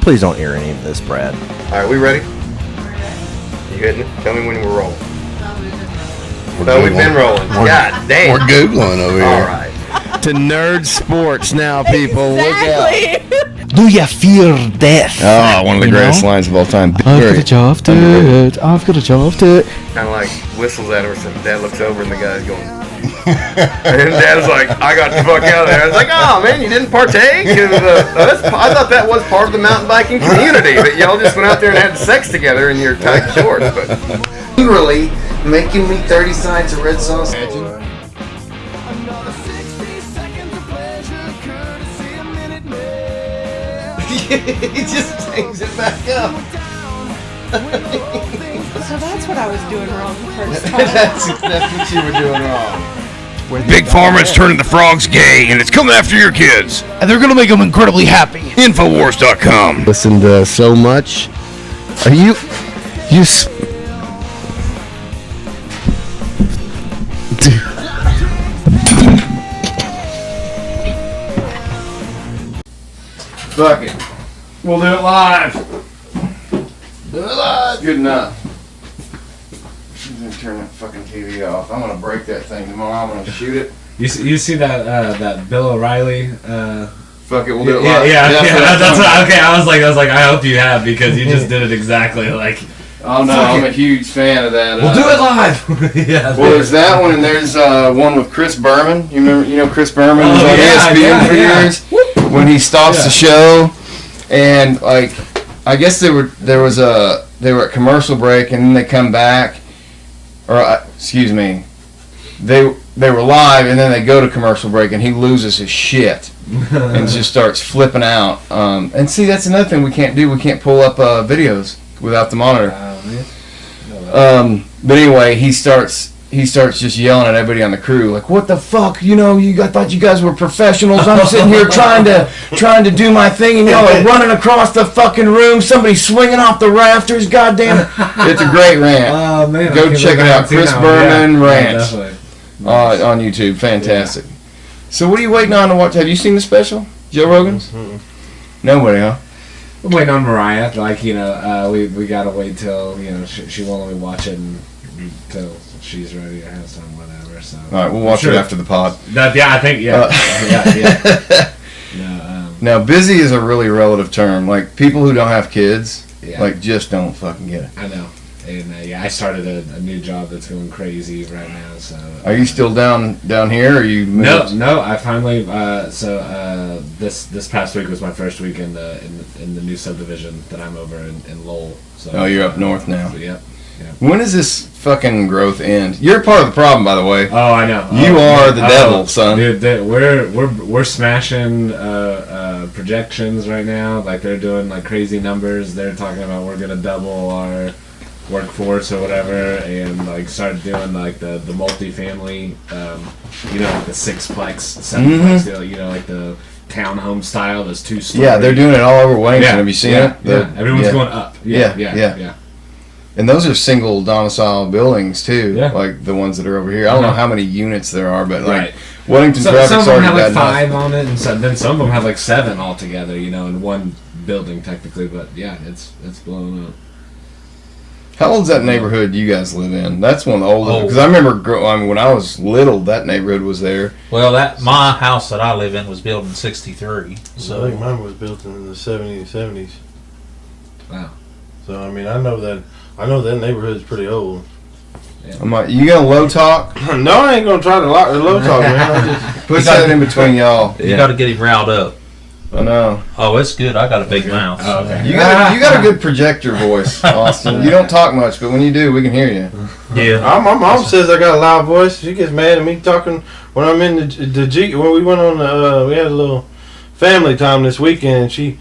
Please don't hear any of this, Brad. All right, we ready? You hitting it? Tell me when we're rolling. No, we've been rolling. God damn. We're Googling over here. All right. To nerd sports now, people. Exactly. Look out. Do you fear death? Oh, one of the greatest lines of all time. I've got a job to it. I've got a job to it. Kind of like whistles at her, so Dad looks over and the guy's going. And Dad's like, I got the fuck out of there. I was like, oh man, you didn't partake? I thought that was part of the mountain biking community, that y'all just went out there and had sex together in your tight shorts. But Literally making me 30 sides of red sauce. He just takes it back up. So that's what I was doing wrong the first time. That's what you were doing wrong. Big Pharma's turning the frogs gay, and it's coming after your kids. And they're going to make them incredibly happy. Infowars.com. Listened to so much. Are you fuck it. We'll do it live. Do it live. Good enough. I'm gonna turn that fucking TV off. I'm gonna break that thing tomorrow. I'm gonna shoot it. You see that Bill O'Reilly? Fuck it, we'll do it live. Yeah. That's what. Okay, I was like, I hope you have, because you just did it exactly like. Oh no, I'm a huge fan of that. We'll do it live. Yeah. Well, there's that one, and there's one with Chris Berman. You know Chris Berman was on ESPN for years. When he stops the show, and like, I guess they were at commercial break, and then they come back, or excuse me, they were live, and then they go to commercial break, and he loses his shit and just starts flipping out. And see, that's another thing we can't do. We can't pull up videos without the monitor. But anyway, he starts just yelling at everybody on the crew, like, "What the fuck? You know, I thought you guys were professionals. I'm sitting here trying to do my thing, and y'all are running across the fucking room. Somebody's swinging off the rafters. Goddamn it!" It's a great rant. Oh man, go check it out. Chris Berman rant on YouTube. Fantastic. Yeah. So what are you waiting on to watch? Have you seen the special, Joe Rogan's? Mm-hmm. Nobody, huh? We're waiting on Mariah. Like, we gotta wait till she won't let me watch it until she's ready or has time, whatever. So. All right, we'll watch it after the pod. I think yeah. Now, busy is a really relative term. Like, people who don't have kids, like, just don't fucking get it. I know. And I started a new job that's going crazy right now. So. Are you still down here, or you moved? No. I finally. This past week was my first week in the new subdivision that I'm over in Lowell. So. Oh, you're up north now. So, yep. When does this fucking growth end? You're part of the problem, by the way. Oh, I know. You are the devil, son. Dude, we're smashing projections right now. Like, they're doing like crazy numbers. They're talking about we're gonna double our workforce or whatever, and like start doing like the multi-family, like the sixplex, sevenplex, like the townhome style. Those 2-story. Yeah, they're doing it all over Wellington. Have you seen it? Yeah, everyone's going up. Yeah. And those are single domicile buildings too, Yeah. like the ones that are over here. I don't know how many units there are, but like Right. Wellington Some traffic's of them already have like bad 5 enough. on it, and then some of them have like 7 altogether. In one building technically, but yeah, it's blowing up. How old's that neighborhood you guys live in? That's one of the oldest. Because I remember when I was little, that neighborhood was there. Well, my house that I live in was built in '63. So I think mine was built in the 70s. Wow. So I mean, I know that neighborhood's pretty old. Yeah. I'm like, you gonna low talk? No, I ain't gonna try to low talk, man. I just Put that in between y'all. you got to get him riled up. I know. Oh, it's good. I got a big mouth. Oh, okay. You got a good projector voice, Austin. You don't talk much, but when you do, we can hear you. Yeah. my mom says I got a loud voice. She gets mad at me talking when I'm in the Jeep. When we went on we had a little family time this weekend. And she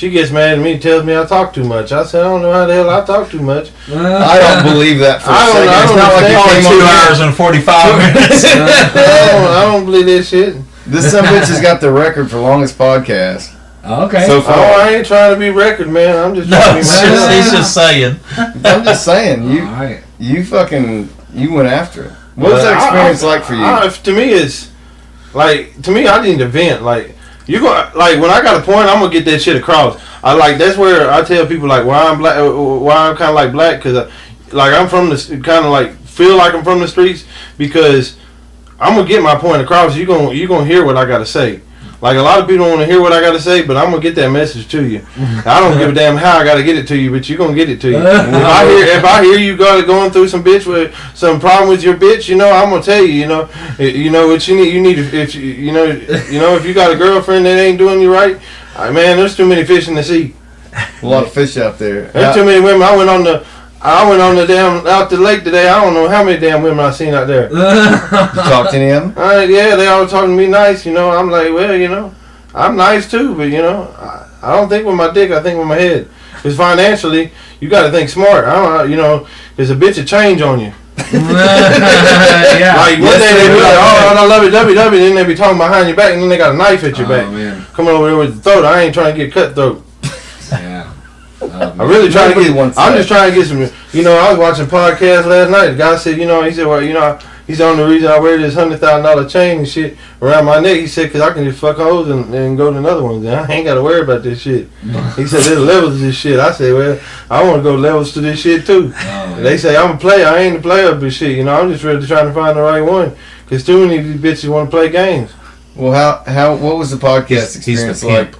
gets mad at me and tells me I talk too much. I said, I don't know how the hell I talk too much. I don't believe that for a second. It's not like Only 2 hours and 45 minutes. I don't believe that shit. This son of a bitch has got the record for longest podcast. Okay. So far. Oh, I ain't trying to be record, man. I'm just No, trying to be myself. he's just saying. I'm just saying, Alright. you went after it. What was that experience like for you? To me, I need to vent. Like, You go like when I got a point, I'm gonna get that shit across. I like that's where I tell people like why I'm black, why I'm kind of like black, because like I'm from the kind of like feel like I'm from the streets, because I'm gonna get my point across. You gonna hear what I gotta say. Like a lot of people don't want to hear what I gotta say, but I'm gonna get that message to you. I don't give a damn how I gotta get it to you, but you gonna get it to you. If I hear you going through some bitch with some problem with your bitch, you know, I'm gonna tell you, you know what you need. You need if if you got a girlfriend that ain't doing you right, man, there's too many fish in the sea. A lot of fish out there. There's too many women. I went on the damn out the lake today. I don't know how many damn women I seen out there. You talk to any of them? Yeah, they all talking to me nice. You know, I'm like, well, you know, I'm nice too, but you know, I don't think with my dick. I think with my head. Because financially, you got to think smart. I don't, you know, there's a bitch of change on you. Yeah. Like one day they be like, oh, I love it, WW. Then they be talking behind your back, and then they got a knife at your back. Man. Coming over there with the throat. I ain't trying to get cutthroat. Yeah. I really trying to get. I'm just trying to get some. You know, I was watching podcasts last night. The guy said, you know, he said, well, you know, he's the only reason I wear this $100,000 chain and shit around my neck. He said, because I can just fuck hoes and go to another one. I ain't got to worry about this shit. He said, there's levels to this shit. I said, well, I want to go levels to this shit too. They say I'm a player. I ain't a player, but shit, you know, I'm just really trying to find the right one. Because too many of these bitches want to play games. Well, what was the podcast experience like?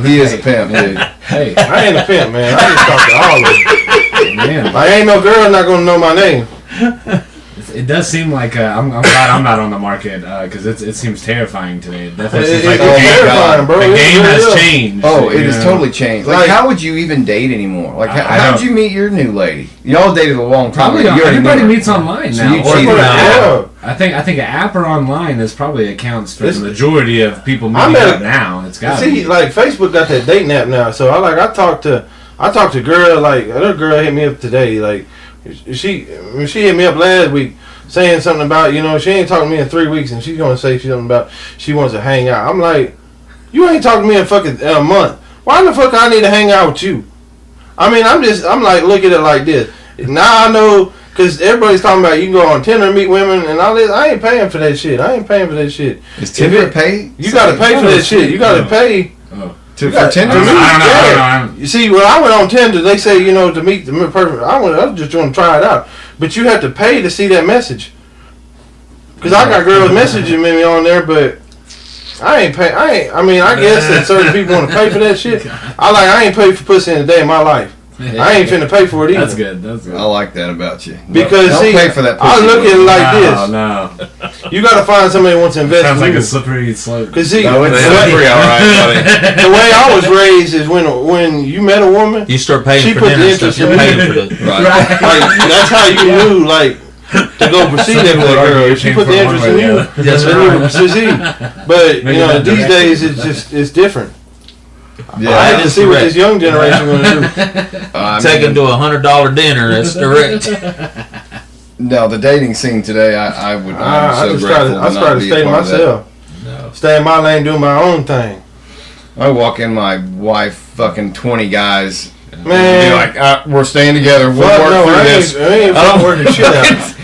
He is a pimp, dude. Hey, I ain't a pimp, man. I just talk to all of them. man. Like, ain't no girl not gonna know my name. It does seem like I'm glad I'm not on the market because it seems terrifying today. It definitely seems like It's terrifying, bro. the It game really has is. changed. Oh, it you has know? totally changed. Like, how would you even date anymore? Like, how'd you meet your new lady? Y'all dated a long time. Probably You already everybody knew her. meets online So now. you Or cheated for an on app. her. I think an app or online is probably accounts for It's- the majority of people I meeting met up now. It's got to See, be. like Facebook got that dating app now, so I talked to girl, like another girl hit me up today, like she hit me up last week saying something about, you know, she ain't talking to me in 3 weeks and she's gonna say something about she wants to hang out. I'm like, you ain't talking to me in fucking a month. Why the fuck I need to hang out with you? I mean, I'm like, look at it like this. Now I know. Because everybody's talking about you can go on Tinder and meet women and all this. I ain't paying for that shit. Is Tinder pay? You got to pay for that shit. You got to pay. For got- Tinder? I don't know. You see, when I went on Tinder, they say, you know, to meet the person. I was just going to try it out. But you have to pay to see that message. Because I got girls messaging me on there, but I ain't pay. I mean, I guess that certain people want to pay for that shit. I ain't paid for pussy in a day in my life. I ain't finna pay for it either. That's good. That's good. I like that about you. Because don't see, pay for that pussy. I look at it like this. No. You got to find somebody who wants to invest Sounds in like you. a slippery slope. Cause see, No, it's the way- slippery, all right, buddy. the way I was raised is when you met a woman, You start paying She for put dinner the and stuff. interest You're in paying me. for the. Right. like that's how you knew like to go proceed that with a girl. If she put the interest in you, That's then you would proceed. But Maybe you know, that these direction. days it's different. Yeah, I had to that's see what correct. this young generation gonna do. Take them to $100 dinner. That's direct. No, the dating scene today, I'm so I just try grateful to, I not try to be a stay to part of that. myself. Stay in my lane, do my own thing. I walk in, my wife, fucking 20 guys, Man, be like, we're staying together. We'll fuck work no, through I this. ain't fucking working shit out.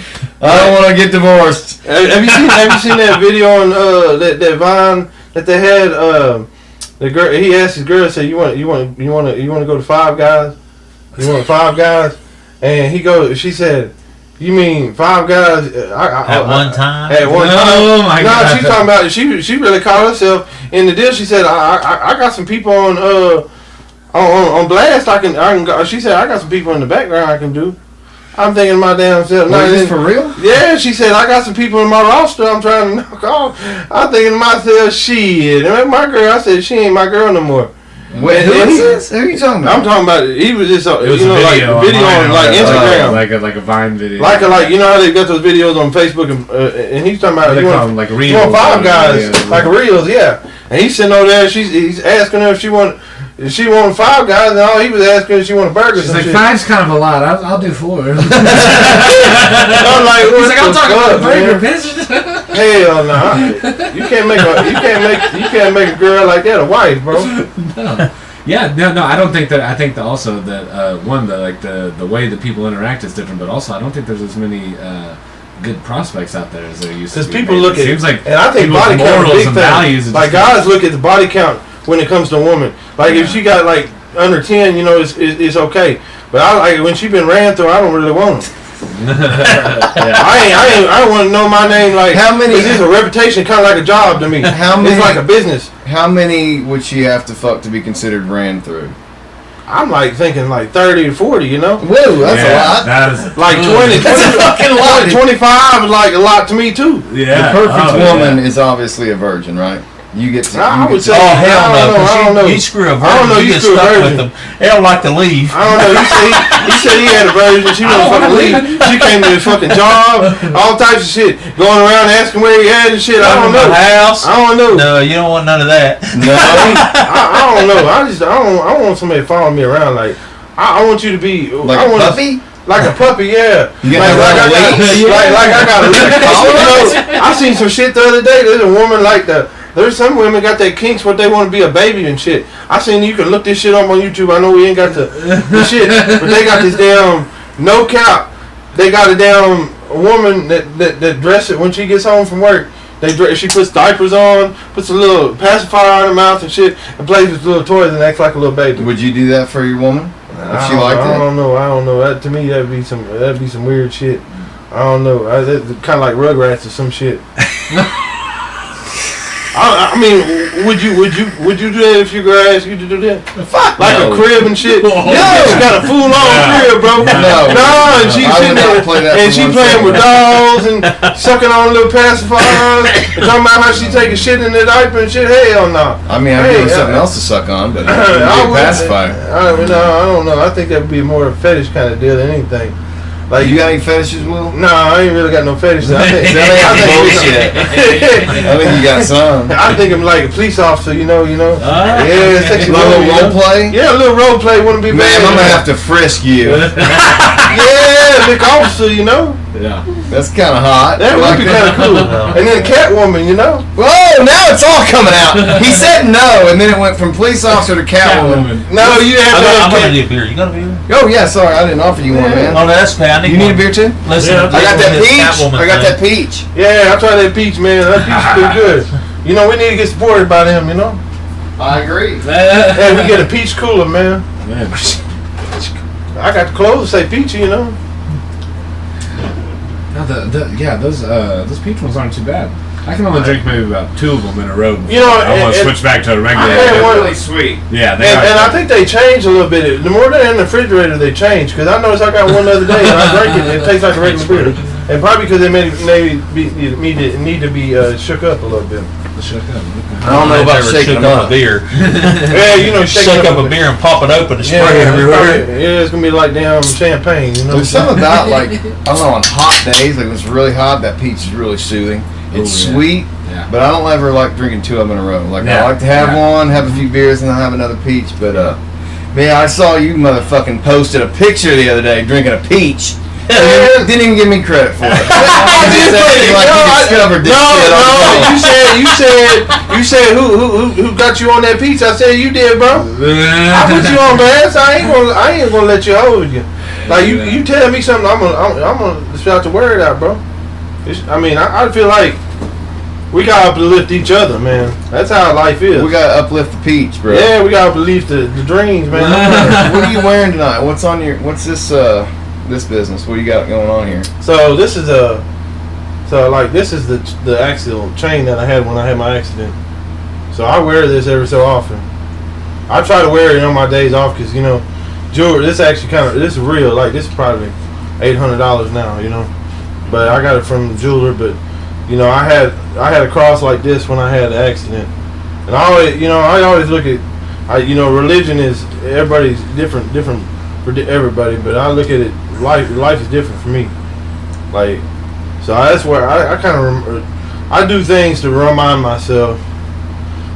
I don't want to get divorced. Have you seen that video on that Vine that they had? The girl, he asked his girl, said, "You want to go to Five Guys? You want 5 guys?" And she said, "You mean 5 guys At one time? At one time? Oh my God! No, she's talking about she really caught herself in the deal. She said, "I got some people on blast. I can go." She said, "I got some people in the background I can do." I'm thinking to my damn self. Wait, is this for real? Yeah, she said, I got some people in my roster I'm trying to knock off. I'm thinking to myself, shit. And my girl, I said, she ain't my girl no more. Wait, who is this? Who are you talking about? I'm talking about, he was just, It was you a know, video like video on like Instagram. like a Vine video. Like you know how they got those videos on Facebook and he's talking about, They you call want, them like you reels. want 5 guys, Yeah. like reels, yeah. And he's sitting over there, he's asking her if she wanted 5 guys, and all he was asking if she wanted burgers. She's and like, shit. 5's kind of a lot. I'll do 4. I'm like, He's what like, I'm the talking fuck, about the burger, man? bitch. Hell no! You can't make a girl like that a wife, bro. Yeah, no. I don't think that. I think that also that the way that people interact is different, but also I don't think there's as many good prospects out there as there used to Because be. people man. look It at, seems like and I think people's body count is a morals big and thing. values. Like guys look at the body count when it comes to a woman. Like if she got like under 10, you know, it's okay. But I like when she been ran through, I don't really want her. I don't want to know my name. Like How many- It's just a reputation, kind of like a job to me. How many- It's like a business. How many would she have to fuck to be considered ran through? I'm like thinking like 30 to 40. You know, Whoa, that's a lot. That is like 20. That's a fucking lot. 25 is like a lot to me too. yeah. The perfect Oh, woman yeah. is obviously a virgin, right? You get to. I would say. Oh hell no! I don't know. You screw a virgin, I don't know, you you get screw a stuck virgin. with them. They don't like to leave. I don't know. He said he had a virgin. She wouldn't fucking leave. She came to his fucking job, all types of shit, going around asking where he had and shit. I don't know. House. I don't know. No, you don't want none of that. No. I don't know. I don't want somebody following me around. Like I want you to be Like I a want puppy? Like a puppy, yeah. You got like a I got, leash? like I got a leash. You know, I seen some shit the other day. There's a woman like the. There's some women got their kinks, what they want to be a baby and shit. I seen you can look this shit up on YouTube. I know we ain't got the shit, but they got this damn no cap. They got a damn woman that dress it when she gets home from work. She puts diapers on, puts a little pacifier on her mouth and shit, and plays with little toys and acts like a little baby. Would you do that for your woman? If she liked I it? don't know. That, to me, that'd be some weird shit. I don't know. Kind of like Rugrats or some shit. I mean, would you do that if your girl asked you to do that? Fuck Like no. a crib and shit. No. She got a full on crib, bro. No. and she's I sitting would not there play that and for she 1 playing with second. dolls and sucking on little pacifiers and talking about how she taking shit in the diaper and shit. Hell no. I mean, I'd give her something else to suck on, but I a wouldn't- pacifier. I don't know. I think that would be more a fetish kind of deal than anything. Like You got any fetishes, Will? No, I ain't really got no fetish. I think I think you got some. I think I'm like a police officer, you know. Yeah, sexy A little woman, role play? Yeah, a little role play wouldn't be Man, bad. I'm gonna have to frisk you. Yeah, big officer, you know. Yeah. That's kind of hot. That would be kind of cool. And then Catwoman, you know. Whoa, now it's all coming out. He said no, and then it went from police officer to Catwoman. No, you have to I'm have gonna Cat. need a beer. You got a beer? Oh, yeah, sorry, I didn't offer you one, man. Oh, that's okay. I need You need a one. beer too? Listen, Yeah, I got that this peach. Catwoman I got thing. that peach. Yeah, I tried that peach, man. That peach is pretty good. You know, we need to get supported by them, you know. I agree. Hey, we get a peach cooler, man. Man. I got the clothes that say peachy, you know. No, those peach ones aren't too bad. I can only drink maybe about 2 of them in a row. You know, I want to and- switch back to a regular. I had one- really sweet. Yeah, they And are. I think they change a little bit. The more they're in the refrigerator, they change. Because I noticed I got one the other day and I drank it and it tastes like a regular beer. And probably because they need to be shook up a little bit. I don't know about shaking shake them up up. a beer. Yeah, you know, Shake up a beer and pop it open and spray Yeah, it everywhere. yeah, it's gonna be like damn champagne, you know. There's something about, like, I don't know, on hot days, like when it's really hot, that peach is really soothing. It's yeah. sweet, Yeah. but I don't ever like drinking 2 of them in a row. Like, I Yeah. like to have Yeah. one, have a few beers, and then have another peach. But, man, I saw you motherfucking posted a picture the other day drinking a peach. Didn't even give me credit for it. Just acting like you discovered this shit on your own. You said who got you on that peach? I said you did, bro. I put you on blast. I ain't gonna let you hold you. Like you tell me something, I'm gonna shout the word out, bro. I feel like we gotta uplift each other, man. That's how life is. We gotta uplift the peach, bro. Yeah, we gotta uplift the dreams, man. What are you wearing tonight? What's this business? What do you got going on here? So this is the axial chain that I had when I had my accident. So I wear this every so often. I try to wear it on my days off because jewelry. This actually this is real. Like this is probably $800 now, But I got it from the jeweler. But I had a cross like this when I had the accident, and I always look at, religion is everybody's different for everybody. But I look at it, life is different for me. Like, so that's where I kind of I do things to remind myself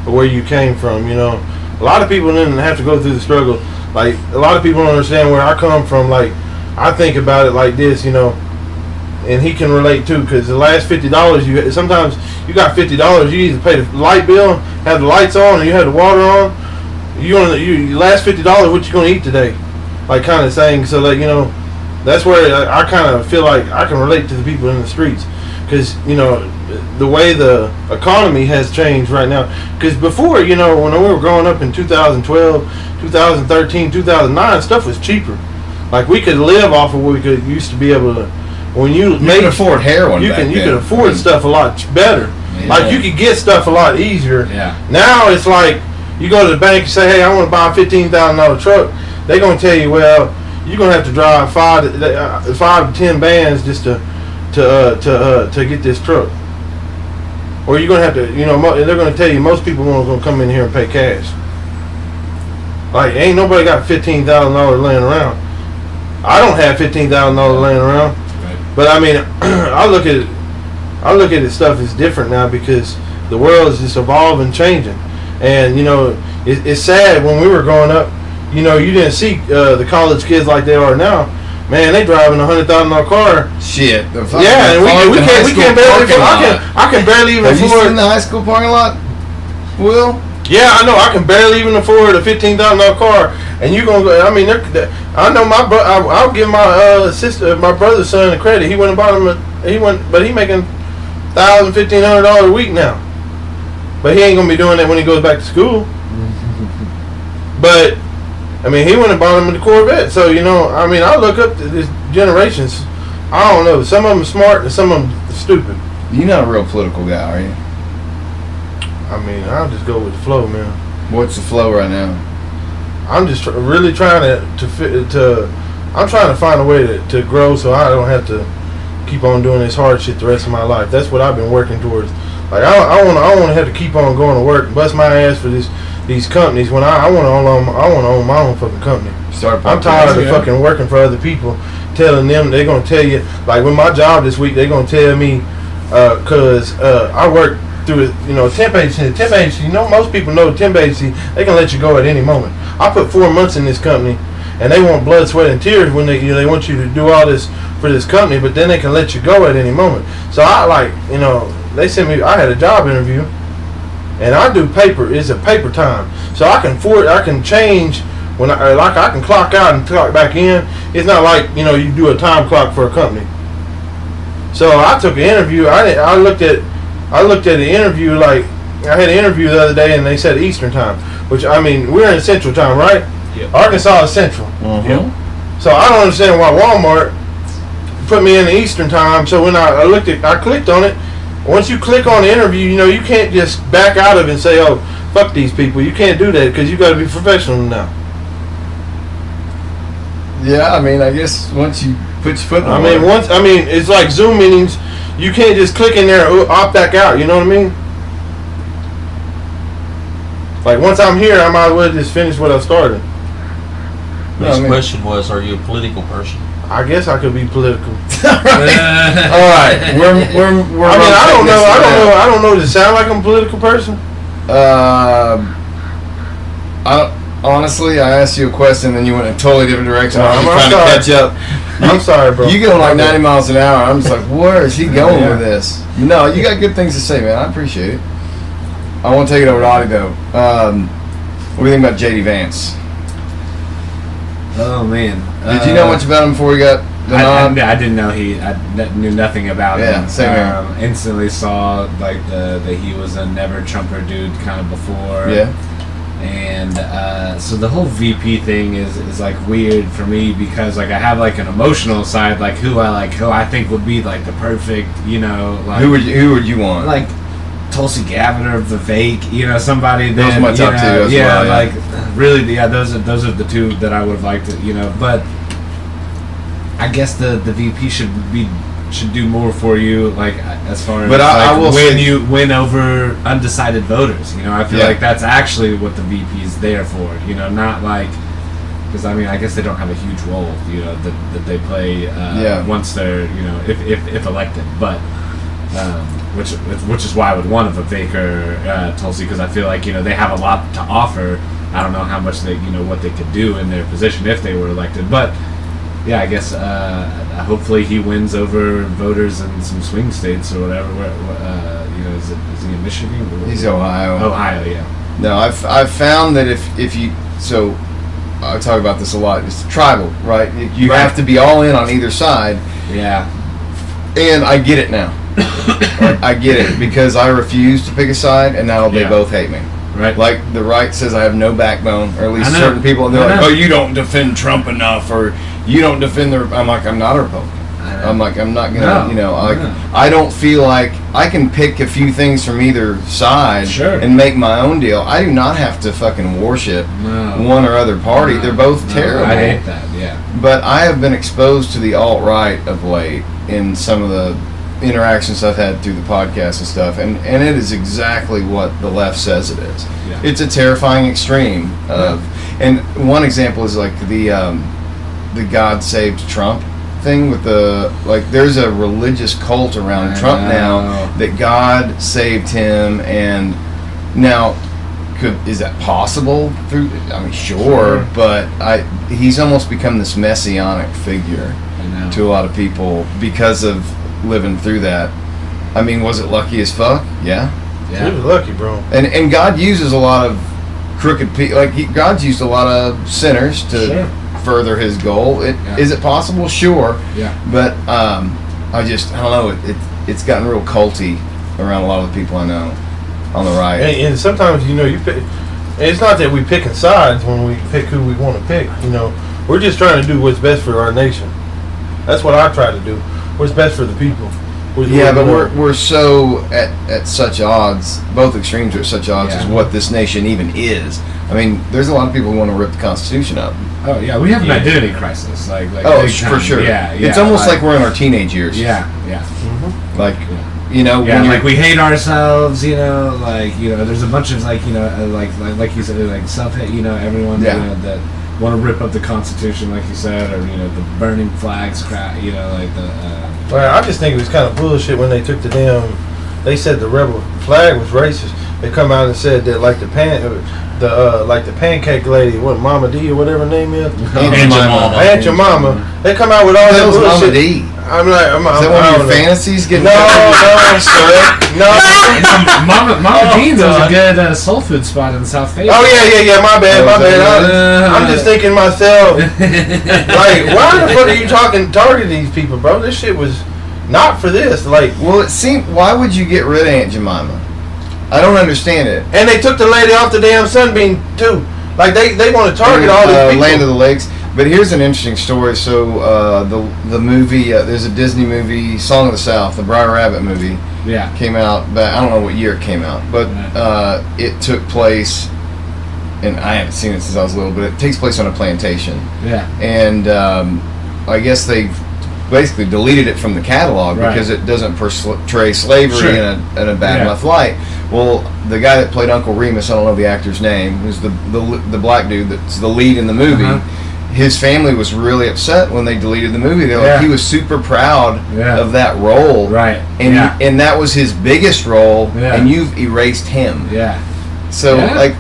of where you came from. A lot of people didn't have to go through the struggle. Like a lot of people don't understand where I come from. Like I think about it like this, and he can relate too. Because the last $50 sometimes you got $50. You either pay the light bill, have the lights on, and you have the water on. You last $50. What you gonna eat today? Like kind of saying. So like that's where I kind of feel like I can relate to the people in the streets, because the way the economy has changed right now. Because before, when we were growing up in 2012, 2013, 2009, stuff was cheaper. Like we could live off of what we used to be able to. When you could afford heroin. you could afford stuff a lot better. Yeah. Like you could get stuff a lot easier. Yeah. Now it's like you go to the bank and say, "Hey, I want to buy a $15,000 truck." They're gonna tell you, "Well, you're gonna have to drive 5 to 10 bands just to get this truck." Or you're gonna have to, they're gonna tell you most people won't gonna come in here and pay cash. Like ain't nobody got $15,000 laying around. I don't have $15,000 laying around. Right. But I mean, I look at it stuff is different now because the world is just evolving, changing, and it's sad when we were growing up. You didn't see the college kids like they are now. Man, they driving $100,000 car. Shit. Yeah, and we can't barely afford. I can barely even Have you seen afford. the high school parking lot, Will? Yeah, I know. I can barely even afford a $15,000 car, and you gonna go. I mean, I know my bro. I'll give my my brother's son the credit. He went and bought him. But he making $1,000, $1,500 a week now. But he ain't gonna be doing that when he goes back to school. But I mean, he went and bought him the Corvette. So I mean, I look up to these generations. I don't know. Some of them are smart and some of them are stupid. You're not a real political guy, are you? I mean, I'll just go with the flow, man. What's the flow right now? I'm just really trying to I'm trying to find a way to grow so I don't have to keep on doing this hard shit the rest of my life. That's what I've been working towards. Like I want to have to keep on going to work and bust my ass for these companies when I want to own my own fucking company. I'm tired of fucking working for other people, telling them they're gonna tell you, like with my job this week, they're gonna tell me cause I work through temp agency. Temp agency, most people know the temp agency, they can let you go at any moment. I put 4 months in this company, and they want blood, sweat, and tears when they want you to do all this for this company, but then they can let you go at any moment. So I they sent me. I had a job interview, and I do paper. It's a paper time, so I can change when I can clock out and clock back in. It's not like you do a time clock for a company. So I took an interview. I looked at the interview like I had an interview the other day, and they said Eastern time, which I mean we're in Central time, right? Yep. Arkansas is Central. Mm-hmm. Yep. So I don't understand why Walmart put me in the Eastern time. So when I clicked on it. Once you click on the interview, you can't just back out of it and say, "Oh, fuck these people." You can't do that because you got to be professional now. Yeah, I mean, I guess once you put your foot in the water. It's like Zoom meetings. You can't just click in there and opt back out. You know what I mean? Like once I'm here, I might as well just finish what I started. His question was, are you a political person? I guess I could be political. All right, we're I don't know. I don't know. Does it sound like I'm a political person? Honestly, I asked you a question, then you went in a totally different direction. No, I'm I'm trying sorry. to catch up. I'm sorry, bro. You go like 90 miles an hour. I'm just like, where is he going with this? No, you got good things to say, man. I appreciate it. I want to take it over to Audie, though. What do you think about J.D. Vance? Oh man. Did you know much about him before he got the nod? I didn't know I knew nothing about him. Yeah, same here. Instantly saw like that he was a never Trumper dude kind of before. Yeah. And so the whole VP thing is like weird for me because like I have like an emotional side, like who I think would be like the perfect, like who would you want? Like Tulsi Gabbard or Vivek, somebody that those are my top two as well. Like really, those are the two that I would have liked to, but I guess the VP should do more for you, like as far as I will when you win over undecided voters. I feel like that's actually what the VP is there for. Not like because I guess they don't have a huge role, that they play once they're if elected, but. Which is why I would want a Vivek or Tulsi because I feel like they have a lot to offer. I don't know how much they what they could do in their position if they were elected, but yeah, I guess hopefully he wins over voters in some swing states or whatever. Is he in Michigan? He's Ohio. Ohio, yeah. No, I've found that if you I talk about this a lot. It's tribal, right? You have to be all in on either side. Yeah. And I get it now. I get it because I refuse to pick a side, and now they both hate me. Right. Like the right says I have no backbone, or at least I know. certain people, and they're I like, know. "Oh, you don't defend Trump enough," or "You don't defend the." I'm like, I'm not a Republican. I'm like, I'm not gonna, I don't feel like I can pick a few things from either side and make my own deal. I do not have to fucking worship one or other party. They're both terrible. I hate that. Yeah. But I have been exposed to the alt-right of late in some of the interactions I've had through the podcast and stuff, and it is exactly what the left says it is. Yeah. It's a terrifying extreme of, and one example is like the God saved Trump thing with there's a religious cult around Trump now that God saved him, and now is that possible through? I mean, sure. But he's almost become this messianic figure to a lot of people because of living through that. I mean, was it lucky as fuck? Yeah. He was lucky, bro. And God uses a lot of crooked people. God's used a lot of sinners to further His goal. Is it possible? Sure. Yeah. But I don't know. It's gotten real culty around a lot of the people I know on the right. And sometimes you pick. It's not that we picking sides when we pick who we want to pick. We're just trying to do what's best for our nation. That's what I try to do. What's best for the people. But we're so at such odds. Both extremes are at such odds as what this nation even is. I mean, there's a lot of people who want to rip the Constitution up. Oh yeah, we have an identity crisis. Like for sure. Yeah. It's almost like we're in our teenage years. Yeah. Yeah. Mm-hmm. Like. When we hate ourselves, there's a bunch of like you said, like self-hate, everyone, that want to rip up the Constitution, like you said, or the burning flags crap, Well, I just think it was kind of bullshit when they took they said the rebel flag was racist. They come out and said that like the pancake lady, what Mama D or whatever her name is, Aunt Your Mama. They come out with all that bullshit. Mama D. I'm like, is that one of your fantasies? No. Mama Dean's was a good soul food spot in South Bay. Oh yeah. My bad. I'm just thinking to myself, like, why the fuck are you targeting these people, bro? This shit was not for this. Like, well, it seemed. Why would you get rid of Aunt Jemima? I don't understand it. And they took the lady off the damn Sunbeam too. Like they want to target all these people. Land of the Lakes. But here's an interesting story. So the movie, there's a Disney movie, Song of the South, the Briar Rabbit movie. Yeah. Came out back, I don't know what year it came out, but it took place, and I haven't seen it since I was little, but it takes place on a plantation. Yeah. And I guess they basically deleted it from the catalog because it doesn't portray slavery in a bad enough light. Well, the guy that played Uncle Remus, I don't know the actor's name, who's the black dude that's the lead in the movie. His family was really upset when they deleted the movie. They're like, he was super proud of that role, and that was his biggest role, and you've erased him. So like,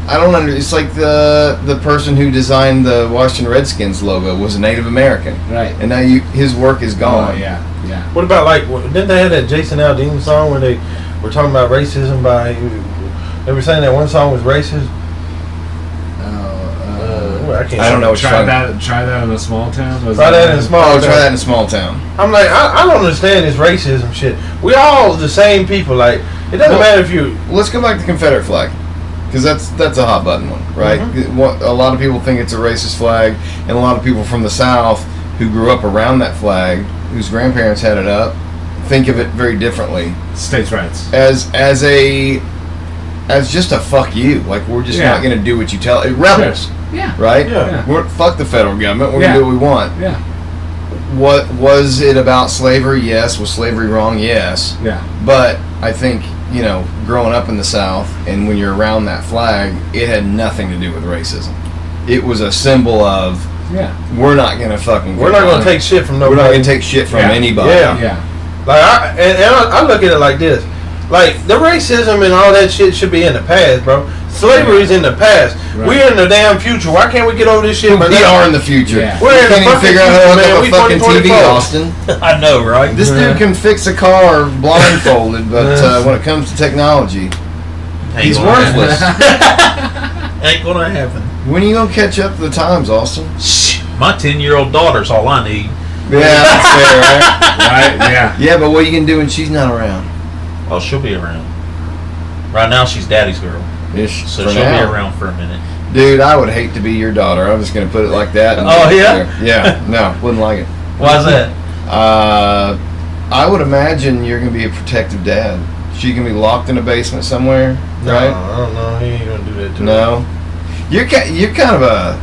I don't understand. It's like the person who designed the Washington Redskins logo was a Native American, and now his work is gone. What about didn't they have that Jason Aldean song where they were talking about racism they were saying that one song was racist? I don't know. Try that in a small town. Try that in a small town. I'm like, I don't understand this racism shit. We all the same people. Like, it doesn't matter if you. Let's go back to the Confederate flag, because that's a hot button one, right? A lot of people think it's a racist flag, and a lot of people from the South who grew up around that flag, whose grandparents had it up, think of it very differently. States' rights. As just a fuck you. Like, we're just not going to do what you tell. Rebels. Yeah. Right? Yeah. Fuck the federal government. We're going to do what we want. Yeah. What was it about slavery? Yes. Was slavery wrong? Yes. Yeah. But I think, growing up in the South, and when you're around that flag, it had nothing to do with racism. It was a symbol of, we're not going to fucking... We're not going to take shit from nobody. We're not going to take shit from anybody. Yeah. Like, I look at it like this. Like, the racism and all that shit should be in the past, bro. Slavery's in the past. We're in the damn future. Why can't we get over this shit? We are in the future. We're in the fucking figure out how to hook up a fucking TV, 2024. Austin. I know, right? This dude can fix a car blindfolded, but when it comes to technology, he's worthless. Ain't gonna happen. When are you gonna catch up to the times, Austin? My 10-year-old daughter's all I need. Yeah, that's fair, right? Right? Yeah. Yeah, but what are you gonna do when she's not around? Oh, she'll be around. Right now, she's daddy's girl, Ish, so for she'll now. be around for a minute. Dude, I would hate to be your daughter. I'm just gonna put it like that. And Oh, leave it yeah? there. Yeah, no, wouldn't like it. Why's that? I would imagine you're gonna be a protective dad. She can be locked in a basement somewhere, No, right? I don't know. He ain't gonna do that to her. No, you're kind of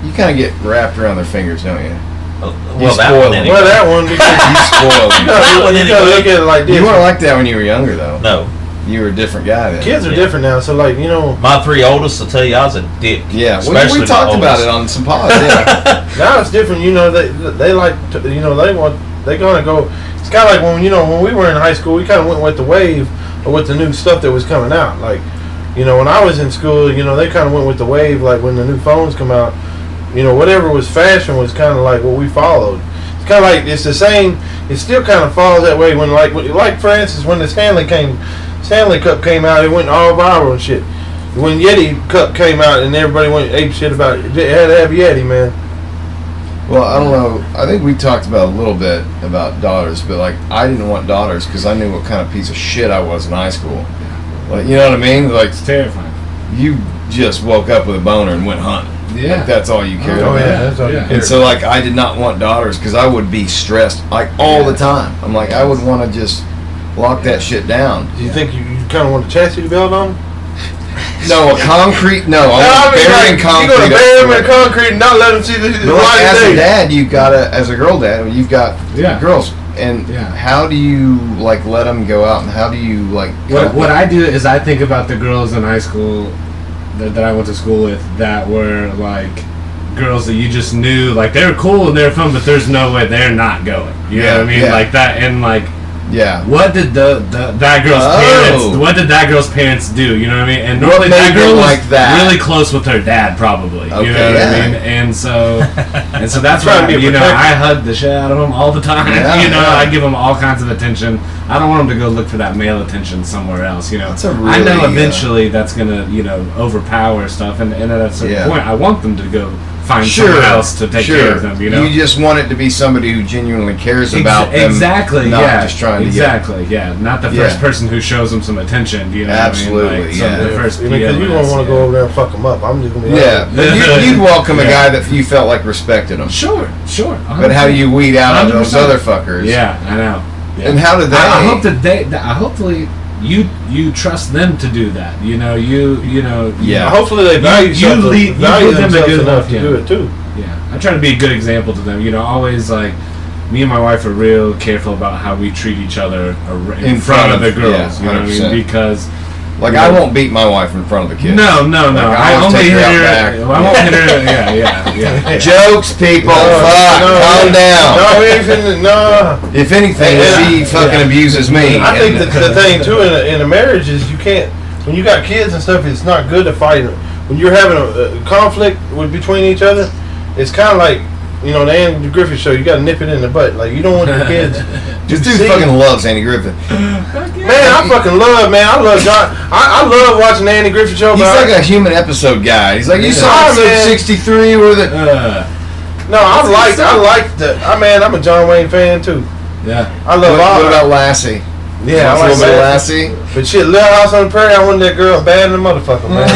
you kind of get wrapped around their fingers, don't you? Well, that spoil one them. anyway. Well, that one, because You spoil them. That one you gotta anyway. look at it like this. You weren't like that when you were younger, though. No, You were a different guy then. Kids are Yeah. different now, so like, you know, my 3 oldest will tell you I was a dick. Yeah, Especially we talked my about oldest. it on some pods. Yeah, now it's different. You know, they like to, you know, they gonna go. It's kind of like when, you know, when we were in high school, we kind of went with the wave or with the new stuff that was coming out. Like, you know, when I was in school, you know, they kind of went with the wave. Like when the new phones come out, you know, whatever was fashion was kind of like what we followed. It's kind of like it's the same. It still kind of follows that way when like for instance, when the Stanley Cup came out, it went all viral and shit. When Yeti Cup came out and everybody went ape shit about it, it had to have Yeti, man. well, I don't know. I think we talked about a little bit about daughters, but like I didn't want daughters because I knew what kind of piece of shit I was in high school. Like, you know what I mean? Like, It's terrifying. you just woke up with a boner and went hunting. Yeah. Like, that's all you cared Oh about. yeah, that's all you Yeah. care. And so, like, I did not want daughters because I would be stressed, like, all the time. I'm like, I would want to just lock that shit down. Do you think you kind of want a chastity belt on? No, a concrete, no. I want to bury in concrete. You gonna bury him in concrete and not let him see the But like, light of as a day. dad, you gotta, as a girl dad, you've got Yeah. girls. And Yeah. how do you, like, let them go out and how do you, like, What I do is I think about the girls in high school that I went to school with that were like girls that you just knew, like they were cool and they were fun, but there's no way they're not going. You know what I mean? Yeah. Like that, and like yeah. what did that girl's parents? What did that girl's parents do? You know what I mean? And normally What that made girl them was like that? really close with her dad, probably. Okay, you know what yeah. I mean? And so that's Trying why to be you know protective. I hug the shit out of him all the time. Yeah, you know, yeah. I give him all kinds of attention. I don't want him to go look for that male attention somewhere else. You know, That's a I know really, eventually that's gonna overpower stuff, and at a certain Yeah. point, I want them to go find Sure. someone else to take care of them. You know. just want it to be somebody who genuinely cares about them. Exactly. Not Yeah. just trying to exactly. Yeah. Not the first Yeah. person who shows them some attention. You know. Absolutely, What I mean? Like, yeah. The first Because you don't PMS, want to go over there and fuck him up. I'm just gonna be Yeah, but you'd welcome a Yeah. guy that you felt like respected him. Sure. But how do you weed out of those 100%. other fuckers? Yeah, I know. Yeah. And how did they? I hope that hopefully you trust them to do that. You know. Yeah. Hopefully they value You something- lead- you value put them a themselves good enough enough, to yeah. do it too. Yeah, I try to be a good example to them. You know, always like me and my wife are real careful about how we treat each other in front of the girls. yeah, you know what I mean? 100%. Because Like, I won't beat my wife in front of the kids. no. Like, I I'll only take hit her out her. back. I won't hit her. Yeah. Jokes, people. No, Fuck. no, Calm down. No, we ain't finna, no. If anything, Yeah. she fucking abuses me. I think the thing too in a marriage is you can't, when you got kids and stuff, it's not good to fight. When you're having a conflict between each other, it's kind of like, you know, the Andy Griffith show. You got to nip it in the butt. Like, you don't want your kids. This dude See? fucking loves Andy Griffith. Man, I fucking love, man. I love John. I love watching the Andy Griffith show. He's about like a human episode guy. He's like, you saw Yeah, episode man. 63 where the... No, I like the. Man, I'm a John Wayne fan too. Yeah. I love all. What about Lassie? Yeah, Watch I a like little bit of Lassie. Lassie. But shit, Little House on the Prairie, I wanted that girl bad in the motherfucker, man.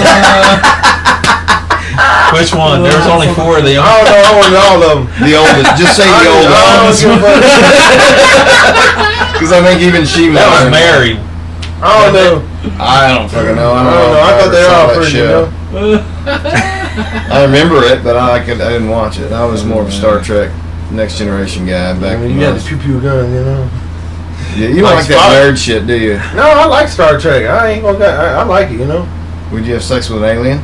Which one? There was only 4 of them. I don't know. I wanted all of them. The oldest. Just say the oldest. Because I think even she That was might. married. I don't know. I don't fucking know. I I don't don't know. know. I thought they were all that pretty, you show. know. I remember it, but I didn't watch it. I was more of a Star Trek Next Generation guy back I mean, in you the got the pew pew gun, you know. Yeah, you don't like like that Spock. nerd shit, do you? No, I like Star Trek. I ain't gonna. I like it, you know. Would you have sex with an alien?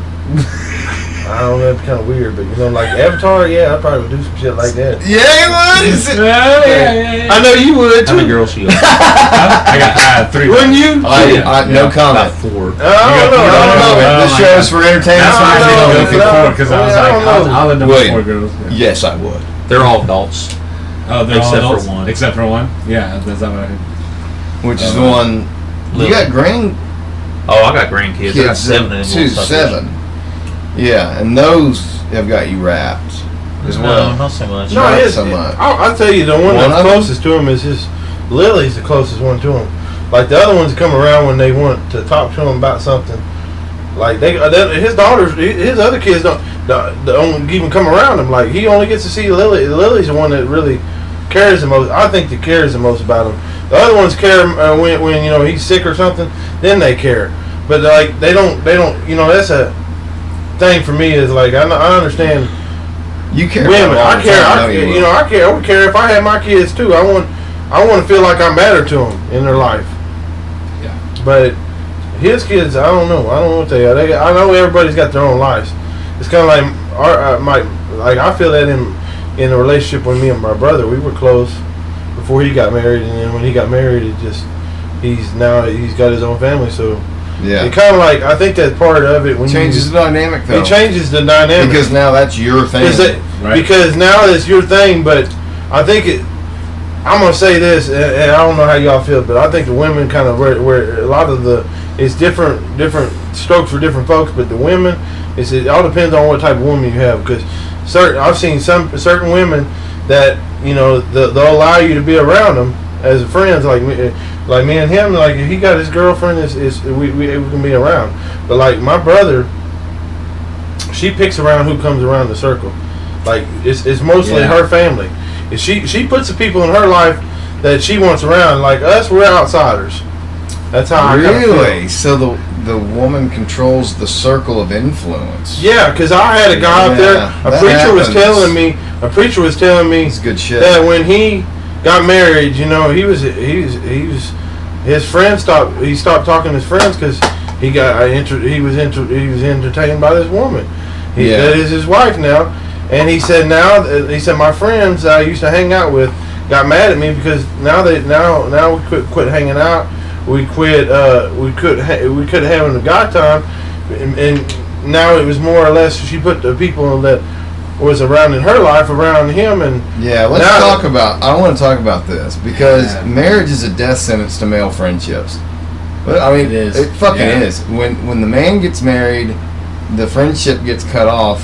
I don't know. It's kind of weird, but you know, like Avatar. Yeah, I probably would do some shit like that. Yeah, you would. Is it? Yeah. I know you would How many too. girls you got? I got 3. Wouldn't you? No comment. About 4. I don't know. I don't know. This show is for entertainment. That's why I No, didn't go for no, 4 because I was I like, don't know. I'll end up William. with 4 girls. Yeah. Yes, I would. They're all adults. Oh, they're Except all for adults? one. Except for one? Yeah, that's not what I did. Which is the one. You Lily. got grandkids. Oh, I got grandkids. I got 7 of them. Two, little suckers. 7. Yeah, and those have got you wrapped as No, well. not so much. No, Not his, so much. I'll tell you, the one One that's of them? closest to him is his Lily's the closest one to him. Like the other ones come around when they want to talk to him about something. Like his daughters, his other kids don't even come around him. Like he only gets to see Lily. Lily's the one that really cares the most. I think that cares the most about him. The other ones care when you know he's sick or something. Then they care. But like they don't. You know, that's a thing for me. Is like I understand. You care Women, about I care. all the time, you will. I care. I would care if I had my kids too. I want to feel like I matter to them in their life. Yeah. But his kids, I don't know. I don't know what they are. I know everybody's got their own lives. It's kind of like I feel that in a relationship with me and my brother. We were close before he got married, and then when he got married, he's got his own family. So Yeah. it kind of like I think that's part of it. When Changes the dynamic, though. it changes the dynamic Because now that's your thing. Right. Because now it's your thing. But I think I'm gonna say this, and I don't know how y'all feel, but I think the women kind of where a lot of it's different strokes for different folks. But the women, it all depends on what type of woman you have. Because I've seen certain women that you know they'll allow you to be around them as friends, like me and him. Like if he got his girlfriend, we can be around. But like my brother, she picks around who comes around the circle. Like it's mostly her family. And she puts the people in her life that she wants around. Like us, we're outsiders. That's how I kinda feel. Really? So the woman controls the circle of influence. Yeah, because I had a guy up there. A that preacher was happens. telling me It's good shit. that when he got married, you know, he was his friends stopped. He stopped talking to his friends because he was entertained by this woman. That is his wife now, and he said my friends I used to hang out with got mad at me because now we quit hanging out. We quit having a guy time, and now it was more or less she put the people that was around in her life around him. And yeah, I want to talk about this because marriage is a death sentence to male friendships. But I mean, it fucking is. When the man gets married, the friendship gets cut off.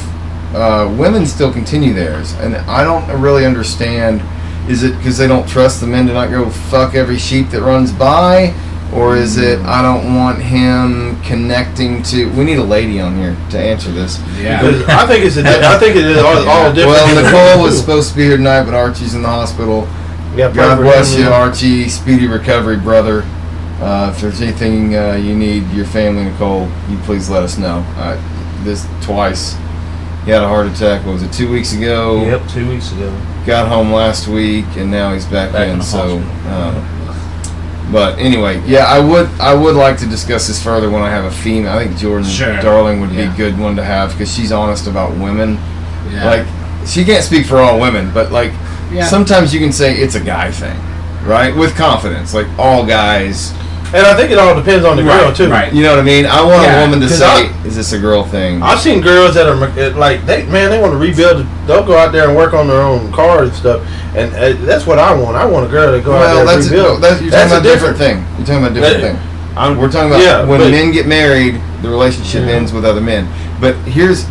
Women still continue theirs, and I don't really understand. Is it because they don't trust the men to not go fuck every sheep that runs by? Or is it, I don't want him connecting to... We need a lady on here to answer this. Yeah. I think it is all different. Well, Nicole was supposed to be here tonight, but Archie's in the hospital. God bless you, Archie. Speedy recovery, brother. If there's anything you need, your family, Nicole, you please let us know. This twice. He had a heart attack, what was it, 2 weeks ago? Yep, 2 weeks ago. Got home last week, and now he's back in. So, but anyway, yeah, I would like to discuss this further when I have a female. I think Jordan Darling would be a good one to have because she's honest about women. Yeah. Like, she can't speak for all women, but like sometimes you can say it's a guy thing, right? With confidence, like all guys. And I think it all depends on the girl too. Right. You know what I mean? I want a woman to say, "Is this a girl thing?" I've seen girls that are like they want to rebuild. They'll go out there and work on their own cars and stuff, and that's what I want. I want a girl to go out there and rebuild. You're talking about a different thing. You're talking about a different thing. We're talking about when men get married, the relationship ends with other men. But this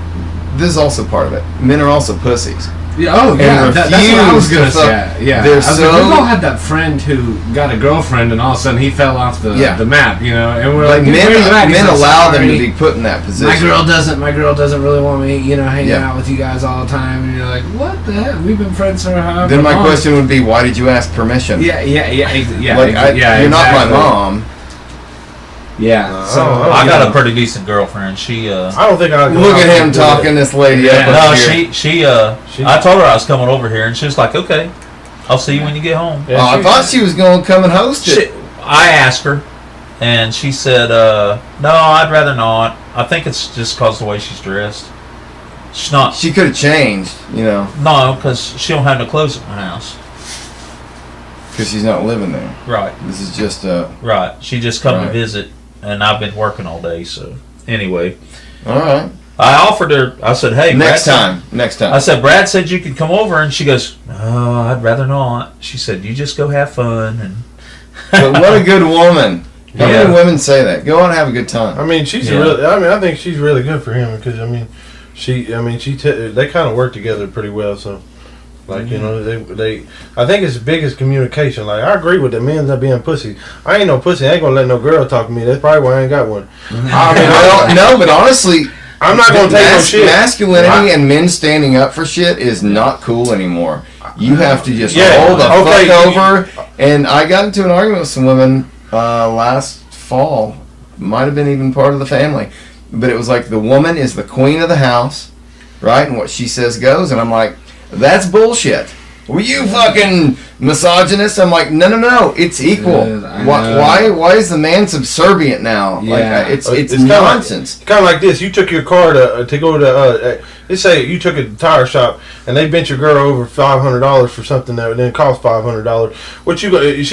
is also part of it. Men are also pussies. Yeah, that's what I was gonna say. Yeah, we've all had that friend who got a girlfriend, and all of a sudden he fell off the map. You know, and we're like men allow them to be put in that position. My girl doesn't really want me, hanging out with you guys all the time. And you're like, what the heck? We've been friends for however long. Then my question would be, why did you ask permission? Yeah. You're not my mom. Yeah, so I got a pretty decent girlfriend. She I don't think I look at him talking this lady up. No, she I told her I was coming over here, and she was like, "Okay, I'll see you when you get home." Yeah, I thought she was going to come and host it. I asked her, and she said, "No, I'd rather not. I think it's just because the way she's dressed. She's not. She could have changed, No, because she don't have no clothes at my house. Because she's not living there. Right. This is just right. She just come to visit. And I've been working all day, so anyway. All right. I offered her. I said, "Hey, next time." I said, "Brad said you could come over," and she goes, "Oh, I'd rather not." She said, "You just go have fun." And but what a good woman. How many women say that? Go on and have a good time. I mean, I think she's really good for him because they kind of work together pretty well. So, like they, I think it's the biggest communication. Like I agree with the men that being pussy. I ain't no pussy. I ain't gonna let no girl talk to me. That's probably why I ain't got one. I mean, I don't know, but honestly, I'm not gonna take no shit. Masculinity and men standing up for shit is not cool anymore. You have to just hold the fuck over. And I got into an argument with some women last fall. Might have been even part of the family. But it was like the woman is the queen of the house, right? And what she says goes. And I'm like, that's bullshit. Were you fucking misogynist? I'm like, no, it's equal. Why is the man subservient now? Yeah. Like it's nonsense. Kind of like this. You took your car to go to. Let's say you took it to the tire shop and they bent your girl over $500 for something that then cost $500. What she's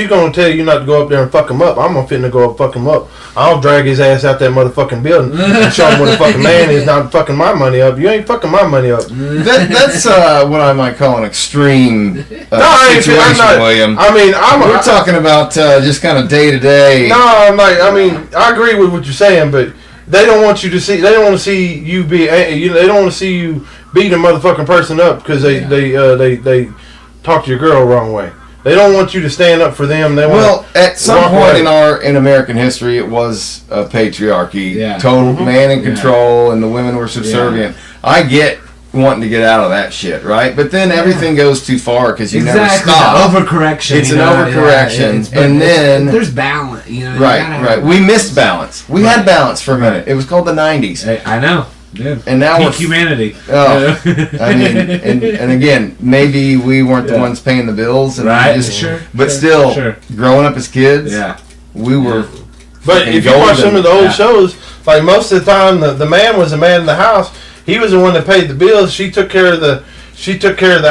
gonna tell you not to go up there and fuck him up. I'm gonna finna go up fuck him up. I'll drag his ass out that motherfucking building and show him what a fucking man is, not fucking my money up. You ain't fucking my money up. That's what I might call an extreme situation, William. I mean, we're talking about just kind of day to day. No, I agree with what you're saying, but they don't want you to see. They don't want to see you be. They don't want to see you beat a motherfucking person up because they talk to your girl the wrong way. They don't want you to stand up for them. At some point in American history, it was a patriarchy, total man in control, and the women were subservient. I get wanting to get out of that shit, right? But then everything goes too far because you never stop. Overcorrection. It's an overcorrection, and then there's balance. Right. We missed balance. We had balance for a minute. It was called the '90s. I know. Dude. And now peak humanity. Oh, I mean, and again, maybe we weren't the ones paying the bills, and still, growing up as kids, we were. But if you watch some of the old shows, like most of the time, the man was the man in the house. He was the one that paid the bills. She took care of the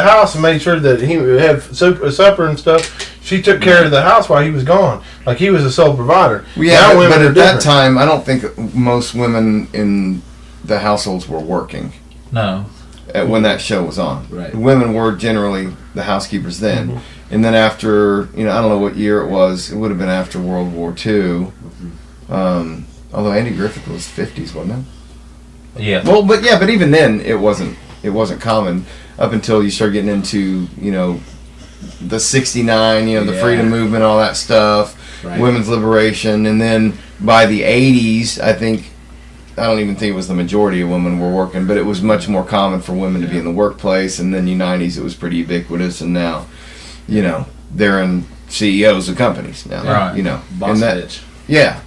house and made sure that he would have supper and stuff. She took care of the house while he was gone. Like he was the sole provider. Yeah, but at that time, I don't think most women in the households were working. No. When that show was on. Right. Women were generally the housekeepers then. Mm-hmm. And then after, I don't know what year it was. It would have been after World War II. Mm-hmm. Although Andy Griffith was 50s, wasn't it? Yeah. Well, but even then it wasn't common up until you start getting into, the 69, the freedom movement, all that stuff, women's liberation, and then by the 80s, I don't even think it was the majority of women were working, but it was much more common for women to be in the workplace, and then the 90s it was pretty ubiquitous, and now, they're in CEOs of companies now. Right. Boss bitch. Yeah.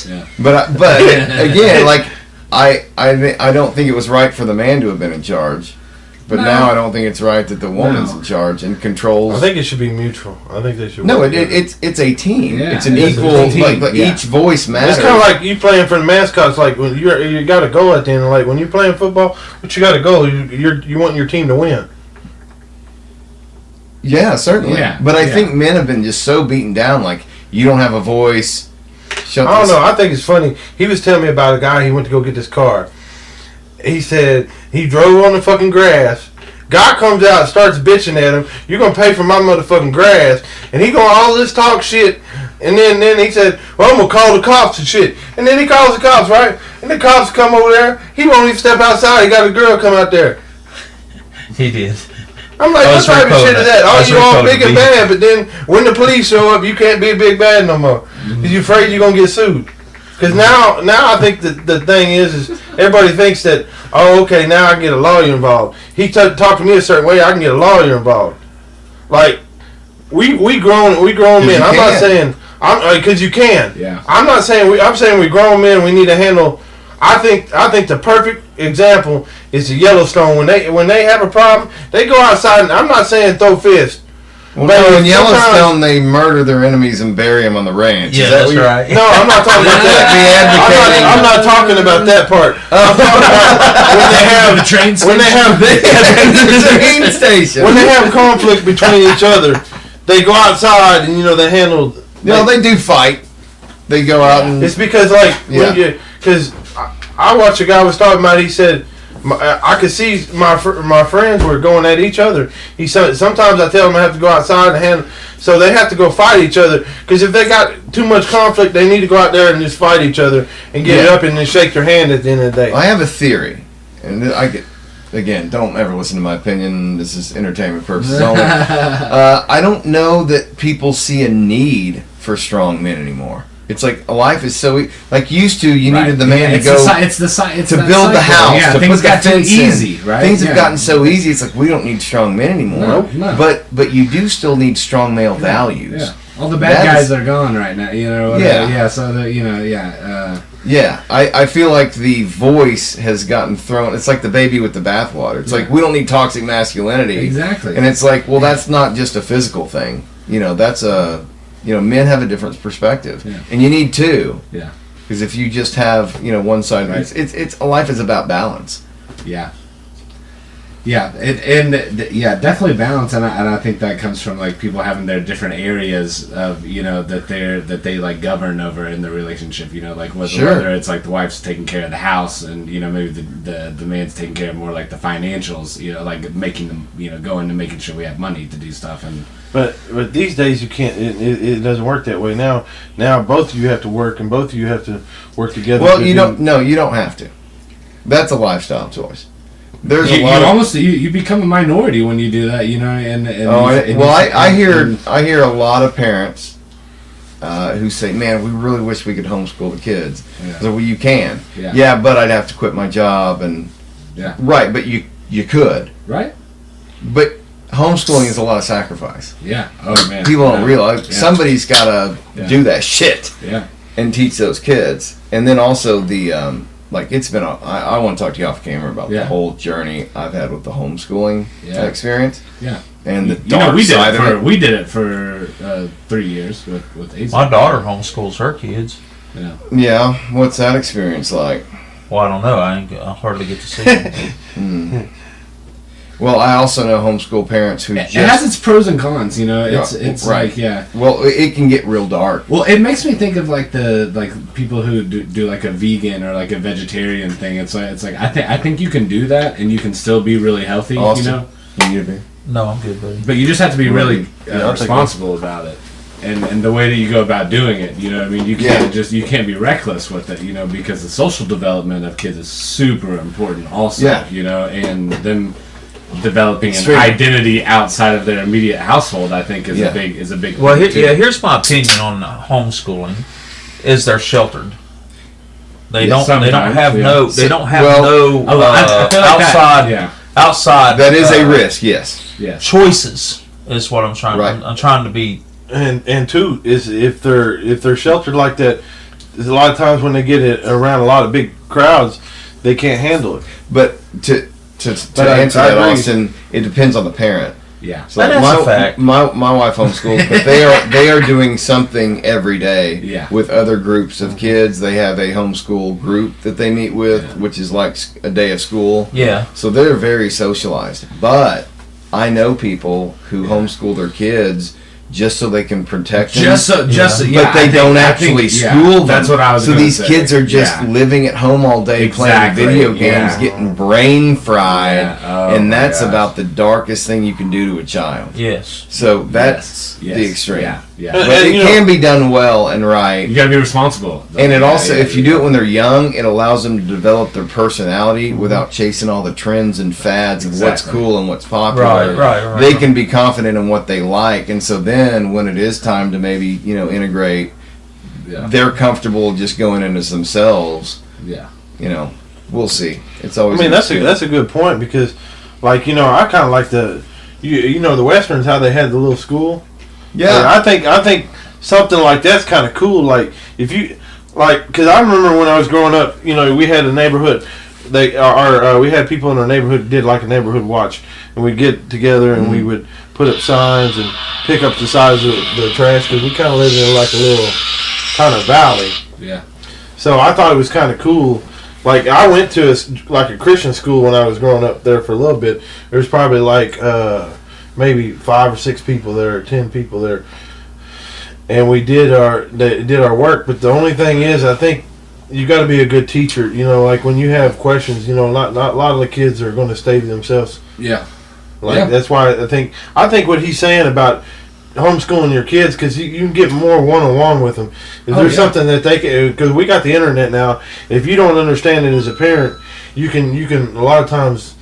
Yeah. But again, like I don't think it was right for the man to have been in charge, but now I don't think it's right that the woman's in charge and controls. I think it should be mutual. I think they should. No, it's a team. Yeah, it's an equal. team. Like each voice matters. It's kind of like you playing for the mascots. Like when you got a goal at the end. Like when you're playing football, but you got a goal. You want your team to win. Yeah, certainly. Yeah. But I think men have been just so beaten down. Like you don't have a voice. I don't know. I think it's funny. He was telling me about a guy. He went to go get this car. He said he drove on the fucking grass. Guy comes out and starts bitching at him. You're going to pay for my motherfucking grass. And he going all this talk shit. And then he said, well, I'm going to call the cops and shit. And then he calls the cops, right? And the cops come over there. He won't even step outside. He got a girl come out there. He did. I'm like, what type of shit is that? Oh, you all big and bad, but then when the police show up, you can't be big bad no more. Because you're afraid you're going to get sued. Because now I think that the thing is everybody thinks that, oh, okay, now I can get a lawyer involved. He talked to me a certain way, I can get a lawyer involved. Like, we grown men. I'm not saying, because you can. Yeah. I'm not saying, I'm saying we grown men, we need to handle. I think the perfect example is the Yellowstone. When they have a problem, they go outside, and I'm not saying throw fists. Well, no, in Yellowstone, they murder their enemies and bury them on the ranch. Yeah, that's right. No, I'm not talking about that. I'm not talking about that part. I'm talking about when they have conflict between each other, they go outside and they handle. They do fight. They go out and. It's because because I watched a guy was talking about. He said. I could see my friends were going at each other. He said sometimes I tell them I have to go outside and handle, so they have to go fight each other. Because if they got too much conflict, they need to go out there and just fight each other and get it up and then shake their hand at the end of the day. I have a theory, and again, don't ever listen to my opinion. This is entertainment purposes only. I don't know that people see a need for strong men anymore. It's like life is so like used to. You needed the man to go to build the house. Yeah, to things put got the too fence in. easy, right? Things have gotten so easy. It's like we don't need strong men anymore. No. But you do still need strong male values. Yeah. All the bad guys are gone right now. You know. Yeah. So that I feel like the voice has gotten thrown. It's like the baby with the bathwater. It's like we don't need toxic masculinity. Exactly. And it's like, well, that's not just a physical thing. That's a. Men have a different perspective, and you need two. Yeah. Because if you just have, one side, right. it's life is about balance. Yeah. Yeah, definitely balance, and I think that comes from like people having their different areas of that they like govern over in the relationship. Like whether it's like the wife's taking care of the house, and maybe the man's taking care of more like the financials. Like making them going and making sure we have money to do stuff and. But these days you can't. It doesn't work that way now. Now both of you have to work, and both of you have to work together. Well, you don't. No, you don't have to. That's a lifestyle choice. There's a lot. You become a minority when you do that. I hear a lot of parents who say, "Man, we really wish we could homeschool the kids." Yeah. So, well, you can. Yeah. But I'd have to quit my job and. Yeah. Right, but you could. Right. But. Homeschooling is a lot of sacrifice. Yeah. Oh man. People don't realize somebody's got to do that shit. Yeah. And teach those kids, and then also the it's been. I want to talk to you off camera about the whole journey I've had with the homeschooling experience. Yeah. And the dark side of it. We did it for 3 years with AZ. My daughter homeschools her kids. Yeah. Yeah. What's that experience like? Well, I don't know. I hardly get to see them. Well, I also know homeschool parents who it has its pros and cons, It's right. like Well, it can get real dark. Well, it makes me think of like people who do like a vegan or like a vegetarian thing. It's like I think you can do that and you can still be really healthy. Austin, you need a beer? No, I'm good, buddy. But you just have to be really responsible about it. And the way that you go about doing it, I mean, you can't you can't be reckless with it, because the social development of kids is super important also, and them developing an identity outside of their immediate household, I think is a big well, here's my opinion on homeschooling is they're sheltered. They don't have no outside that is a risk, yes choices is what I'm trying I'm trying to be. And two is if they're sheltered like that, there's a lot of times when they get it around a lot of big crowds, they can't handle it. But to answer that, Austin, it depends on the parent. Yeah, so that's a fact. My wife homeschools, but they are doing something every day with other groups of kids. They have a homeschool group that they meet with, which is like a day of school. Yeah. So they're very socialized. But I know people who homeschool their kids just so they can protect them. But they don't actually school them. That's what I was. So these kids are just living at home all day playing video games, getting brain fried, and that's about the darkest thing you can do to a child. Yes. So that's the extreme. Yeah. But it can be done well and right. You got to be responsible. And it also, if you do it when they're young, it allows them to develop their personality without chasing all the trends and fads of what's cool and what's popular. Right. They can be confident in what they like, and so then when it is time to maybe integrate, they're comfortable just going into themselves. Yeah. We'll see. It's always. I mean, that's a good point because, I kind of like the Westerns, how they had the little school. Yeah, I think something like that's kind of cool. Like if you because I remember when I was growing up, we had a neighborhood. We had people in our neighborhood who did like a neighborhood watch, and we'd get together and we would put up signs and pick up the size of the trash because we kind of lived in like a little kind of valley. Yeah. So I thought it was kind of cool. Like I went to a Christian school when I was growing up there for a little bit. There was probably maybe 5 or 6 people there, or 10 people there, and we did our work. But the only thing is, I think you got to be a good teacher. Like when you have questions, not a lot of the kids are going to stay to themselves. Yeah. That's why I think what he's saying about homeschooling your kids, because you can get more one-on-one with them. If there's something that they can, because we got the internet now. If you don't understand it as a parent, you can a lot of times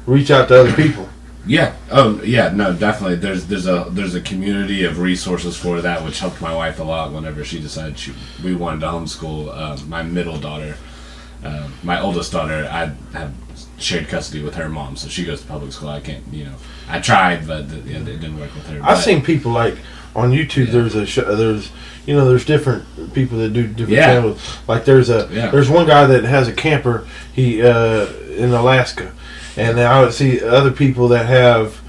reach out to other people. Yeah. Oh, yeah. No, definitely. There's a community of resources for that, which helped my wife a lot whenever she decided we wanted to homeschool my middle daughter. My oldest daughter, I have shared custody with her mom, so she goes to public school. I can't, I tried, but it didn't work with her. I've seen people like on YouTube. Yeah. There's different people that do different channels. Like there's one guy that has a camper. He in Alaska. And then I would see other people that have,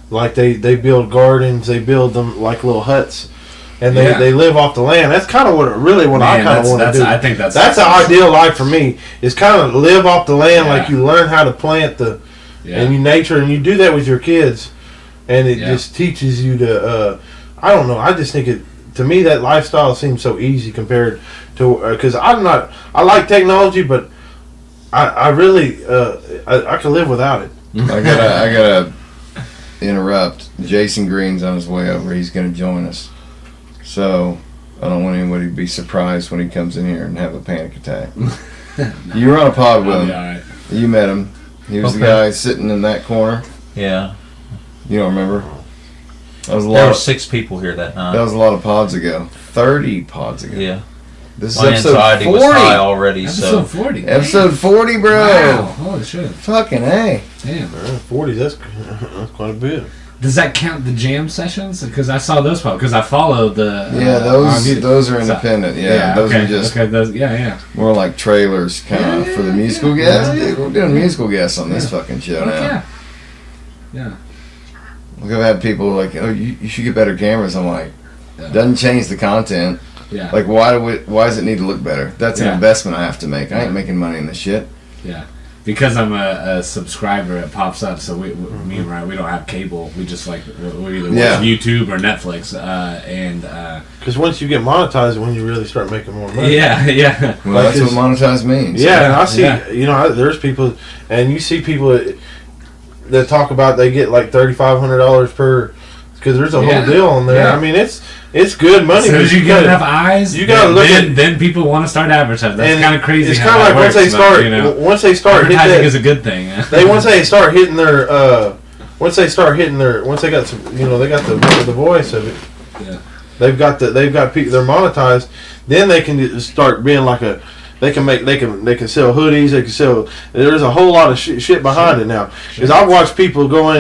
like, they build gardens, they build them like little huts, and they live off the land. That's kind of what I kind of want to do. I think that's the ideal life for me, is kind of live off the land, like you learn how to plant and you nature, and you do that with your kids, and it just teaches you to, I don't know, I just think to me that lifestyle seems so easy compared to, because I like technology, but I really I can live without it. I gotta interrupt. Jason Green's on his way over. He's gonna join us, so I don't want anybody to be surprised when he comes in here and have a panic attack. You were on a pod with him. Right. You met him. He was the guy sitting in that corner. Yeah. You don't remember? That was There were 6 people here that night. That was a lot of pods ago. 30 pods ago. Yeah. This is My episode anxiety 40. was high already. Episode 40. Episode 40, bro. Wow. Holy shit. Fucking A. Damn. 40, that's quite a bit. Does that count the jam sessions? Because I saw those because I follow the. Those are independent. Those are just. Okay, those, more like trailers, kind of for the musical guests. Dude, we're doing musical guests on this fucking show now. Yeah. We've had people like, oh, you should get better cameras. I'm like, doesn't change the content. Yeah. Like, why does it need to look better? That's an investment I have to make. I ain't making money in this shit. Yeah. Because I'm a subscriber, it pops up. So me and Ryan, we don't have cable. We just we either watch YouTube or Netflix. Because once you get monetized, when you really start making more money. Yeah. Well, that's what monetized means. Yeah, and I see. There's people, and you see people that talk about they get like $3,500 per. Because there's a whole deal on there. Yeah. I mean, it's good money. As soon as you get enough eyes, you gotta look then people want to start advertising. That's kind of crazy. It's kind of like once they start advertising is a good thing. Once they start hitting once they got some, they got the voice of it. Yeah. They've got people. They're monetized. Then they can start being like a. They can sell hoodies. They can sell. There's a whole lot of shit behind it now. Because I've watched people go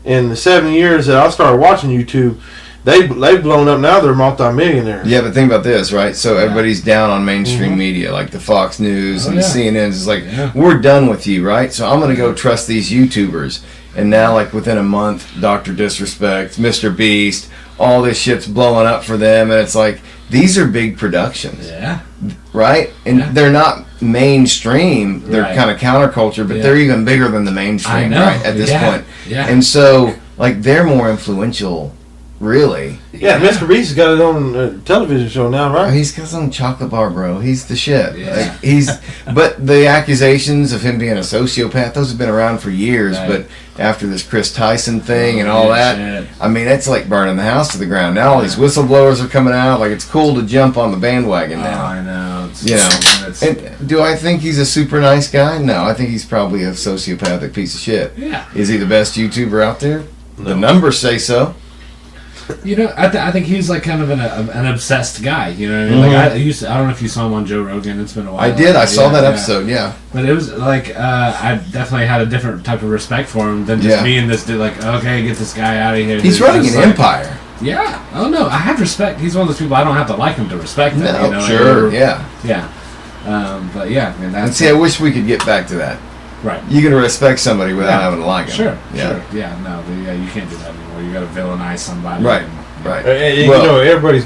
in the 7 years that I started watching YouTube, they've blown up. Now they're multi-millionaires. Yeah, but think about this, right? So everybody's down on mainstream media, like the Fox News and the CNNs. It's like, we're done with you, right? So I'm going to go trust these YouTubers. And now, like, within a month, Dr. Disrespect, Mr. Beast, all this shit's blowing up for them. And it's like, these are big productions. Yeah. Right? And they're not mainstream. They're kind of counterculture, but they're even bigger than the mainstream, right? At this point. Yeah. And so, like, they're more influential, really. Yeah, Mr. Beast has got his own television show now, right? He's got some chocolate bar, bro. He's the shit. Yeah. Like, but the accusations of him being a sociopath, those have been around for years. Right. But after this Chris Tyson thing and all that, shit. I mean, it's like burning the house to the ground. Now all these whistleblowers are coming out. Like, it's cool to jump on the bandwagon now. I know. And do I think he's a super nice guy? No, I think he's probably a sociopathic piece of shit. Yeah. Is he the best YouTuber out there? No. The numbers say so. I think he's like kind of an obsessed guy. You know what I mean? Like I don't know if you saw him on Joe Rogan. It's been a while. I did. I saw that episode. Yeah. But it was like I definitely had a different type of respect for him than just me and this dude. Like, okay, get this guy out of here. He's running an empire. Yeah. Oh no, I have respect. He's one of those people I don't have to like him to respect him. No, sure. Yeah. But yeah, man. And see, I wish we could get back to that. Right. You can respect somebody without having to like them. Sure. Yeah. You can't do that anymore. You got to villainize somebody. Right. Everybody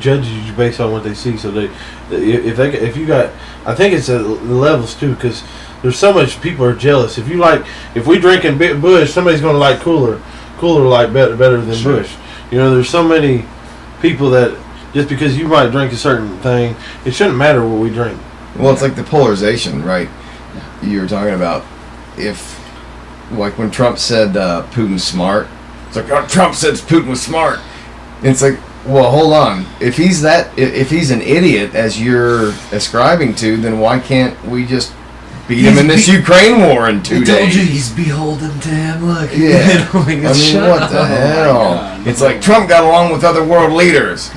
judges you based on what they see. So if you got, I think it's the levels too, because there's so much people are jealous. If we drinking Bush, somebody's going to like Cooler like better than Bush. There's so many people that just because you might drink a certain thing, it shouldn't matter what we drink. Well, it's like the polarization, right? You were talking about like when Trump said Putin's smart. It's like, oh, Trump said Putin was smart. And it's like, well, hold on. If he's an idiot as you're ascribing to, then why can't we just beat him in this Ukraine war in 2 days. he's beholden to him. Look. Yeah. I mean, what the hell? God. It's like Trump got along with other world leaders.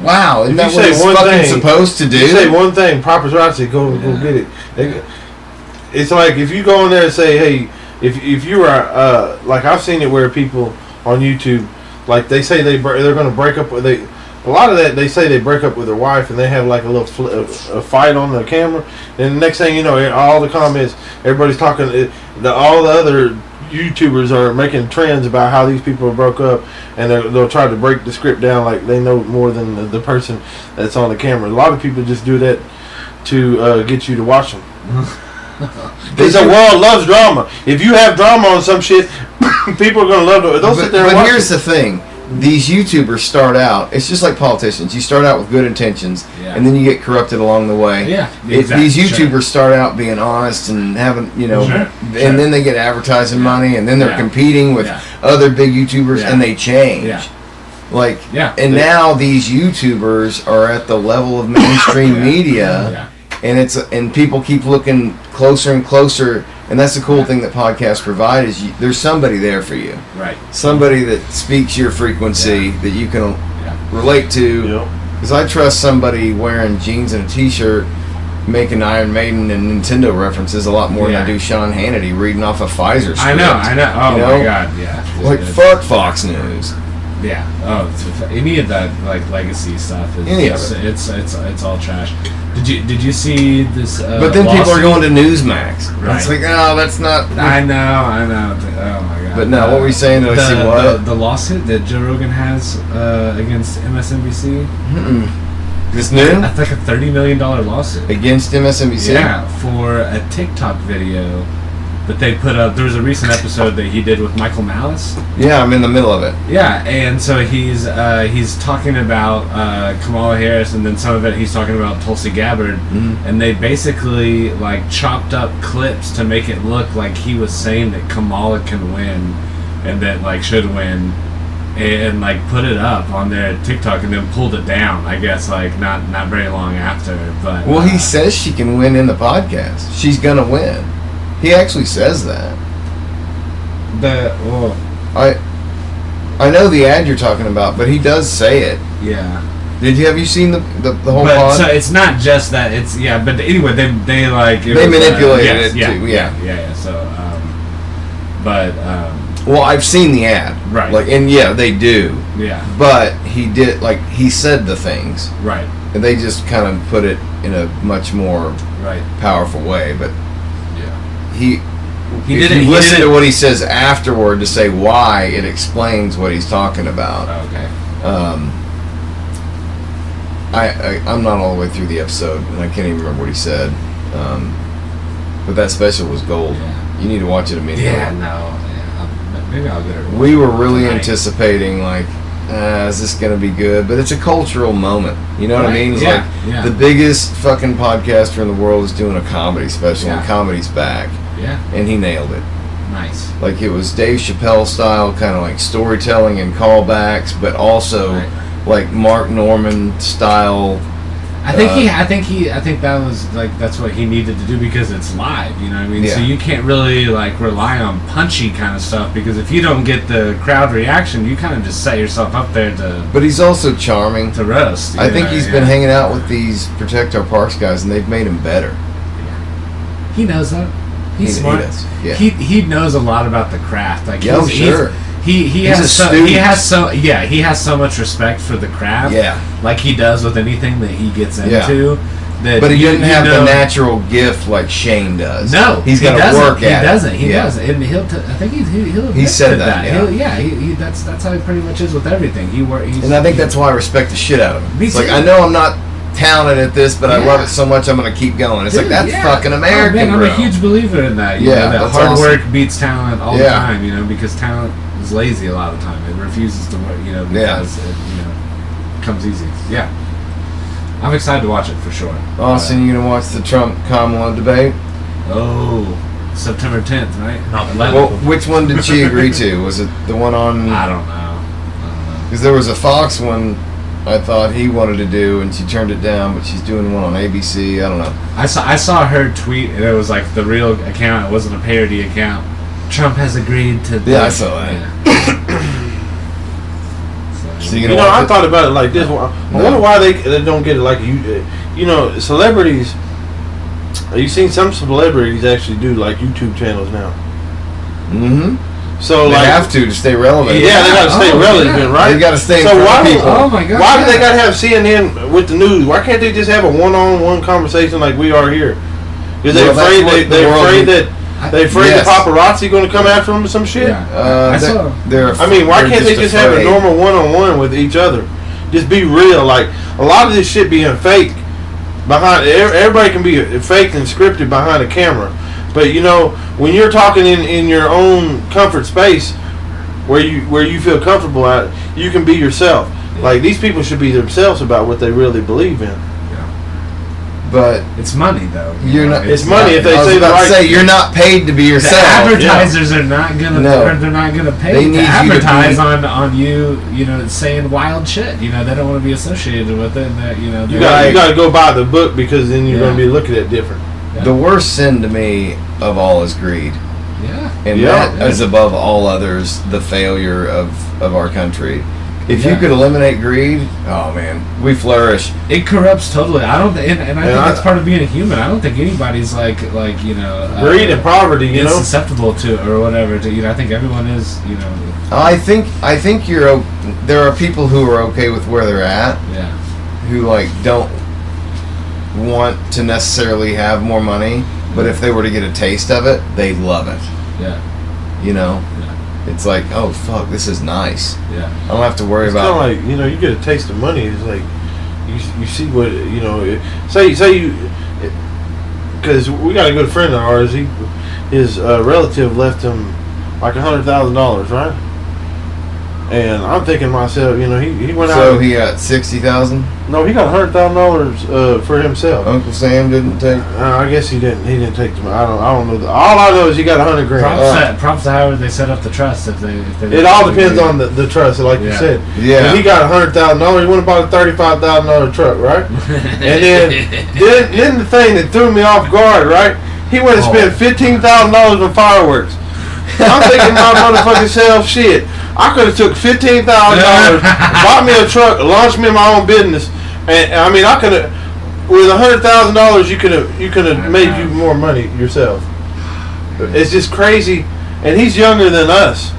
Wow, isn't that If you what say he's one fucking thing- supposed to do? You say one thing, paparazzi, go get it. It's like if you go in there and say, hey, if you are like I've seen it where people on YouTube, like they say they're going to break up with a lot of that they say they break up with their wife and they have like a little a fight on the camera, and the next thing you know, all the comments, everybody's talking, all the other YouTubers are making trends about how these people broke up, and they'll try to break the script down like they know more than the person that's on the camera. A lot of people just do that to get you to watch them. Because the world loves drama. If you have drama on some shit, people are going to love it. They'll sit there and watch here's it. the thing. These YouTubers start out, it's just like politicians. You start out with good intentions, Yeah. and then you get corrupted along the way. Yeah, These YouTubers start out being honest and having, and then they get advertising money, and then they're competing with other big YouTubers, and they change. Yeah. And now these YouTubers are at the level of mainstream media, and people keep looking closer and closer. And that's the cool thing that podcasts provide is there's somebody there for you. Right. Somebody that speaks your frequency that you can relate to. Because I trust somebody wearing jeans and a t-shirt making Iron Maiden and Nintendo references a lot more than I do Sean Hannity reading off a Pfizer script. I know. Oh my God, yeah. Like, fuck Fox News. Yeah. Oh, any of that like legacy stuff is Any of it. It's all trash. Did you see this? But then people are going to Newsmax. Right. It's like, oh, that's not. I know. Oh my God. But no, what were you saying? Did I see what? The lawsuit that Joe Rogan has against MSNBC. This new? That's like a $30 million lawsuit Against MSNBC? Yeah, for a TikTok video that they put up. There was a recent episode that he did with Michael Malice. Yeah, I'm in the middle of it. Yeah, and so he's talking about Kamala Harris, and then some of it he's talking about Tulsi Gabbard, and they basically like chopped up clips to make it look like he was saying that Kamala can win, and that like should win, and like put it up on their TikTok, and then pulled it down. I guess like not very long after, but well, he says she can win in the podcast. She's gonna win. He actually says that. I know the ad you're talking about, but he does say it. Yeah. Have you seen the whole but, pod? So it's not just that. It's but anyway, they like they manipulated it too. Yeah. So, well, I've seen the ad. Right. Like, and they do. Yeah. But he did he said the things. Right. And they just kind of put it in a much more powerful way, but. He didn't listen to what he says afterward to say why. It explains what he's talking about. Okay. I'm not all the way through the episode, and I can't even remember what he said. But that special was gold. Yeah. You need to watch it immediately. Yeah. No. Yeah. Maybe I'll get it. We were really anticipating is this going to be good? But it's a cultural moment. You know what I mean? It's like the biggest fucking podcaster in the world is doing a comedy special, and comedy's back. Yeah. And he nailed it. Nice. Like it was Dave Chappelle style, kind of like storytelling and callbacks, but also like Mark Norman style. I think that was like that's what he needed to do because it's live. You know what I mean? Yeah. So you can't really like rely on punchy kind of stuff because if you don't get the crowd reaction, you kind of just set yourself up there to. But he's also charming. To roast. I think he's been hanging out with these Protect Our Parks guys, and they've made him better. Yeah. He knows that. He's smart. He does. Yeah. He knows a lot about the craft. Like sure. He has so much respect for the craft. Yeah. Like he does with anything that he gets into. Yeah. But he doesn't have the natural gift like Shane does. No, he's got to work at it. He doesn't, and I think he'll. He said that. That's how he pretty much is with everything. And I think that's why I respect the shit out of him. It's like I know I'm not talented at this, but I love it so much I'm gonna keep going. It's like that's fucking American, I'm bro. a huge believer in that. You know, that hard work beats talent all the time. You know, because talent is lazy a lot of the time. It refuses to work. You know, because it comes easy. Yeah, I'm excited to watch it for sure. Austin, you gonna watch the Trump-Kamala debate? Oh, September 10th, right? Not 11th. Well, which one did she agree to? Was it the one on? I don't know. Because there was a Fox one I thought he wanted to do, and she turned it down. But she's doing one on ABC. I don't know. I saw her tweet, and it was like the real account. It wasn't a parody account. Trump has agreed to. Yeah, I saw that. So You know, I thought about it like this. I wonder why they don't get it like you know, celebrities. You've seen some celebrities actually do like YouTube channels now. Mm-hmm. So They like have to stay relevant. Yeah, they got to stay relevant, right? They got to stay. So in front why of do people? Oh my God! why do they got to have CNN with the news? Why can't they just have a one-on-one conversation like we are here? Because they're Well, afraid that's what the they're world afraid needs. that they're afraid Yes. the paparazzi going to come after them or some shit. Yeah. I mean, why can't they just have a normal one-on-one with each other? Just be real. Like a lot of this shit being fake behind. Everybody can be faked and scripted behind a camera, but you know when you're talking in your own comfort space, where you feel comfortable at, you can be yourself. Like these people should be themselves about what they really believe in. But it's money though. You're not. It's money if they I was say the about to right. say you're not paid to be The yourself. advertisers are not gonna. No. They're not gonna They pay need to you to advertise be- on you. You know, saying wild shit. You know, they don't want to be associated with it. And that you know. You they're- got to go buy the book because then you're Yeah. going to be looking at different. The worst sin to me of all is greed, Yeah. and Yeah. that is above all others the failure of our country. If you Yeah. could eliminate greed, oh man, we flourish. It corrupts totally. I don't, and I think I- that's part of being a human. I don't think anybody's like you know Greed and poverty, you is know. susceptible to it or whatever. To you know, I think everyone is. You know, I think there are people who are okay with where they're at, yeah, who like don't want to necessarily have more money, but if they were to get a taste of it, they'd love it. yeah, You know, yeah, it's like, oh fuck, this is nice. yeah. I don't have to worry It's about. kind of like, you know, you get a taste of money. It's like you see what, you know. Say you, because we got a good friend of ours. His relative left him like $100,000, right? And I'm thinking to myself, you know, he went So out. he got 60,000. No, he got $100,000 for himself. Uncle Sam didn't take. I guess he didn't. He didn't take the money. I don't know. All I know is he got $100 grand. Props to how they set up the trust. If they It all depends on the trust, like you Yeah. said. Yeah. And he got $100,000. He went and bought a $35,000 truck, right? And then the thing that threw me off guard, right? He went and spent $15,000 on fireworks. I'm thinking my motherfucking self, shit. I could have took $15,000, bought me a truck, launched me my own business, and I mean I could have with $100,000 you could have made you more money yourself. It's just crazy, and he's younger than us,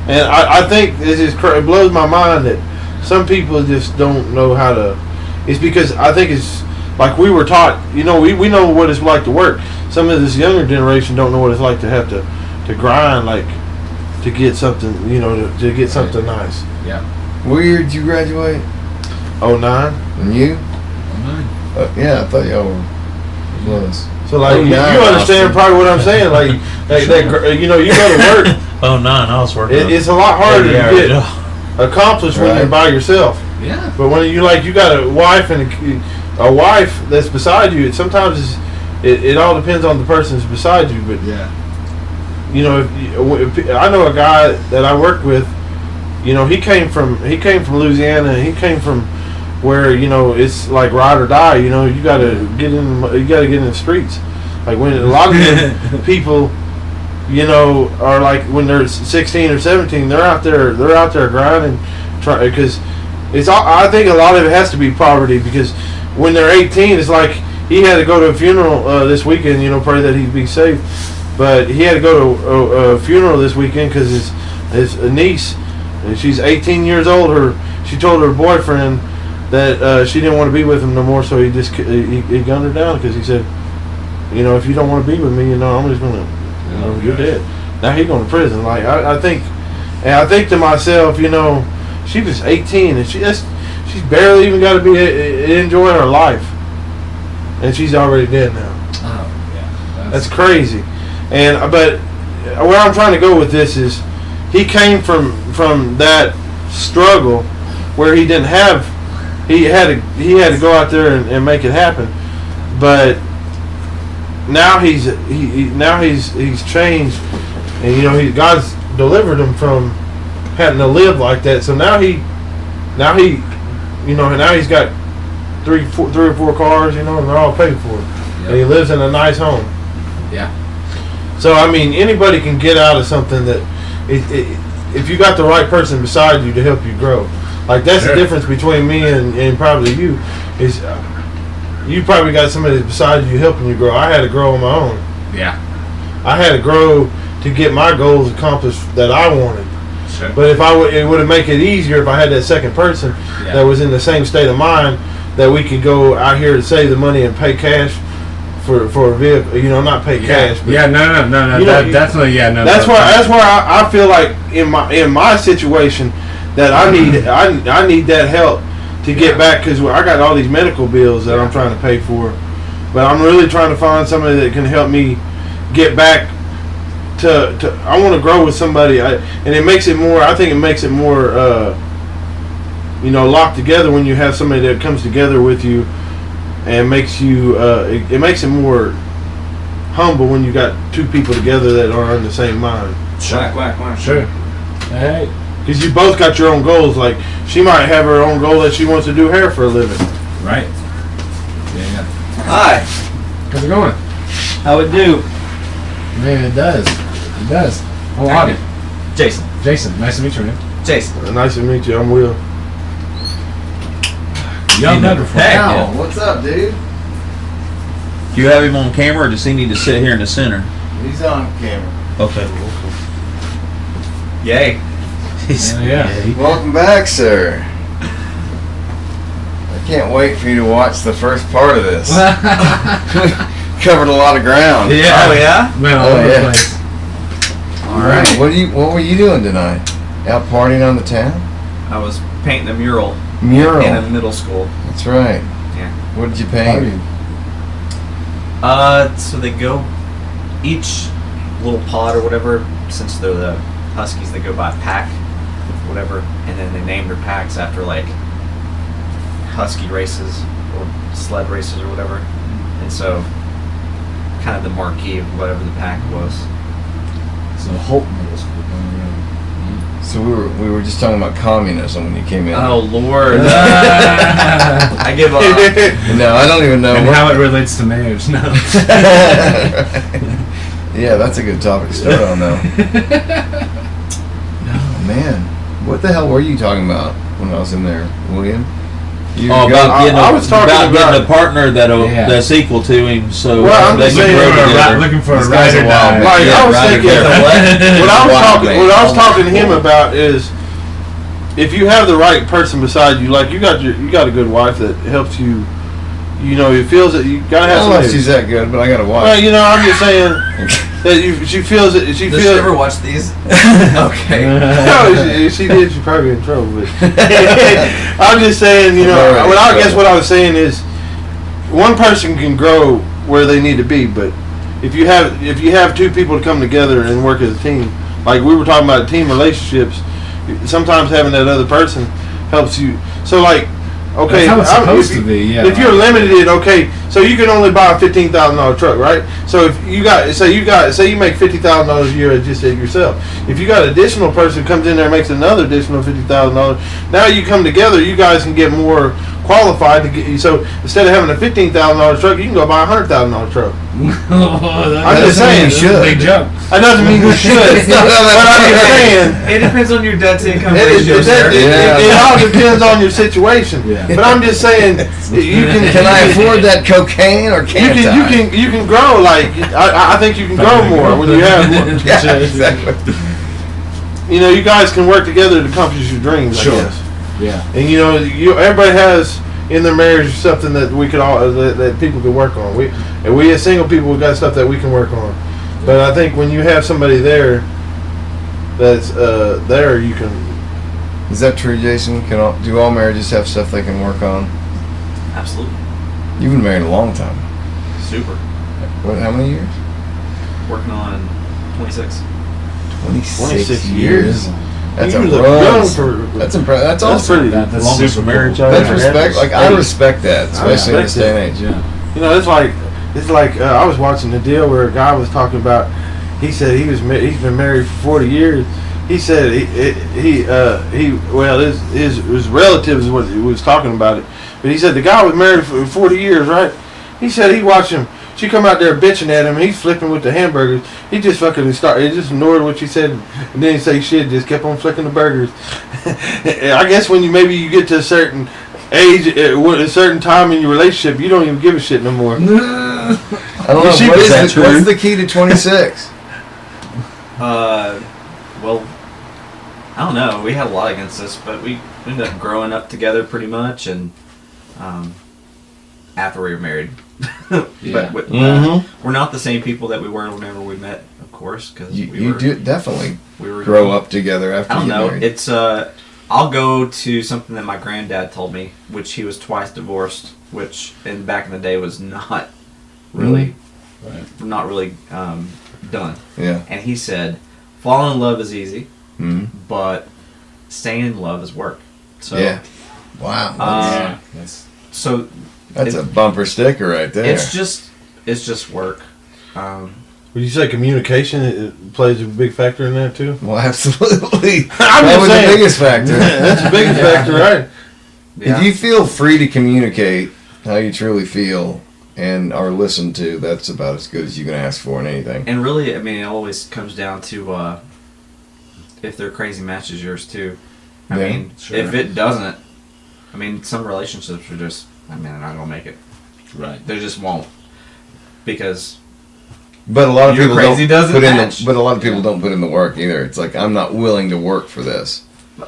and I think it blows my mind that some people just don't know how to. It's because I think it's like we were taught. You know, we know what it's like to work. Some of this younger generation don't know what it's like to have to grind, like to get something. You know, to get something nice. Yeah. What year did you graduate? 09. And you? Yeah, I thought y'all were close. So like you 09, understand Austin. probably what I'm saying. Like that, you know, you go to work. Oh, 9, I was working. It's a lot harder to Yeah, get accomplished when you're by yourself. Yeah. But when you got a wife and a wife that's beside you, sometimes it all depends on the person that's beside you. But Yeah. you know, if I know a guy that I worked with. You know, he came from Louisiana, and he came from where, you know, it's like ride or die. You know, you gotta get in the streets. Like when a lot of them people, you know, are like when they're 16 or 17, they're out there grinding, because it's all. I think a lot of it has to be poverty, because when they're 18, it's like he had to go to a funeral this weekend. You know, pray that he'd be safe, but he had to go to a funeral this weekend because his niece. And she's 18 years old. She told her boyfriend that she didn't want to be with him no more, so he just he gunned her down because he said, you know, if you don't want to be with me, you know, I'm just gonna, you know, you're dead. Now he's going to prison. Like I think to myself, you know, she was 18 and she's barely even got to enjoy her life, and she's already dead now. Oh yeah. That's crazy. And but where I'm trying to go with this is, he came from that struggle where he didn't have, he had to go out there and make it happen, but now he's changed, and you know God's delivered him from having to live like that. So now he you know, now he's got three or four cars, you know, and they're all paid for. And he lives in a nice home. Yeah. So I mean, anybody can get out of something that, if you got the right person beside you to help you grow. Like that's the difference between me and probably you is you probably got somebody beside you helping you grow. I had to grow on my own. Yeah. I had to grow to get my goals accomplished that I wanted. Sure. But if it would have make it easier if I had that second person that was in the same state of mind that we could go out here to save the money and pay cash for a vehicle. You know, not pay cash. But, no. Definitely, no. That's where I feel like in my situation that I need that help to get back, because I got all these medical bills that I'm trying to pay for, but I'm really trying to find somebody that can help me get back to I want to grow with somebody, and it makes it more. I think it makes it more locked together when you have somebody that comes together with you and makes you it makes it more humble when you got two people together that are on the same mind. Sure. Hey. Because you both got your own goals. Like, she might have her own goal that she wants to do hair for a living. Right. Yeah. Hi. How's it going? How it do? Man, it does. It does. Oh, Audie. Jason. Jason, nice to meet you, man. Jason. Nice to meet you. I'm Will. Young before. Heck Wow, yeah. what's up, dude? Do you have him on camera, or does he need to sit here in the center? He's on camera. Okay. Yay. Yeah. Welcome back, sir. I can't wait for you to watch the first part of this. Covered a lot of ground. Yeah. Oh yeah. Man, all Oh, over yeah. the place. All right. What were you doing tonight? Out partying on the town? I was painting a mural Mural. in a middle school. That's right. Yeah. What did you paint? So they go each little pod or whatever. Since they're the Huskies, they go by pack, whatever, and then they name their packs after like Husky races or sled races or whatever. And so, kind of the marquee of whatever the pack was. So Holt Middle School. So we were just talking about communism when you came in. Oh Lord! I give up. No, I don't even know. And how it relates to marriage. No. Yeah, that's a good topic to start on, though. No, man. What the hell were you talking about when I was in there, William? About getting I was talking getting about a partner Yeah. that's equal to him, so Well, I'm they just can saying, grow together. Looking for a This guy's ride or a wild die. man. Like, I was right thinking, there. what I was Wild talking, man. what I was talking to him about is, if you have the right person beside you, like you got a good wife that helps you. You know, it feels that you gotta I have don't know if somebody. she's that good, but I got a wife. Well, you know, I'm just saying that she feels it. She Does feels. she ever watch these? Okay. No, if she did, she'd probably be in trouble. But I'm just saying, you know, Alright, I guess what I was saying is, one person can grow where they need to be, but if you have two people to come together and work as a team, like we were talking about team relationships, sometimes having that other person helps you. So like, okay, That's how it's supposed to be, yeah. If you're limited, okay, so you can only buy a $15,000 truck, right? So if you say you make $50,000 a year just at yourself. If you got an additional person comes in there and makes another additional $50,000, now you come together, you guys can get more qualified to get you. So instead of having a $15,000 truck, you can go buy a $100,000 truck. I'm just saying, you should. Big jump. That doesn't mean you should. But I'm just saying. It depends on your debt to income It ratio, sir. it all depends on your situation. Yeah. But I'm just saying, you Can I afford that cocaine or can't I? you can grow like I think you can grow more when you have more. Yeah, exactly. You know, you guys can work together to accomplish your dreams. Sure. I guess. Yeah. And you know, everybody has in their marriage something that we could all that people could work on. We as single people, we got stuff that we can work on. But I think when you have somebody there, that's there, you can. Is that true, Jason? Do all marriages have stuff they can work on? Absolutely. You've been married a long time. Super. What? How many years? Working on 26. 26 years. years. That's You a look run. young for. That's impressive. That's That's awesome. pretty. That's longest super marriage cool. I've That's ever respect. Like I respect that, especially in this day and age. Yeah. You know, it's like I was watching the deal where a guy was talking about. He said he's been married for 40 years. he said his relatives was talking about it, but he said the guy was married for 40 years, right? He said he watched him. She come out there bitching at him. He's flipping with the hamburgers. He just fucking he just ignored what she said, and then he say shit. Just kept on flicking the burgers. I guess when you get to a certain age, a certain time in your relationship, you don't even give a shit no more. I don't know. What's What's the key to 26? Well, I don't know. We had a lot against us, but we ended up growing up together pretty much, and after we were married. Yeah. But we're not the same people that we were whenever we met, of course, because You do definitely we were grow up together after I don't you get know. married. It's I'll go to something that my granddad told me, which he was twice divorced, which in back in the day was not really, not really done. Yeah. And he said, falling in love is easy, Mm-hmm. but staying in love is work. So Yeah. Wow. so That's a bumper sticker right there. it's just work. Would you say communication it plays a big factor in that too? Well, absolutely. I'm That just was saying. the biggest factor. That's the biggest factor, right? If you feel free to communicate how you truly feel and are listened to, that's about as good as you can ask for in anything. And really, I mean, it always comes down to if their crazy matches yours too. I Yeah, mean, sure. if it doesn't, I mean, some relationships are just, I mean, they're not gonna make it. Right. They just won't, because But a lot of Your people crazy don't doesn't put in match. but a lot of people don't put in the work either. It's like I'm not willing to work for this.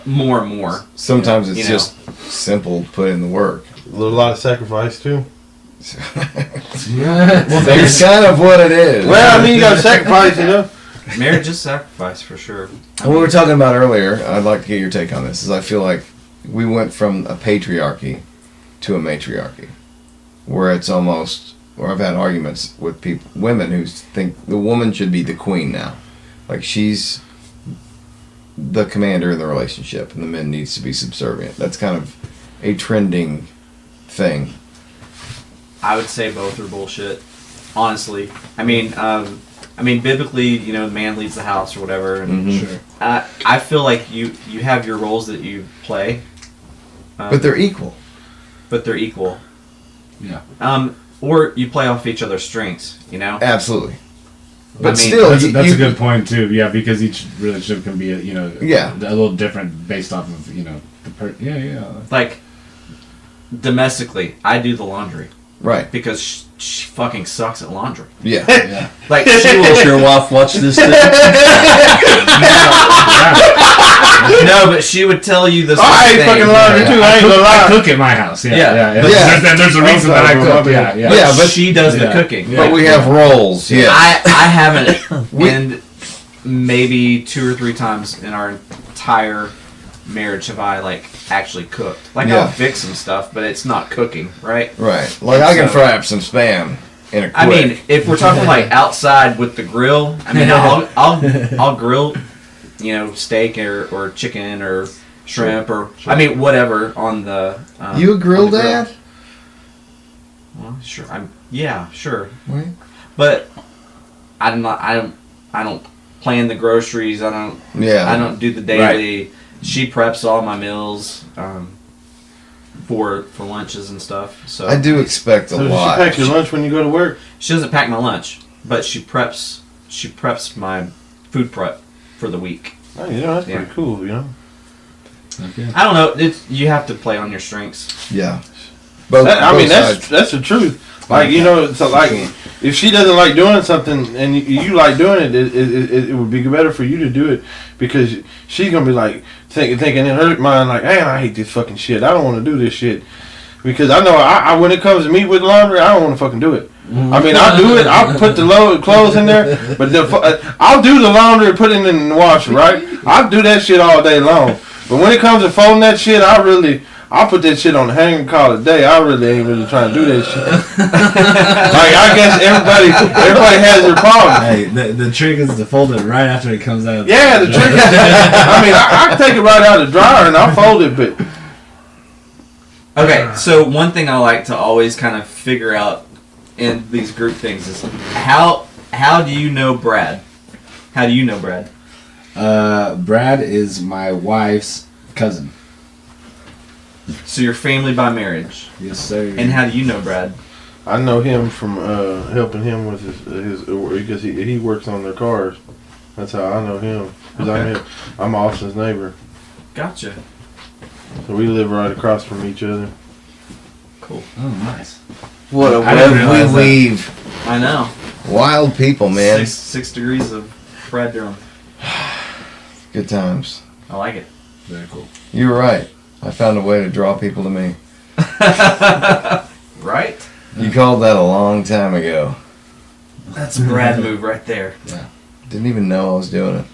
more and more. Sometimes it's You know. just simple put in the work. A lot of sacrifice too. That's kind of what it is. Well, I mean, you got to sacrifice, you know. Marriage is sacrifice for sure. What we were talking about earlier, I'd like to get your take on this, is I feel like we went from a patriarchy to a matriarchy, where it's almost, where I've had arguments with people, women who think the woman should be the queen now. Like she's the commander in the relationship and the man needs to be subservient. That's kind of a trending thing. I would say both are bullshit. Honestly, I mean, biblically, you know, the man leads the house or whatever, and Mhm. Sure. I feel like you have your roles that you play, But they're equal. but they're equal. Yeah. Or you play off each other's strengths, you know. Absolutely. I But mean, still, That's, you- that's you- a good point too. Yeah, because each relationship can be, Yeah. a little different based off of, yeah. Like domestically, I do the laundry Right. because she fucking sucks at laundry. Yeah. Yeah. Like she will. Does your wife watch this thing? No, but she would tell you the same I ain't thing. fucking laundry too. I ain't gonna I lie. cook at my house. Yeah, Yeah. yeah. Yeah. There's a reason that I cook. Yeah, yeah. Yeah, but she does the Yeah. cooking. Yeah. But we have roles. Yeah. I haven't, and maybe 2 or 3 times in our entire marriage have I like actually cooked. Like Yeah. I'll fix some stuff, but it's not cooking, right? Right. Like I can So- fry up some spam in a quick. I mean, if we're talking like outside with the grill, I mean, I'll grill, steak or chicken or shrimp or I mean whatever on the. You a grill on the dad? Well, sure. Yeah, sure. Right. But I'm not. I don't plan the groceries. I don't do the daily. She preps all my meals for lunches and stuff. So I do expect a So does lot. she pack your lunch when you go to work? she doesn't pack my lunch, but she preps my food prep for the week. Oh, that's Yeah. pretty cool, you know. I don't know. You have to play on your strengths. Yeah. Both, I mean, both sides. that's the truth. Like, so like, if she doesn't like doing something and you like doing it, it would be better for you to do it because she's gonna be like thinking in her mind like, man, I hate this fucking shit. I don't want to do this shit because I know I when it comes to me with laundry, I don't want to fucking do it. I mean, I'll do it. I'll put the clothes in there, but I'll do the laundry and put it in the washer, right? I'll do that shit all day long. But when it comes to folding that shit, I'll put that shit on the hanger and call it a day. I really ain't really trying to do that shit. Like, I guess everybody has their problem. Hey, the trick is to fold it right after it comes out. Yeah, the trick is, I mean, I can take it right out of the dryer and I'll fold it, but Okay, so one thing I like to always kind of figure out in these group things is how do you know Brad? How do you know Brad? Brad is my wife's cousin. So you're family by marriage. Yes, sir. And how do you know Brad? I know him from helping him with his because he works on their cars. That's how I know him. Because I'm Austin's neighbor. Gotcha. So we live right across from each other. Cool. Oh, nice. What a I didn't web realize we weave. I know. Wild people, man. Six degrees of Brad Durham. Good times. I like it. Very cool. You were right. I found a way to draw people to me. Right? You called that a long time ago. That's a Brad move right there. Didn't even know I was doing it.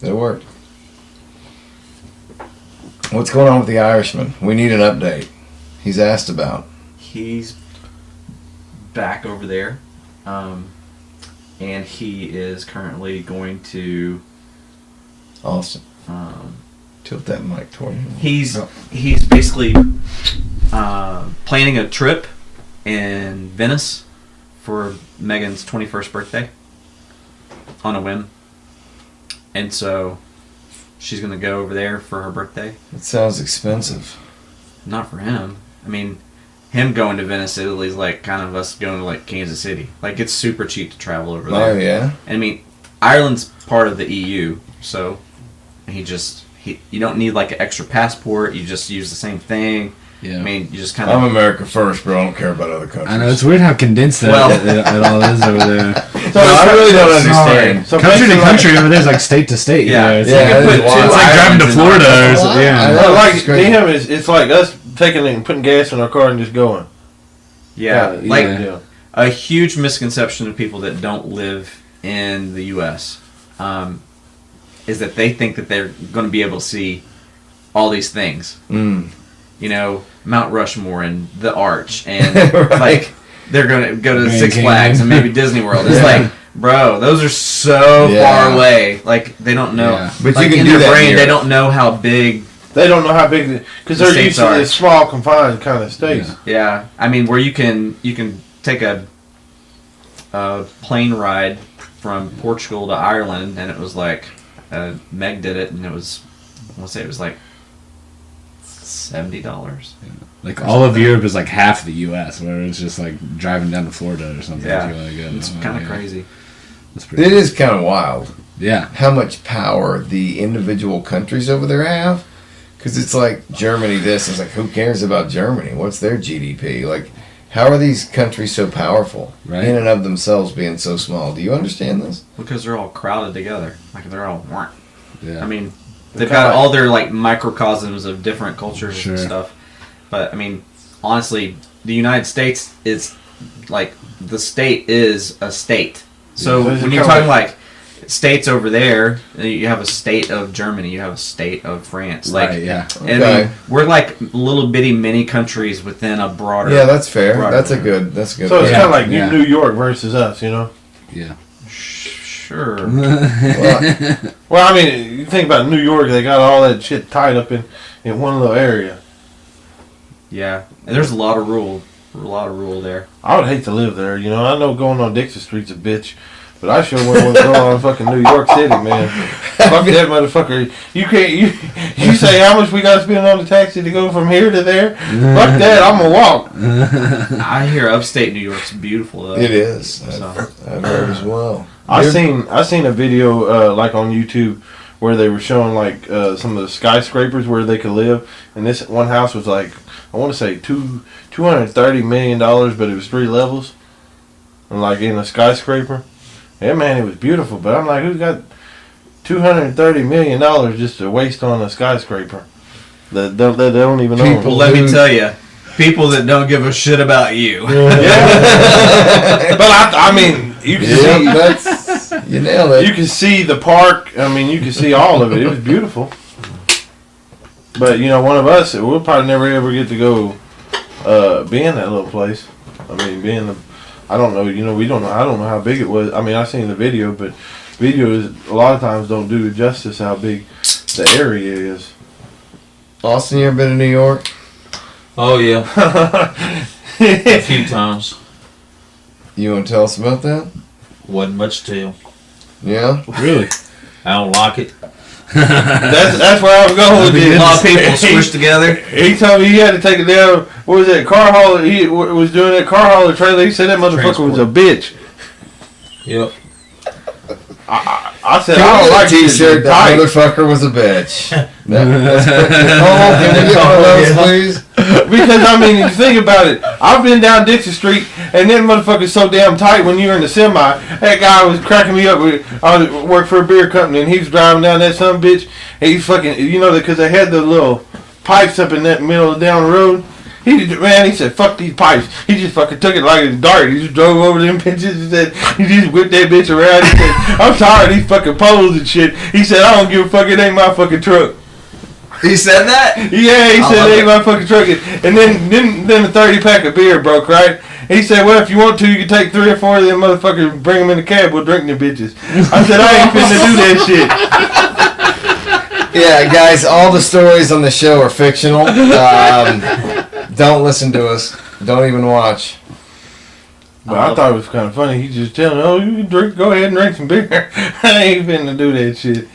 It worked. What's going on with the Irishman? We need an update. He's asked about. He's back over there. And he is currently going to Austin. Tilt that mic toward him. He's basically planning a trip in Venice for Megan's 21st birthday on a whim. And so she's going to go over there for her birthday. It sounds expensive. Not for him. I mean, him going to Venice, Italy is like kind of us going to like Kansas City. Like it's super cheap to travel over there. Oh, yeah? I mean, Ireland's part of the EU, so you don't need like an extra passport. You just use the same thing. Yeah. I mean, you just kind of. I'm America first, bro. I don't care about other countries. I know, it's weird how condensed it all is over there. So I really don't understand. So Country to basically, country over there is like state to state. Yeah. You know? It's Yeah, like, it is wild. it's like driving to Islands Florida and or something. I know. Yeah. like It's crazy. him it's like us taking and putting gas in our car and just going. Yeah, like Yeah. a huge misconception of people that don't live in the U.S. Is that they think that they're going to be able to see all these things. Mm. You know, Mount Rushmore and the Arch, and Right. like they're going to go to Grand Six Canyon. Flags and maybe Disney World. It's like, bro, those are so Yeah. far away. Like they don't know. Yeah. But like, you can in do their that brain, here. they don't know how big. They don't know how big because The they're states used to are. this small, confined kind of states. Yeah, I mean, where you can take a plane ride from Portugal to Ireland, and it was like Meg did it, and it was I want to say it was like $70. Like all of Europe is like half the U.S., where it's just like driving down to Florida or something. Yeah, if you want to go. it's kind of crazy. That's pretty. It is kind of wild Yeah. how much power the individual countries over there have. Because it's like Germany this. It's like, who cares about Germany? What's their GDP? Like, how are these countries so powerful Right. in and of themselves being so small? Do you understand this? Because they're all crowded together. Like they're all. Yeah. I mean, they've got all their like microcosms of different cultures Sure. and stuff. But I mean, honestly, the United States is like the state is a state. So Yeah. when you're talking like states over there, you have a state of Germany, you have a state of France. Like, Right, yeah. and I mean, we're like little bitty mini countries within a broader. Yeah, that's fair. broader- That's a good. That's a good. So it's Yeah. kind of like Yeah. New York versus us, you know. Yeah. Sure. Well, I mean, you think about New York; they got all that shit tied up in one little area. Yeah, and there's a lot of rule there. I would hate to live there. You know, I know going on Dixie Street's a bitch, but I sure wouldn't want to go on fucking New York City, man. Fuck that motherfucker. You can't. You say how much we got to spend on the taxi to go from here to there? Fuck that. I'm gonna walk. I hear upstate New York's beautiful though. It is. So. I've heard as well. I seen a video like on YouTube where they were showing like some of the skyscrapers where they could live, and this one house was like I want to say $230 million, but it was 3 levels, and like in a skyscraper. Yeah, man, it was beautiful. But I'm like, who's got $230 million just to waste on a skyscraper that they don't even own? Well, let me tell you, people that don't give a shit about you. Yeah. But I mean, you can see. That's you nailed it. You can see the park. I mean, you can see all of it. It was beautiful. But, you know, one of us, we'll probably never ever get to go be in that little place. I mean, I don't know, you know, I don't know how big it was. I mean, I seen the video, but videos a lot of times don't do it justice how big the area is. Austin, you ever been to New York? Oh yeah, a few times. You want to tell us about that? Wasn't much to. Yeah. Really? I don't like it. That's where I was going with A it. lot of people squished together. He told me he had to take it down. What was that car hauler? He was doing that car hauler trailer. He said that motherfucker was a bitch. Yep. I said Can I I don't like get a t-shirt? this That tight. motherfucker was a bitch. Can we get one of those, please? Because I mean, you think about it. I've been down Dixie Street, and that motherfucker's so damn tight. When you're in the semi, that guy was cracking me up. I worked for a beer company, and he was driving down that son of a bitch. And he fucking, you know, because they had the little pipes up in that middle of down the road. He said, fuck these pipes. He just fucking took it like a dart. He just drove over them bitches and said, he just whipped that bitch around. He said, I'm tired of these fucking poles and shit. He said, I don't give a fuck, it ain't my fucking truck. He said that? Yeah, he said, it ain't my fucking truck. And then the 30 pack of beer broke, right? He said, well, if you want to, you can take 3 or 4 of them motherfuckers and bring them in the cab. We'll drink them bitches. I said, I ain't finna do that shit. Yeah, guys, all the stories on the show are fictional. Don't listen to us. Don't even watch. But I thought it was kind of funny. He just telling, oh, you can drink, go ahead and drink some beer. I ain't finna do that shit.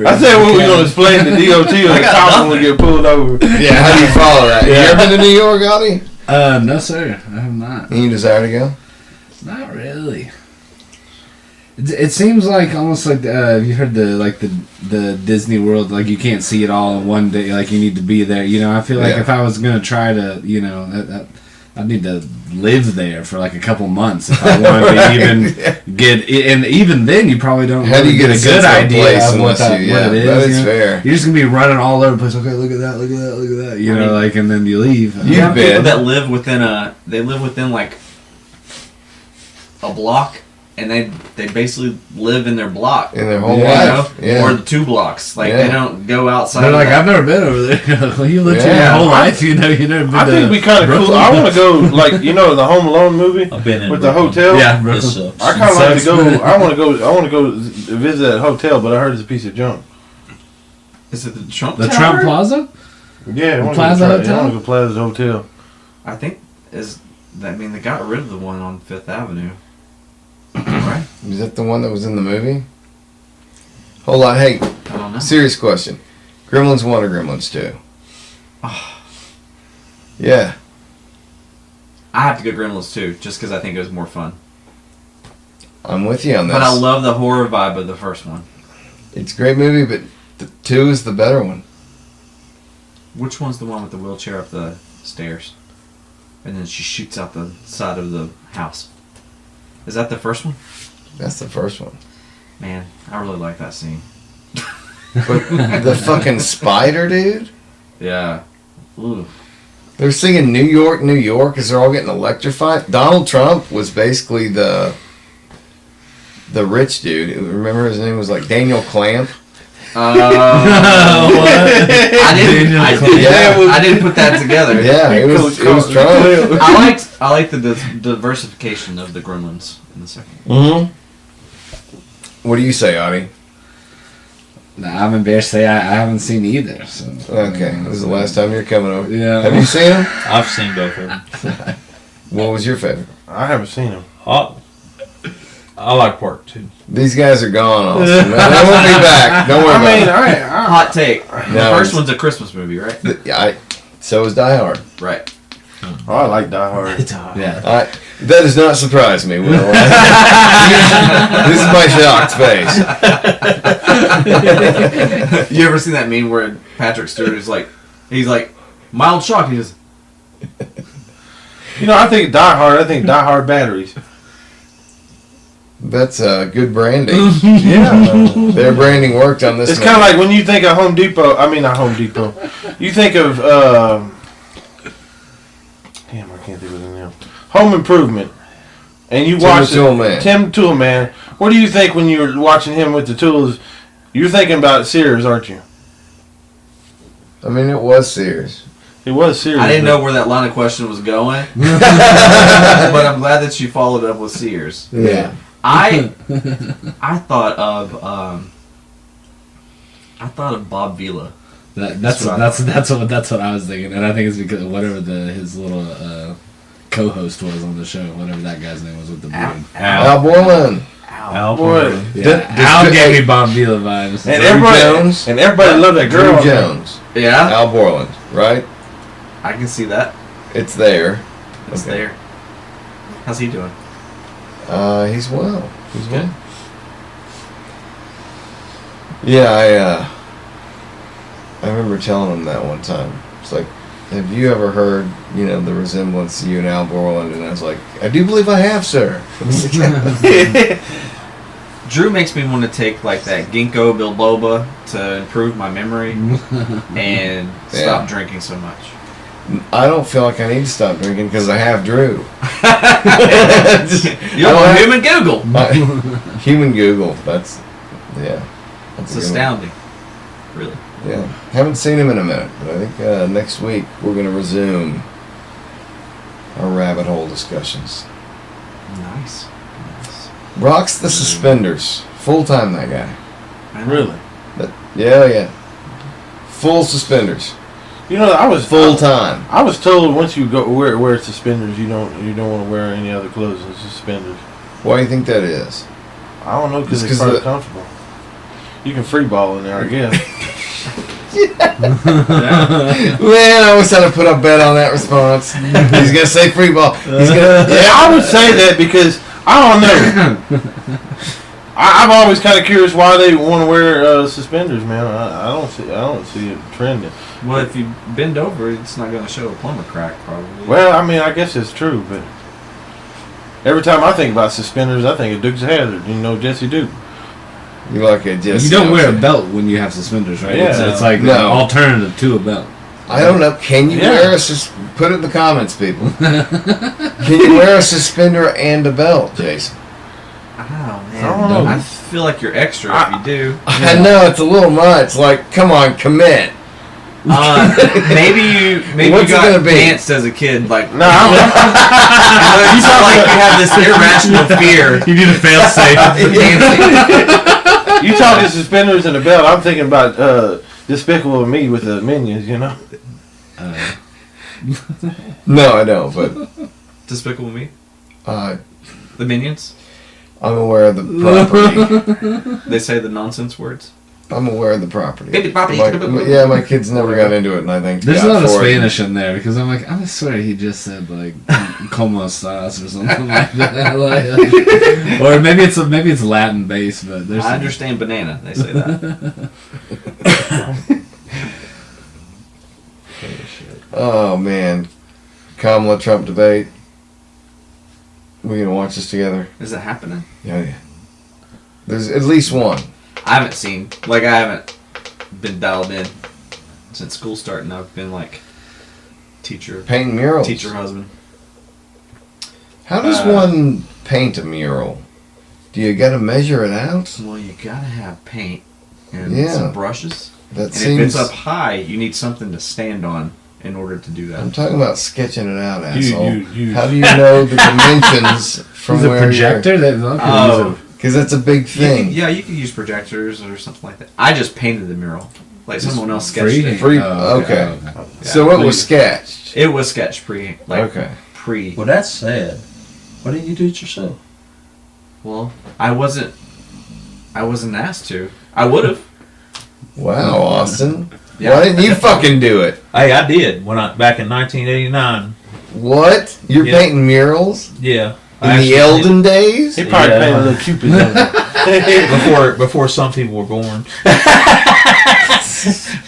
I said, what we gonna explain to DOT or the cops when we get pulled over? Yeah, how do you follow that? You ever been to New York, Audie? No, sir. I have not. Any desire to go? Not really. It seems like almost like you heard the Disney World, like you can't see it all in one day, like you need to be there. You know, I feel like if I was gonna try to, you know, I'd need to live there for like a couple months if I wanted to even get. And even then, you probably don't. How do you get a good idea of what it is? That is you know? fair. You're just gonna be running all over the place. Okay, look at that, look at that, look at that. You know, like, and then you leave. You have people that live within like a block, and they basically live in their block in their whole life, yeah. or the 2 blocks. Like they don't go outside. They're like, I've never been over there. Well, you lived here your whole life, you know. You never been. I think it'd be kind of cool. I want to go, like, you know, the Home Alone movie I've been in with Brooklyn. the hotel. Yeah, I kind of like to go. I want to go visit that hotel, but I heard it's a piece of junk. Is it the Trump? The Tower? Trump Plaza? Yeah, the Plaza Hotel. I want to go Plaza Hotel. I think they got rid of the one on 5th Avenue. Right? Is that the one that was in the movie? Hold on, hey, I don't know. serious question. Gremlins 1 or Gremlins 2? Yeah. I have to go Gremlins 2 just because I think it was more fun. I'm with you on this. But I love the horror vibe of the first one. It's a great movie, but the 2 is the better one. Which one's the one with the wheelchair up the stairs? And then she shoots out the side of the house. Is that the first one? That's the first one. Man, I really like that scene. But the fucking spider, dude? Yeah. Ooh. They're singing New York, New York as they're all getting electrified. Donald Trump was basically the rich dude. Remember his name was like Daniel Clamp? I didn't put that together. Yeah, it was Trump. I liked the diversification of the Gremlins in the second. Mm-hmm. What do you say, Audie? Nah, I'm embarrassed to say I haven't seen either. So. Okay, this is the last time you're coming over. Yeah. Have you seen him? I've seen both of them. What was your favorite? I haven't seen him. I like Part 2. These guys are gone, Austin. They won't be back. Don't worry about it. Hot take. No, The first one's a Christmas movie, right? So is Die Hard. Right. Oh, I like Die Hard. Yeah. That does not surprise me, Will. This is my shocked face. You ever seen that meme where Patrick Stewart is like, he's like, mild shock. He just, You know, I think Die Hard batteries. That's good branding. Yeah. Their branding worked on this. It's kind of like when you think of Home Depot. I mean, not Home Depot. You think of damn, I can't think of it now. Home Improvement, and you watch Tim the Tool Man. What do you think when you're watching him with the tools? You're thinking about Sears, aren't you? I mean, it was Sears. It was Sears. I didn't know where that line of question was going, but I'm glad that you followed up with Sears. Yeah. I thought of Bob Vila. That's what I was thinking, and I think it's because whatever his little co-host was on the show, whatever that guy's name was with the beard. Al Borland. Al. Boy. Al gave me Bob Vila vibes. And Jones. everybody loved that girl. Drew Jones. Yeah, Al Borland, right? I can see that. It's there. It's there. How's he doing? He's well. He's Good. well. Yeah, I remember telling him that one time. It's like, have you ever heard, the resemblance to you and Al Borland? And I was like, I do believe I have, sir. Drew makes me want to take like that ginkgo biloba to improve my memory and stop drinking so much. I don't feel like I need to stop drinking because I have Drew. You're on human Google. Human Google. That's It's astounding. Really. Yeah. Haven't seen him in a minute, but I think next week we're going to resume our rabbit hole discussions. Nice. Rocks the suspenders. Full time, that guy. Really? Yeah. Full suspenders. I was Full time. I was told once you go wear suspenders, you don't want to wear any other clothes than suspenders. Why do you think that is? I don't know, because it's probably comfortable. You can free ball in there, I guess. Man, I wish I'd have put a bet on that response. He's gonna say free ball. I would say that because I don't know. I'm always kind of curious why they want to wear suspenders, man. I don't see it trending. Well, if you bend over, it's not going to show a plumber crack, probably. Well, I mean, I guess it's true, but every time I think about suspenders, I think of Dukes of Hazzard. Jesse Duke. You like it, Jesse? You don't wear a belt when you have suspenders, right? Yeah. It's like an alternative to a belt. I don't know. Can you wear a put it in the comments, people. Can you wear a suspender and a belt, Jason? Oh, man. I don't know. I feel like you're extra if you do. I know, it's a little much. Like, come on, commit. Maybe you What's it got gonna be? danced as a kid. Like, No, you feel like you have this irrational fear. You need a fail safe. you talking suspenders and a belt. I'm thinking about Despicable Me with the Minions. No, I don't. But Despicable Me? the Minions? I'm aware of the property. They say the nonsense words. I'm aware of the property. Yeah, my kids never got into it, and I think there's a lot of Spanish in there because I'm like, I swear he just said like "como estás" or something like that, or maybe it's Latin based, but there's. I understand banana. They say that. Oh man, Kamala Trump debate. We're gonna watch this together. Is it happening? Yeah. There's at least one. I haven't been dialed in since school starting. I've been like painting murals. Teacher husband. How does one paint a mural? Do you gotta measure it out? Well, you gotta have paint and some brushes. If it's up high, you need something to stand on in order to do that. I'm talking about sketching it out, asshole. How do you know the dimensions from Use a where projector? Because that's a big thing. You can use projectors or something like that. I just painted the mural. Like someone else sketched it. Okay. Yeah. So it was sketched. It was sketched pre. Well, that's sad. Why didn't you do it yourself? Well, I wasn't asked to. I would have. Wow, Austin. Yeah. Why didn't you fucking do it? Hey, I did back in 1989. What? You're painting murals? Yeah. In the Elden days? He probably painted a little Cupid before some people were born.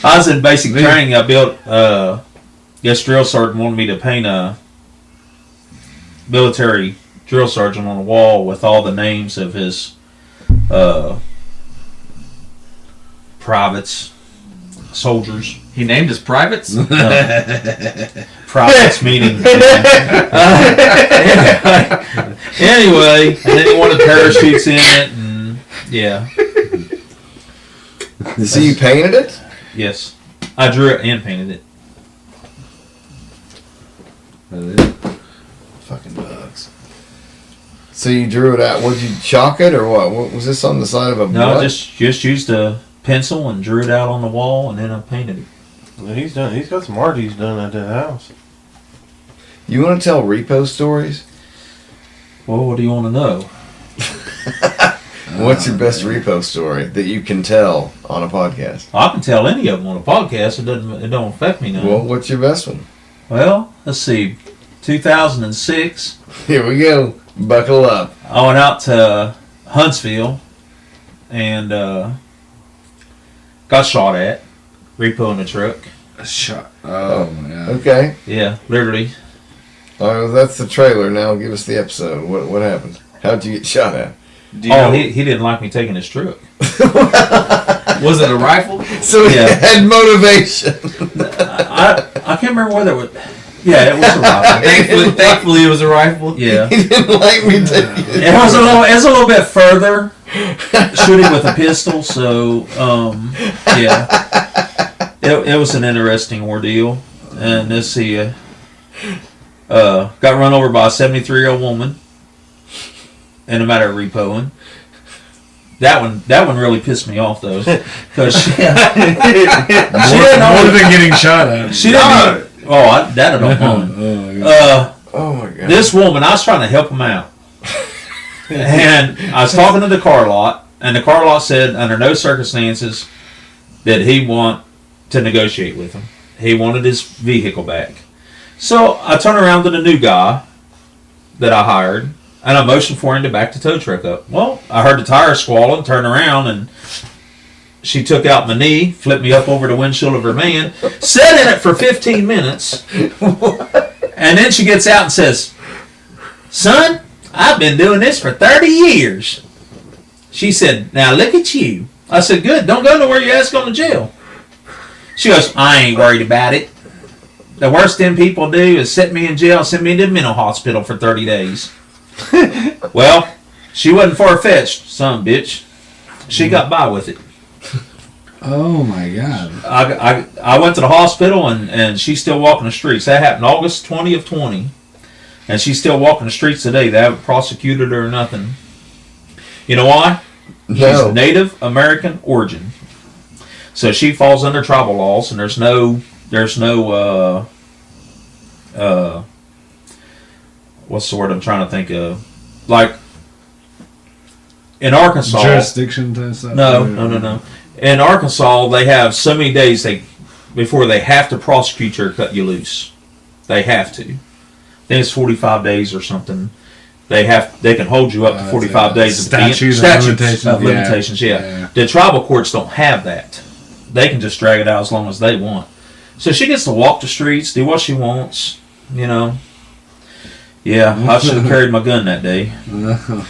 I was in basic training. I built. Drill sergeant wanted me to paint a military drill sergeant on a wall with all the names of his privates, soldiers. He named his privates? Privates meaning. Anyway, and then he wanted parachutes in it, and yeah. So you painted it? Yes. I drew it and painted it. Fucking bugs. So you drew it out. Would you chalk it or what? What was this on the side of a No, just used a pencil and drew it out on the wall, and then I painted it. Well, he's got some art he's done at that house. You want to tell repo stories? Well, what do you want to know? What's your best repo story that you can tell on a podcast? I can tell any of them on a podcast. It don't affect me none. Well, what's your best one? Well, let's see. 2006. Here we go. Buckle up. I went out to Huntsville and got shot at. Repoing the truck. A shot. Oh my god. Okay. Yeah, literally. All right, well, that's the trailer. Now give us the episode. What happened? How'd you get shot at? He didn't like me taking his truck. Was it a rifle? So he had motivation. I can't remember whether it was. Yeah, it was a rifle. Thankfully, it was a rifle. Yeah. He didn't like me taking it. It was a little bit further shooting with a pistol. So yeah, it was an interesting ordeal. And let's see, got run over by a 73-year-old woman in a matter of repoing. That one really pissed me off though, because she didn't More than getting shot at. She didn't. That I don't mind. Oh my god. This woman, I was trying to help him out, and I was talking to the car lot, and the car lot said under no circumstances did he want to negotiate with him. He wanted his vehicle back. So I turned around to the new guy that I hired, and I motioned for him to back the tow truck up. Well, I heard the tires squalling, turned around, and she took out my knee, flipped me up over the windshield of her van, sat in it for 15 minutes, and then she gets out and says, "Son, I've been doing this for 30 years. She said, "Now look at you." I said, "Good, don't go nowhere, your ass going to jail." She goes, "I ain't worried about it. The worst them people do is set me in jail, send me to the mental hospital for 30 days. Well, she wasn't far-fetched, son of a bitch. She got by with it. Oh my god. I went to the hospital and she's still walking the streets. That happened August 20 of 20. And she's still walking the streets today. They haven't prosecuted her or nothing. You know why? No. She's Native American origin. So she falls under tribal laws, and there's no what's the word I'm trying to think of? Like in Arkansas, Jurisdiction type stuff? No. In Arkansas, they have so many days before they have to prosecute you or cut you loose. They have to. I think it's 45 days or something. They can hold you up to 45 days. Statutes of limitations. Yeah. The tribal courts don't have that. They can just drag it out as long as they want. So she gets to walk the streets, do what she wants, you know. Yeah, I should have carried my gun that day.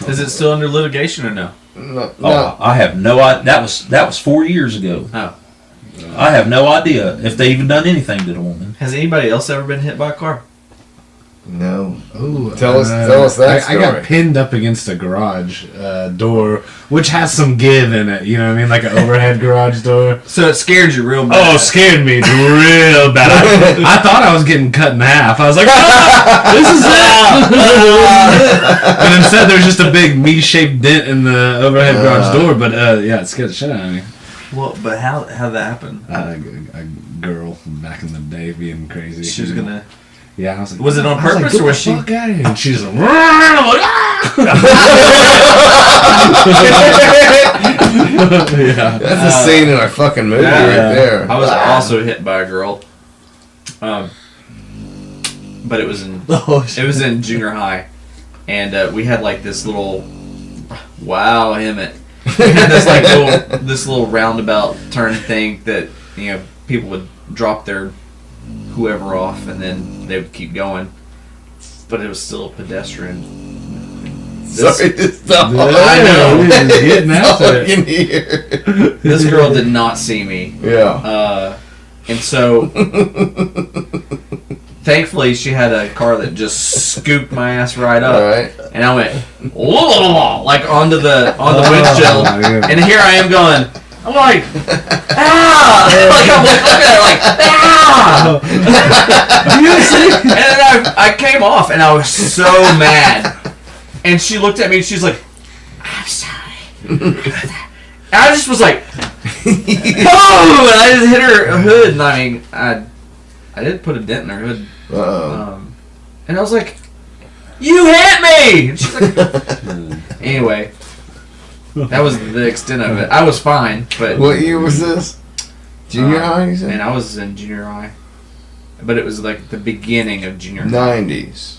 Is it still under litigation or no? No. Oh, I have no idea. That was 4 years ago. Oh. I have no idea if they even done anything to the woman. Has anybody else ever been hit by a car? No. Ooh, Tell us that story. I got pinned up against a garage door, which has some give in it. You know what I mean, like an overhead garage door. So it scared you real bad. Oh, scared me real bad. I thought I was getting cut in half. I was like, "This is it!" And instead, there's just a big me-shaped dent in the overhead garage door. But yeah, it scared the shit out of me. Well, but how'd that happen? A girl back in the day being crazy. She was gonna. Yeah, I was like, was it on purpose or was she? Fuck out of here. And she's like, I'm like, yeah. That's a scene in our fucking movie right there. I was also hit by a girl. But it was in junior high, and we had like this little Emmett. We had this little roundabout turn thing that people would drop their whoever off, and then they would keep going, but it was still a pedestrian. Sorry to stop. I know. Getting after it. This girl did not see me. Yeah. And so, thankfully, she had a car that just scooped my ass right up, and I went like onto the windshield, and here I am going. I'm like, ah! Like I'm looking at her like, ah! And then I came off, and I was so mad. And she looked at me, and she's like, "I'm sorry." And I just was like, oh! And I just hit her hood, and I mean, I did put a dent in her hood. And I was like, "You hit me!" And she's like, anyway. That was the extent of it. I was fine, but What year was this? Junior high, you said? and I was in junior high, but it was like the beginning of junior high. 90s.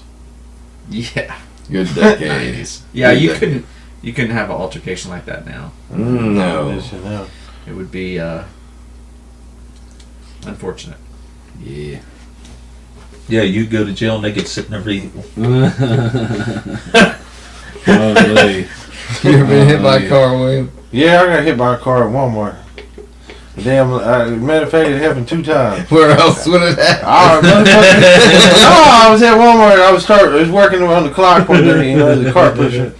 Yeah, Good decade. yeah. Good You couldn't have an altercation like that now. No. It would be unfortunate. Yeah. Yeah, you go to jail and they get to sit in their vehicle. Holy. You ever been hit by a car, William? Yeah, I got hit by a car at Walmart. Damn, matter of fact, it happened 2 times. Where else would it happen? I was at Walmart. I was working around the clock one day, as a car pusher.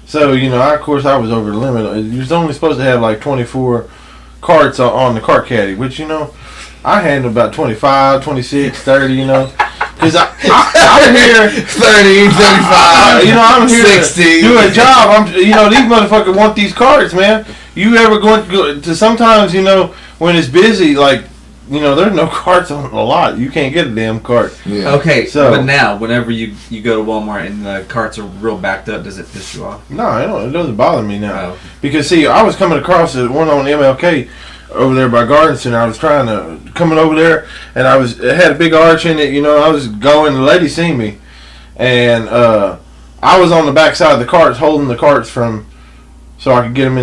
So, of course, I was over the limit. You was only supposed to have like 24 carts on the cart caddy, which, I handled about 25, 26, 30, Because I'm here 30, 35, I'm here 60. to do a job. These motherfuckers want these carts, man. You ever go to sometimes, when it's busy, like, there's no carts on a lot. You can't get a damn cart. Yeah. Okay, So- but now, whenever you go to Walmart and the carts are real backed up, does it piss you off? No, it doesn't bother me now. Oh. Because, see, I was coming across the one on MLK over there by Garden Center. I was coming over there, and it had a big arch in it. I was going, the lady seen me. And I was on the back side of the carts, holding the carts so I could get them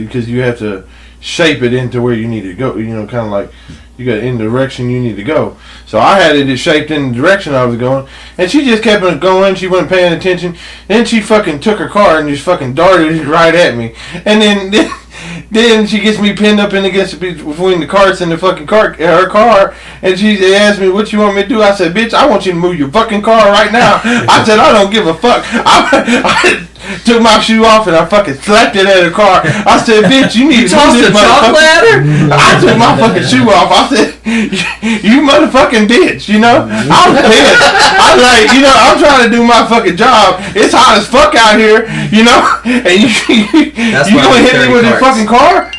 because you have to shape it into where you need to go. Kind of like you got in the direction you need to go. So I had it shaped in the direction I was going, and she just kept on going. She wasn't paying attention. Then she fucking took her car and just fucking darted it right at me. And then she gets me pinned up between the carts and the fucking her car, and she asked me, "What you want me to do?" I said, "Bitch, I want you to move your fucking car right now." I said, "I don't give a fuck." I took my shoe off and I fucking slapped it at her car. I said, "Bitch, you need to toss move the this chocolate at her?" I took my fucking shoe off. I said, "You motherfucking bitch," I was pissed. I was like, I'm trying to do my fucking job. It's hot as fuck out here, and you gonna hit me with your fucking car?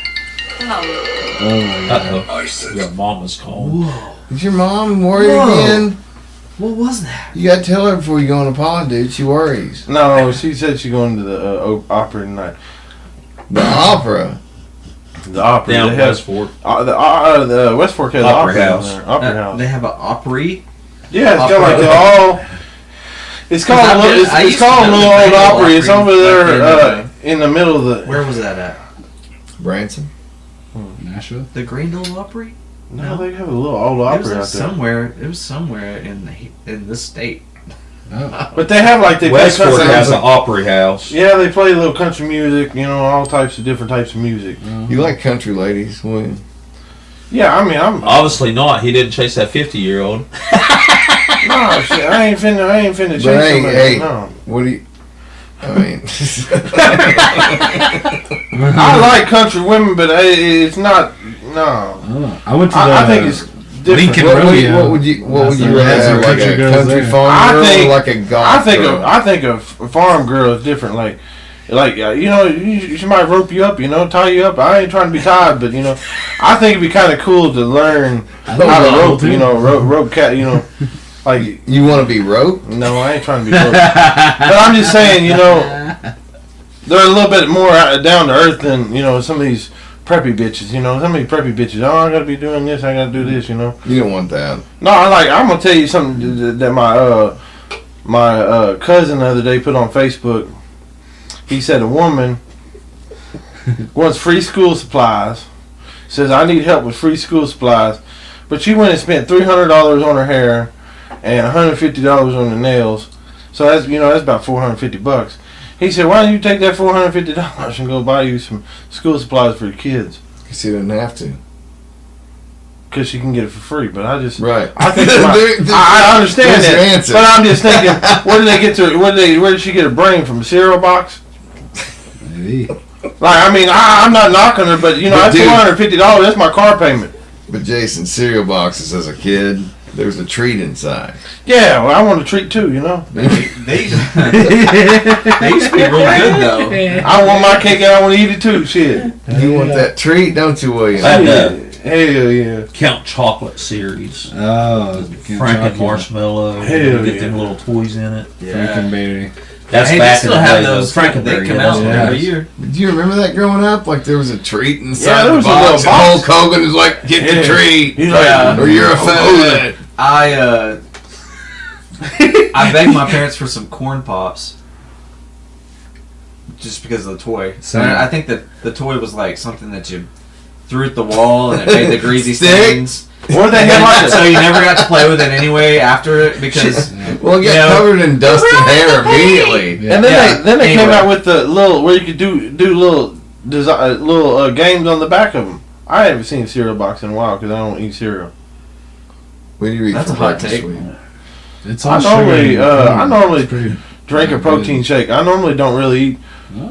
Uh-oh. Your mama's calling. Is your mom worried again? What was that? You gotta tell her before you go on a pod, dude. She worries. No, she said she's going to the opera tonight. The opera? The opera. Down They have- West Fork. the West Fork has Opera opera House. down there. Opera House. They have an Opry. Yeah, it's Opera. got like the all. It's called I've a little, been- it's, I it's used to called a know little the old Grand Ole Opry. It's Opry over back there then, in the middle of the. Where was that at? Branson? Nashville? The Grand Ole Opry? No, they have a little old It opera was out there. somewhere. It was somewhere in the state. Oh. But they have like they West play Fork country. has an Opry House. Yeah, they play a little country music. All types of different types of music. You like country ladies, William? Yeah, I mean, I'm. Obviously not. He didn't chase that 50-year-old. No, shit, I ain't finna chase But hey, somebody. No. what do you... I mean... I like country women, but it's not. No. Oh, I went to I think it's different. Lincoln what Rodeo. would you That's rather the have, like country a girls country there. farm I girl think- or like a golf girl? I think a farm girl is different. Like she might rope you up, tie you up. I ain't trying to be tied, but I think it'd be kind of cool to learn how to rope, rope cat. Like You want to be roped? no, I ain't trying to be roped. But I'm just saying, they're a little bit more down to earth than some of these preppy bitches. Some of these preppy bitches. Oh, I gotta be doing this. I gotta do this. You don't want that. No, I'm gonna tell you something that my cousin the other day put on Facebook. He said a woman wants free school supplies. Says I need help with free school supplies, but she went and spent $300 on her hair and $150 on the nails. So that's that's about $450. He said, why don't you take that $450 and go buy you some school supplies for your kids? Because you didn't have to. Because she can get it for free. But I just Right. I think I understand there's your that. answer. But I'm just thinking, where did they get to? Where did she get a brain from? A cereal box? Maybe. Like, I mean, I'm not knocking her, but that's dude- $450. That's my car payment. But Jason, cereal boxes as a kid, there was a treat inside. Yeah, well, I want a treat too. They used to be real good though. I want my cake and I want to eat it too. Shit. You want that treat, don't you, William? I know. Hell yeah. Count Chocolate series. Oh, Frank and Marshmallow. Hell Get yeah. them little toys in it. Frankenberry. That's Hey, they back still in the have day, those. though. They come that's out what every it is. year. Do you remember that growing up? Like there was a treat inside there the was a box. little And box. Hulk Hogan was like, "Get the treat," He's like, or "You're a fat." I begged my parents for some corn pops. Just because of the toy. So- And I think that the toy was like something that you threw at the wall and it made the greasy Stick? stains. Or they had like So you never got to play with it anyway after it because Well, it got You know, covered in dust and hair immediately. Yeah. And then Yeah, they came anyway. out with the little where you could do little games on the back of them. I haven't seen a cereal box in a while because I don't eat cereal. What do you eat That's for a hot breakfast, take. sweetie? It's I all normally sugar. I normally It's pretty- drink a pretty protein good. shake. I normally don't really eat.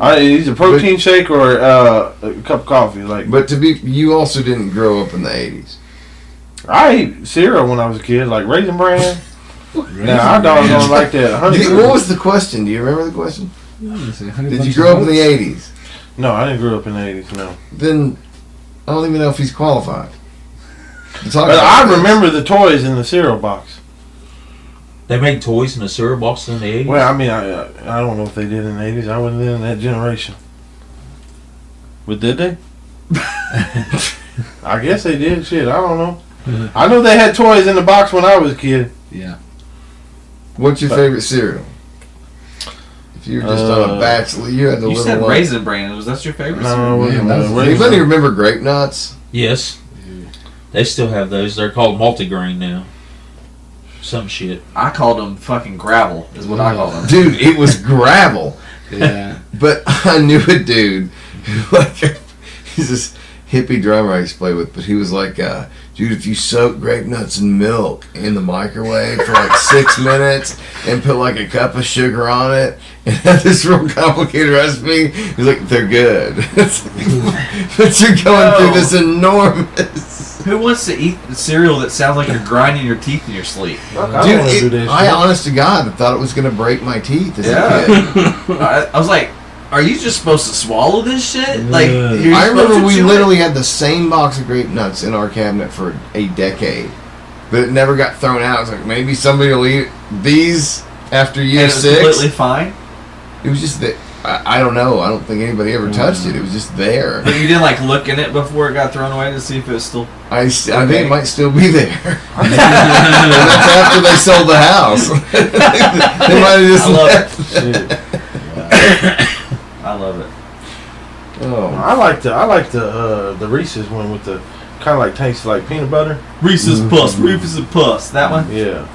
I either protein shake or a cup of coffee. Like, But you also didn't grow up in the '80s. I ate cereal when I was a kid, like Raisin Bran. Now I don't like that. Honey. What was the question? Do you remember the question? Did you grow up in the '80s? No, I didn't grow up in the '80s. No, Then I don't even know if he's qualified. to talk but about I this. remember the toys in the cereal box. They made toys in the cereal box in the 80s. Well, I mean, I don't know if they did in the '80s. I wasn't in that generation. But did they? I guess they did. Shit, I don't know. I know they had toys in the box when I was a kid. Yeah. What's your favorite cereal? If you were just on a bachelor, you had the you little said one. Raisin Bran. Was that your favorite? No, cereal? it wasn't. that was- Raisin. Anybody remember Grape Nuts? Yes. They still have those. They're called multigrain now. Some shit. I called them fucking gravel. Is what I called them. Dude, it was gravel. Yeah. But I knew a dude who, like, he's this hippie drummer I used to play with, but he was like, dude, if you soak grape nuts in milk in the microwave for like 6 minutes and put like a cup of sugar on it and have this real complicated recipe, he's like, they're good. It's like, but you're going through this enormous. Who wants to eat the cereal that sounds like you're grinding your teeth in your sleep? I Dude, don't wanna do that I shit. honest to God thought it was going to break my teeth as a Yeah. kid. I was like, are you just supposed to swallow this shit? Like, Yeah. you're I supposed remember to we chew literally it? had the same box of grape nuts in our cabinet for a decade, but it never got thrown out. I was like, maybe somebody will eat these after And year it was 6. completely fine. It was just that I don't know. I don't think anybody ever touched it. It was just there. But you didn't like look in it before it got thrown away to see if it was still. I think it might still be there. I That's after they sold the house. They might have just I love left. I love it. Oh, I like the Reese's one with the kind of like tastes like peanut butter. Reese's Puffs, Reese's Puffs. That one. Yeah.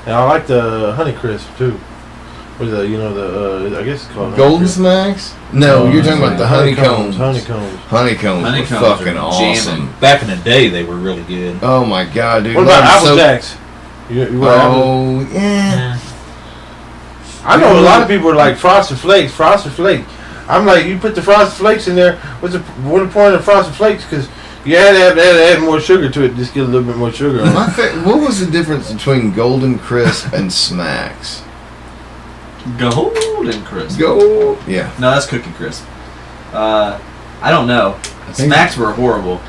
And I like the Honey Crisp too. With the I guess it's called Golden Honey Crisp. Smacks? No, you're talking about the honeycombs. Honeycombs. Honeycombs were Honeycombs fucking are awesome. jamming. Back in the day, they were really good. Oh my god, dude! What about Love Apple so- Jacks? You want Apple? Oh yeah. I know a lot of people are like Frosted Flakes. Frosted Flakes. I'm like, you put the Frosted Flakes in there. What the point of Frosted Flakes? Because you had to add more sugar to it. Just get a little bit more sugar on it. What was the difference between Golden Crisp and Smacks? Golden Crisp. Go. Yeah. No, that's Cookie Crisp. I don't know. think- Smacks were horrible.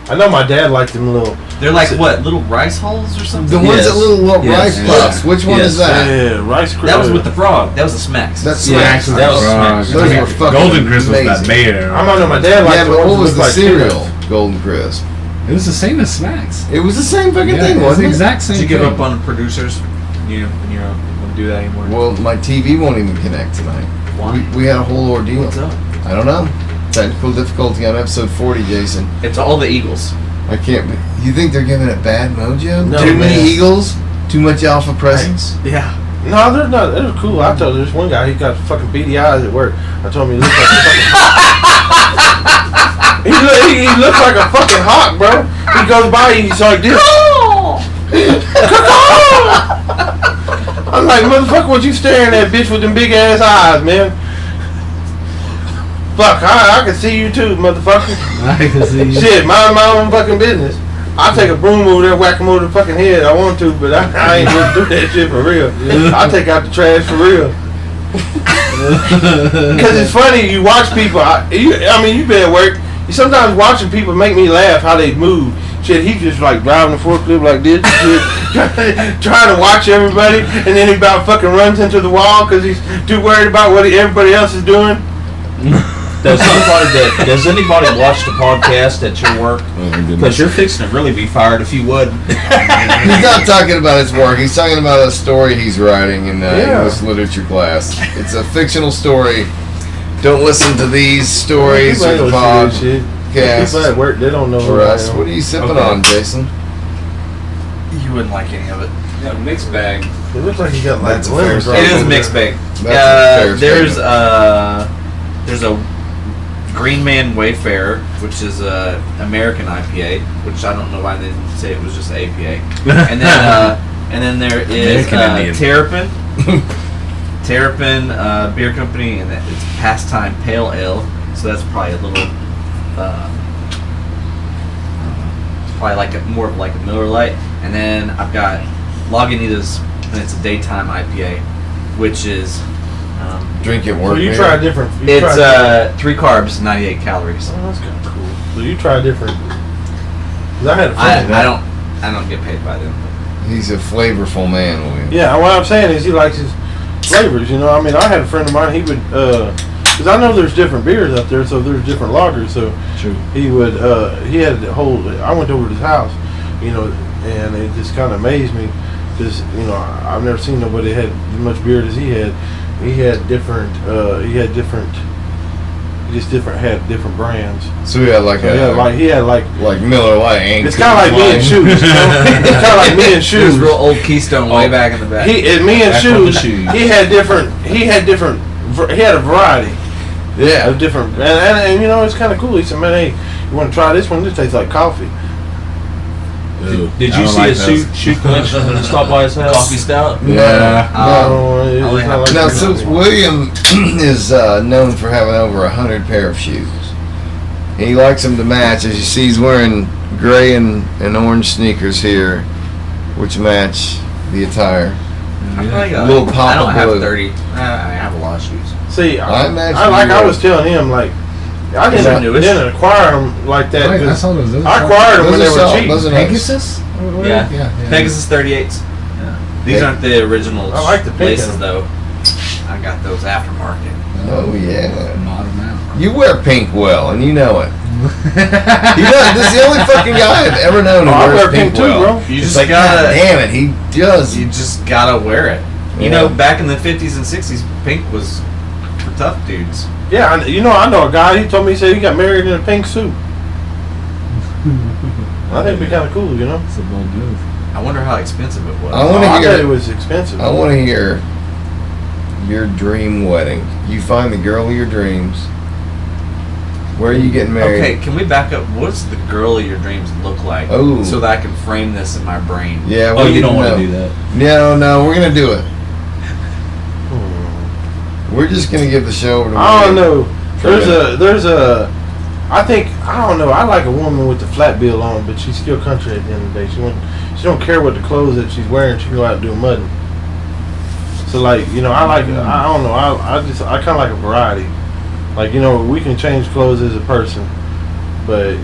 I know my dad liked them little. They're like what, little rice hulls or something? The ones Yes. that little Yes. rice puffs. Which one Yes. is that? Yeah, Rice Krispies. That was with the frog. That was the Smacks. That's Yeah, Smacks. that was Smacks. Those were fucking Golden Crisp was amazing. that mayor. I don't know. My dad liked Yeah, the but ones what that was the looked like cereal? peanuts. Golden Crisp. It was the same as Smacks. It was the same fucking Yeah, thing, it was wasn't the it? exact same Did you give thing. up on producers? You don't do that anymore. Well, my TV won't even connect tonight. Why? We had a whole ordeal. What's up? I don't know. Technical difficulty on episode 40, Jason. It's all the Eagles. I can't. You think they're giving it bad mojo? No, Too many man. Eagles? Too much alpha presence? Yeah. No, they're not. They're cool. I told there's one guy. He got fucking beady eyes at work. I told him he looks like a fucking. he looks like a fucking hawk, bro. He goes by, he's like this. I'm like, motherfucker, what you staring at, bitch, with them big ass eyes, man? Fuck, I can see you too, motherfucker. I can see. Shit, mind my own fucking business. I'll take a broom over there, whack him over the fucking head. I want to, but I ain't gonna do that shit for real. I'll take out the trash for real. Because it's funny, you watch people. I mean, you been at work. You sometimes watching people make me laugh how they move. shit, he just like driving the forklift like this, trying to watch everybody, and then he about fucking runs into the wall because he's too worried about what everybody else is doing. Does anybody watch the podcast at your work? Because you're fixing to really be fired if you would. He's not talking about his work. He's talking about a story he's writing in English literature class. It's a fictional story. Don't listen to these stories or the podcast. People at work, they don't know For us, what are you sipping on, Jason? You wouldn't like any of it. Yeah, mixed bag. It looks like you got like That's a fair lemons. statement. It is mixed bag. That's a There's a Green Man Wayfarer, which is a American IPA, which I don't know why they didn't say it was just APA. And then there is Terrapin. Terrapin Beer Company, and it's Pastime Pale Ale. So that's probably a little, probably like more of like a Miller Lite. And then I've got Lagunitas, and it's a daytime IPA, which is drink at work. So you try different. It's 3 carbs, 98 calories. Oh, that's kind of cool. So you try different. 'Cause I had a friend. I don't get paid by them. He's a flavorful man, William. Yeah, what I'm saying is he likes his flavors. You know, I mean, I had a friend of mine. He would, because I know there's different beers out there, so there's different lagers. So True. he would, he had a whole. I went over to his house, you know, and it just kind of amazed me. Because I've never seen nobody had as much beer as he had. He had different. Had different brands. So he had like he had like Miller Lite. It's kind of like me and shoes. You know? It's kind of like me and It was shoes. real old Keystone way back in the back. Me and Back on the shoes. shoes. He had a variety. Yeah. Of different, and you know, it's kind of cool. He said, "Man, hey, you want to try this one? This tastes like coffee." Did you see a shoot clinch when you stopped by his house? Coffee stout. Yeah. No, it's only not like Now, that. since William is known for having over 100 pair of shoes, he likes them to match. As you see, he's wearing gray and orange sneakers here, which match the attire. Little pop I don't of have blue. 30. I have a lot of shoes. See, I imagine I was telling him, like, I Is that didn't newest? acquire them like that. Wait, I 'cause saw those. I acquired them when they Those are were soft. cheap. Those are nice. Pegasus? Yeah. Pegasus 38s. These Yeah. aren't the original I like the pink laces, one. though. I got those aftermarket. Oh, yeah. Bottom out. You wear pink well, and you know it. He does. This is the only fucking guy I've ever known who I wears wear pink pink too, well. bro. You It's just like, gotta, God damn it, he does. you just gotta wear it. You Yeah. know, back in the 50s and 60s, pink was for tough dudes. Yeah, I know a guy. He told me, he said he got married in a pink suit. I think it'd be kind of cool, you know. It's a bold move. I wonder how expensive it was. I want I to bet it hear. was expensive. I want to hear your dream wedding. You find the girl of your dreams. Where are you getting married? Okay, can we back up? What's the girl of your dreams look like? Oh. So that I can frame this in my brain. Yeah. Oh, we you need don't to want know. to do that. No, we're gonna do it. We're just gonna give the show over to I don't William. know. There's a. I think I don't know. I like a woman with the flat bill on, but she's still country at the end of the day. She don't care what the clothes that she's wearing. She can go out and do mudding. So like I like. I don't know. I kind of like a variety. Like we can change clothes as a person, but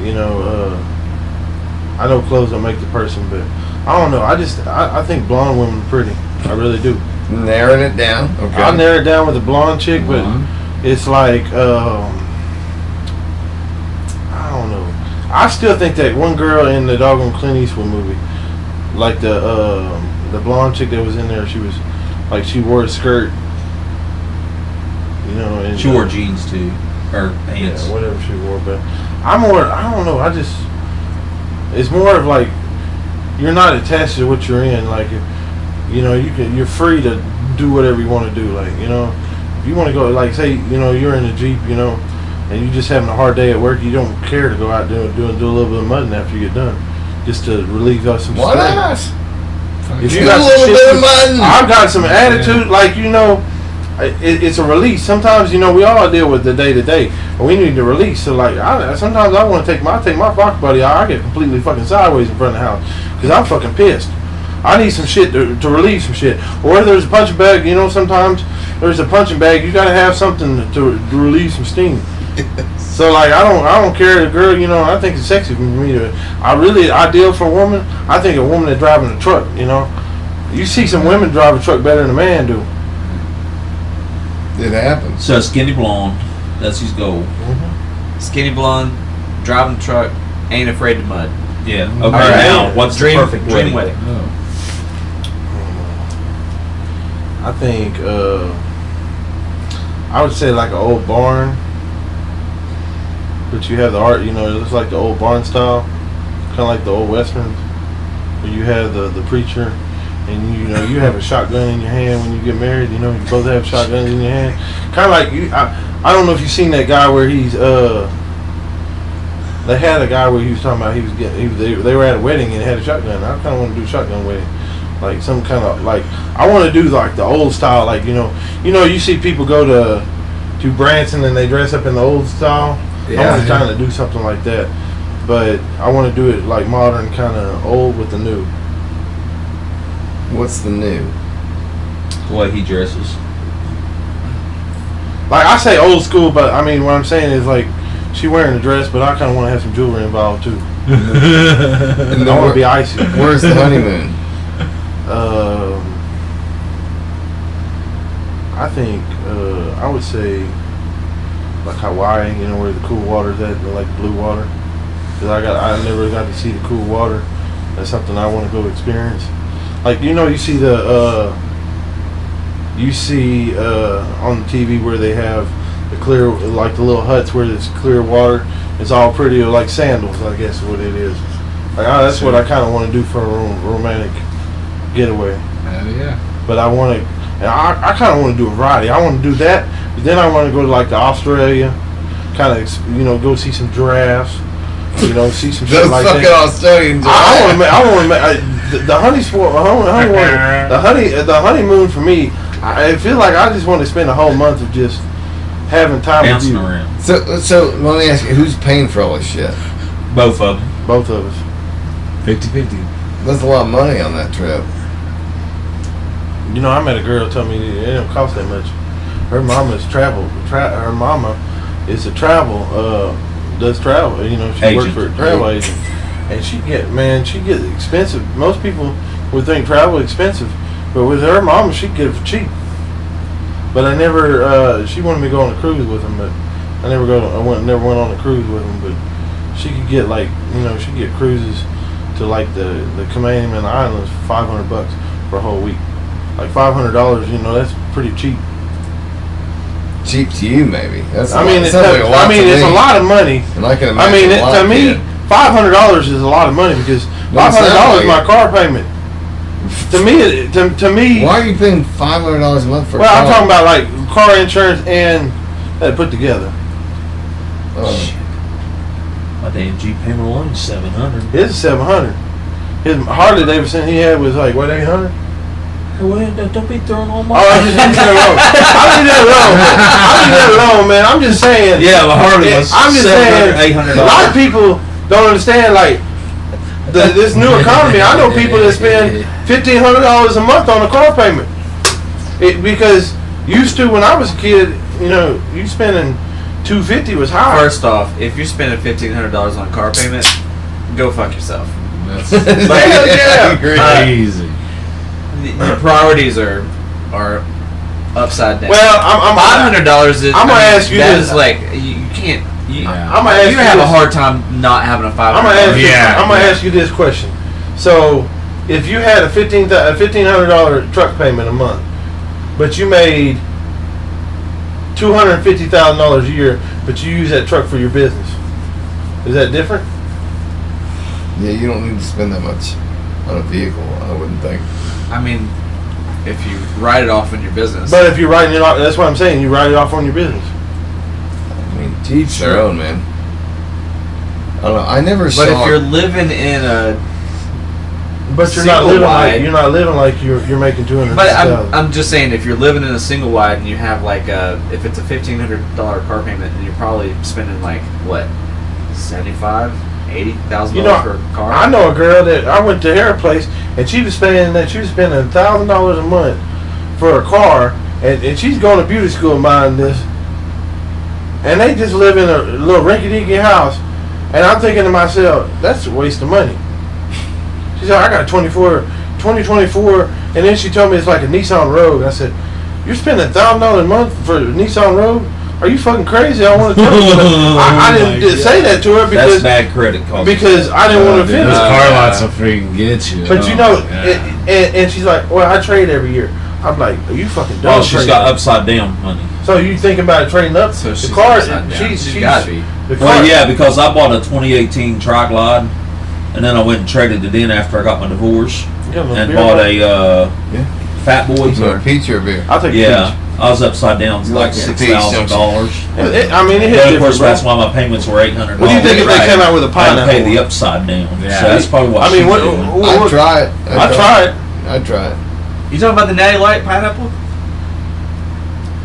I know clothes don't make the person. But I don't know. I think blonde women are pretty. I really do. Narrowing it down. Okay. I'll narrow it down with a blonde chick, but it's like I don't know. I still think that one girl in the doggone Clint Eastwood movie, like the blonde chick that was in there, she was like she wore a skirt, and She wore jeans too, or pants. yeah, whatever she wore. But I don't know. It's more of like you're not attached to what you're in. Like you're free to do whatever you want to do. Like if you want to go, like say you're in a Jeep, and you're just having a hard day at work, you don't care to go out do a little bit of mudding after you get done, just to relieve us some Why stress. not? If you Do got a some little shit bit of to- mudding. I've got some attitude, like it's a release. Sometimes we all deal with the day to day, and we need to release. So like, sometimes I want to take my rock buddy out. I get completely fucking sideways in front of the house because I'm fucking pissed. I need some shit to relieve some shit. Or there's a punching bag. Sometimes there's a punching bag. You got to have something to relieve some steam. So like I don't care the girl, you know, I think it's sexy for me to ideal for a woman, I think a woman that's driving a truck, you know. You see some women drive a truck better than a man do. It happens. So skinny blonde, that's his goal. Mm-hmm. Skinny blonde, driving truck, ain't afraid to mud. Yeah. Okay. Alright, Now, what's dream- the perfect dream wedding? wedding. I think I would say like an old barn, but you have the art, you know, it looks like the old barn style, kind of like the old westerns, where you have the preacher, and you know you have a shotgun in your hand when you get married. You know, you both have shotguns in your hand, kind of like you. I don't know if you've seen that guy where he's They had a guy where he was talking about they were at a wedding and had a shotgun. I kind of want to do a shotgun wedding. Like some kind of like I want to do like the old style, like you see people go to Branson and they dress up in the old style. Yeah, I want to kind of do something like that, but I want to do it like modern, kind of old with the new. What's the new? The way he dresses. Like I say old school, but I mean what I'm saying is like she wearing a dress, but I kind of want to have some jewelry involved too. And I want to be icy. Where's the honeymoon? I think I would say like Hawaii, you know, where the cool water's at, like blue water. Cause I never got to see the cool water. That's something I want to go experience. Like you know, you see on the TV where they have the clear, like the little huts where it's clear water. It's all pretty, like sandals, I guess is what it is. Like that's what I kind of want to do for a romantic getaway. Hell yeah. But I want to, and I kind of want to do a variety. I want to do that, but then I want to go to like to Australia, kind of go see some giraffes, see some shit Those like fucking that. Australians. I want to the honey sport, the honeymoon for me. I feel like I just want to spend a whole month of just having time Bouncing with you. around. So let me ask you, who's paying for all this shit? Both of them. Both of us. 50-50. That's a lot of money on that trip. I met a girl tell me it don't cost that much. Her mama is her mama is does travel. She works for a travel agent, and she get expensive. Most people would think travel expensive, but with her mama, she'd get it for cheap. But I never. She wanted me to go on a cruise with them, but I never never went on a cruise with them. But she could get she could get cruises to like the Cayman Islands for $500 for a whole week. Like $500, that's pretty cheap. Cheap to you, maybe. That's it's a lot of money. And I can to imagine me, $500 is a lot of money because $500 is my car payment. To me. Why are you paying $500 a month for? Well, I'm talking about like car insurance and that put together. My damn Jeep payment alone is $700. It's $700. His Harley Davidson he had was like what, $800? Well, don't be throwing all my. Oh, I leave that alone, man. I'm just saying. Yeah, the Harley was I'm just saying. $800. A lot of people don't understand like this new economy. I know people that spend $1,500 a month on a car payment. Because used to when I was a kid, you spending $250 was high. First off, if you're spending $1,500 on a car payment, go fuck yourself. Yeah. Crazy. Your priorities are upside down. Well, I'm $500 is. I'm gonna ask you that this. is like you can't. I'm gonna ask you you have a this. hard time not having a $500. I'm gonna ask you this question. So, if you had a $1,500 truck payment a month, but you made $250,000 a year, but you use that truck for your business, is that different? Yeah, you don't need to spend that much on a vehicle, I wouldn't think. I mean, if you write it off in your business. But if you're writing it off, that's what I'm saying. You write it off on your business. I mean, to each their own, man. I don't know. I never saw. But if you're living in a. But you're not living like you're making $200,000. But I'm just saying, if you're living in a single wide and you have like if it's a $1,500 car payment, then you're probably spending like what, $80,000 for a car. I know a girl that I went to her place and she was spending $1,000 a month for a car, and she's going to beauty school and buying this, and they just live in a little rinky-dinky house. And I'm thinking to myself, that's a waste of money. She said, I got a 2024, and then she told me it's like a Nissan Rogue. I said, you're spending $1,000 a month for a Nissan Rogue? Are you fucking crazy? I want to tell you. I didn't just say that to her because that's bad credit because I didn't want to offend her. Car lots will freaking get you. But you know, and she's like, well, I trade every year. I'm like, are you fucking dumb? Oh, she's got upside down money. So you thinking about trading up? So she's the car, upside down. she's gotta be. Well, yeah, because I bought a 2018 Tri-Glide, and then I went and traded it in after I got my divorce, and bought a Fat Boy. So a peach or a beer? I'll take a Yeah, I was upside down to like $6,000. I mean, it hit Of course, that's why my payments were $800. What do you think if they came out with a I pineapple? had to pay the upside down. Yeah. So that's probably what I mean, she what? did. I'd try it. I'd try it. I'd try it. You talking about the Natty Light pineapple?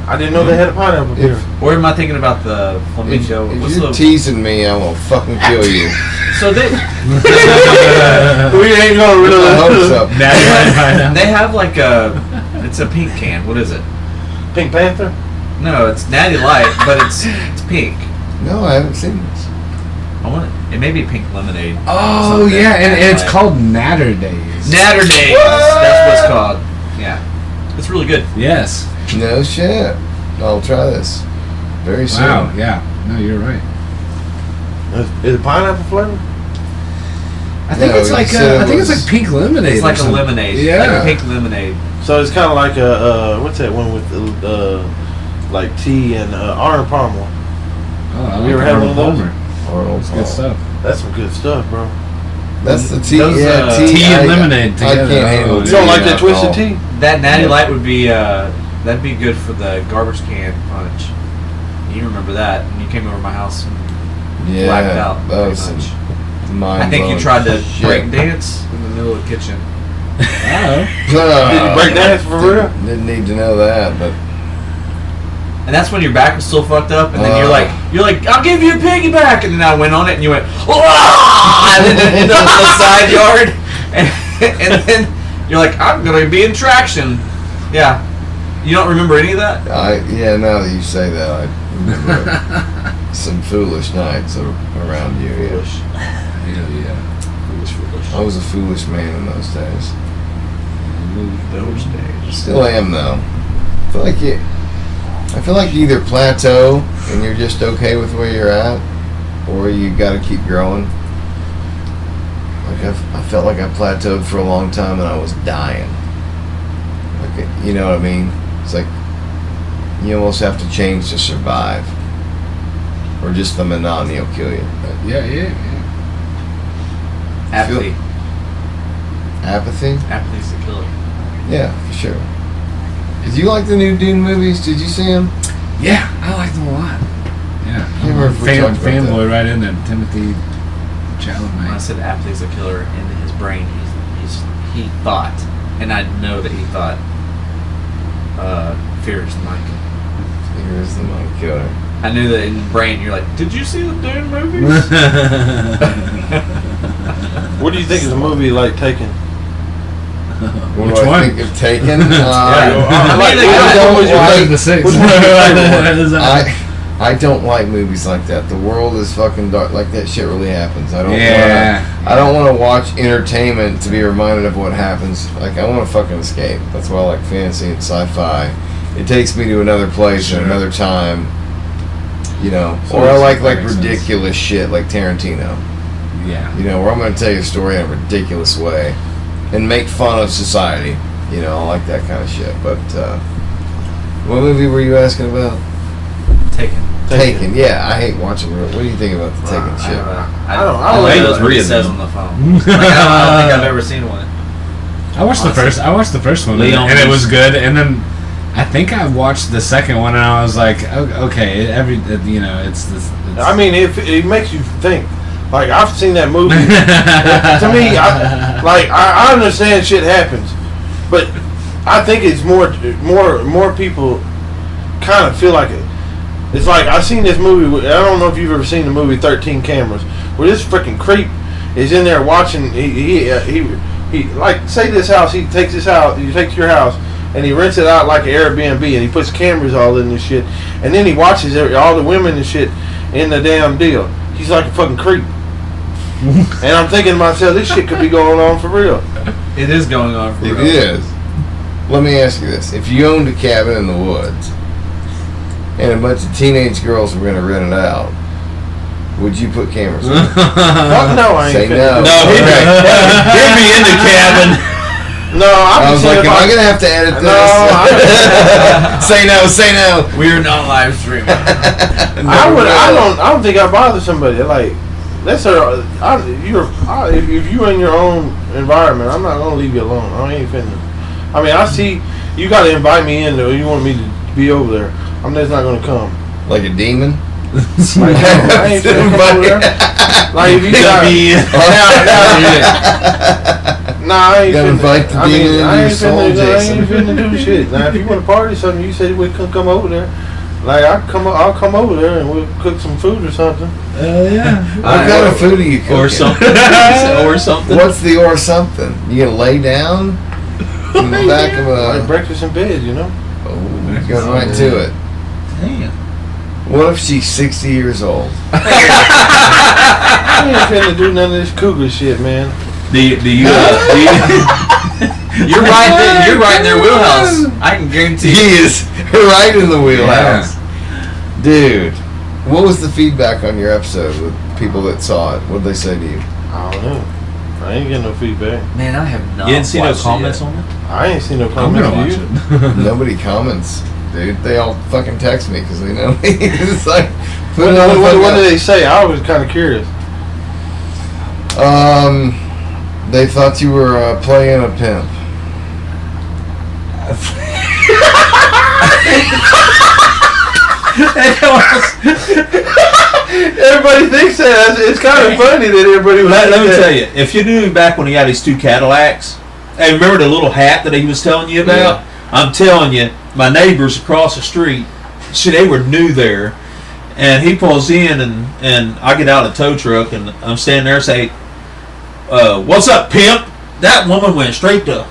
I didn't know they had a pineapple beer. Or am I thinking about the flamingo? If What's you're the teasing me, I will fucking kill you. so they We ain't gonna I hope really. so. they have like it's a pink can. What is it? Pink Panther. No, it's Natty Light, but it's pink. No, I haven't seen this. I want it. It may be pink lemonade. Oh Something. yeah, and it's Light. called Natter Days. Natter Days. That's what it's called. Yeah, it's really good. Yes. No shit. I'll try this very soon. Wow. Yeah. No, you're right. Is it pineapple flavor? I think No, it's he like said I it think it's was- like pink lemonade. It's or like a something. lemonade. Yeah. Like a pink lemonade. So it's kind of like a what's that one with the like tea and Arnold Palmer? Oh, I Have you ever had one of those? Arnold's Good stuff. That's some good stuff, bro. That's the tea. Those, yeah, tea, tea and I- lemonade I together. can't handle Oh, tea You don't like and that twisted alcohol. tea? That Natty Light would be that'd be good for the garbage can punch. You remember that when you came over to my house and Yeah, blacked out that pretty was much. mind I think you blowing tried to shit. break dance in the middle of the kitchen. Oh. Did you break dance for real? Didn't need to know that, but And that's when your back was still fucked up, and then you're like, I'll give you a piggyback, and then I went on it, and you went, "Wah!" and then into the side yard, and then you're like, I'm gonna be in traction. Yeah, you don't remember any of that? yeah. Now that you say that, I remember some foolish nights around you. Foolish. I was a foolish man in those days. Those days. Still am though. I feel like you either plateau and you're just okay with where you're at, or you got to keep growing. Like I felt like I plateaued for a long time and I was dying. Like you know what I mean? It's like you almost have to change to survive, or just the monotony will kill you. Yeah. Apathy. Apathy? Apathy's the killer. Yeah, for sure. Did you like the new Dune movies? Did you see them? Yeah, I like them a lot. Yeah. I can't remember if we talked about Fanboy right in there. Timothy When I Chalamet. said apathy's a killer, in his brain, he thought, and I know that he thought, fear is the mind killer. Here is the mind killer. I knew that in your brain, you're like, did you see the Dune movies? What do you think of the movie like Taken? What Which do I one? think of Taken? I don't like movies like that. The world is fucking dark. Like that shit really happens. I don't want to watch entertainment to be reminded of what happens. Like I want to fucking escape. That's why I like fantasy and sci-fi. It takes me to another place and another time. You know, or I like ridiculous shit like Tarantino. Yeah. You know, where I'm going to tell you a story in a ridiculous way and make fun of society. You know, I like that kind of shit. But what movie were you asking about? Taken. Yeah, I hate watching. What do you think about the Taken shit? I don't know know. what it says on the phone. Like, I don't think I've ever seen one. I watched the first one, Leon and it was good. And then I think I watched the second one, and I was like, okay, it's this. I mean, it makes you think. Like I've seen that movie. To me, I understand shit happens, but I think it's more people kind of feel like it. It's like I've seen this movie. I don't know if you've ever seen the movie 13 Cameras, where this freaking creep is in there watching. He like say this house. He takes this house. He takes your house, and he rents it out like an Airbnb, and he puts cameras all in this shit, and then he watches all the women and shit in the damn deal. He's like a fucking creep. And I'm thinking to myself, this shit could be going on for real. It is going on for real. It is. Let me ask you this: if you owned a cabin in the woods and a bunch of teenage girls were going to rent it out, would you put cameras on? Fuck no, I ain't. Say no. No, he'd be in the cabin. No, I was like, am I going to have to edit this? No, say no, say no. We're not live streaming. I don't think I bother somebody. Like, that's if you're in your own environment, I'm not gonna leave you alone. I ain't finna. I mean, I see you got to invite me in though. You want me to be over there? I'm just not gonna come. Like a demon? Like, I ain't finna come over there. Like if you got me. Nah, I ain't finna. I ain't finna do shit. Now, if you want to party something, you say we can come over there. Like I'll come over there and we'll cook some food or something. Yeah. What kind of food are you cooking? Or something. Or something. What's the or something? You gonna lay down in the back of a like breakfast in bed, you know? Oh, going right to it. Damn. What if she's 60 years old? I ain't finna do none of this cougar shit, man. You're right in their wheelhouse. I can guarantee you. He is right in the wheelhouse. Yeah. Dude, what was the feedback on your episode with people that saw it? What did they say to you? I don't know. I ain't getting no feedback. Man, I have not. You didn't see no watched comments it on it? I ain't seen no comments on you. Nobody comments, dude. They all fucking text me because they know me. It's like, what did they say? I was kind of curious. They thought you were playing a pimp. Everybody thinks that. It's kind of funny that everybody would. Let me tell you, if you knew him back when he had his 2 Cadillacs, hey, remember the little hat that he was telling you about? Yeah. I'm telling you, my neighbors across the street, they were new there, and he pulls in, and I get out of the tow truck, and I'm standing there and say, what's up, pimp? That woman went straight to...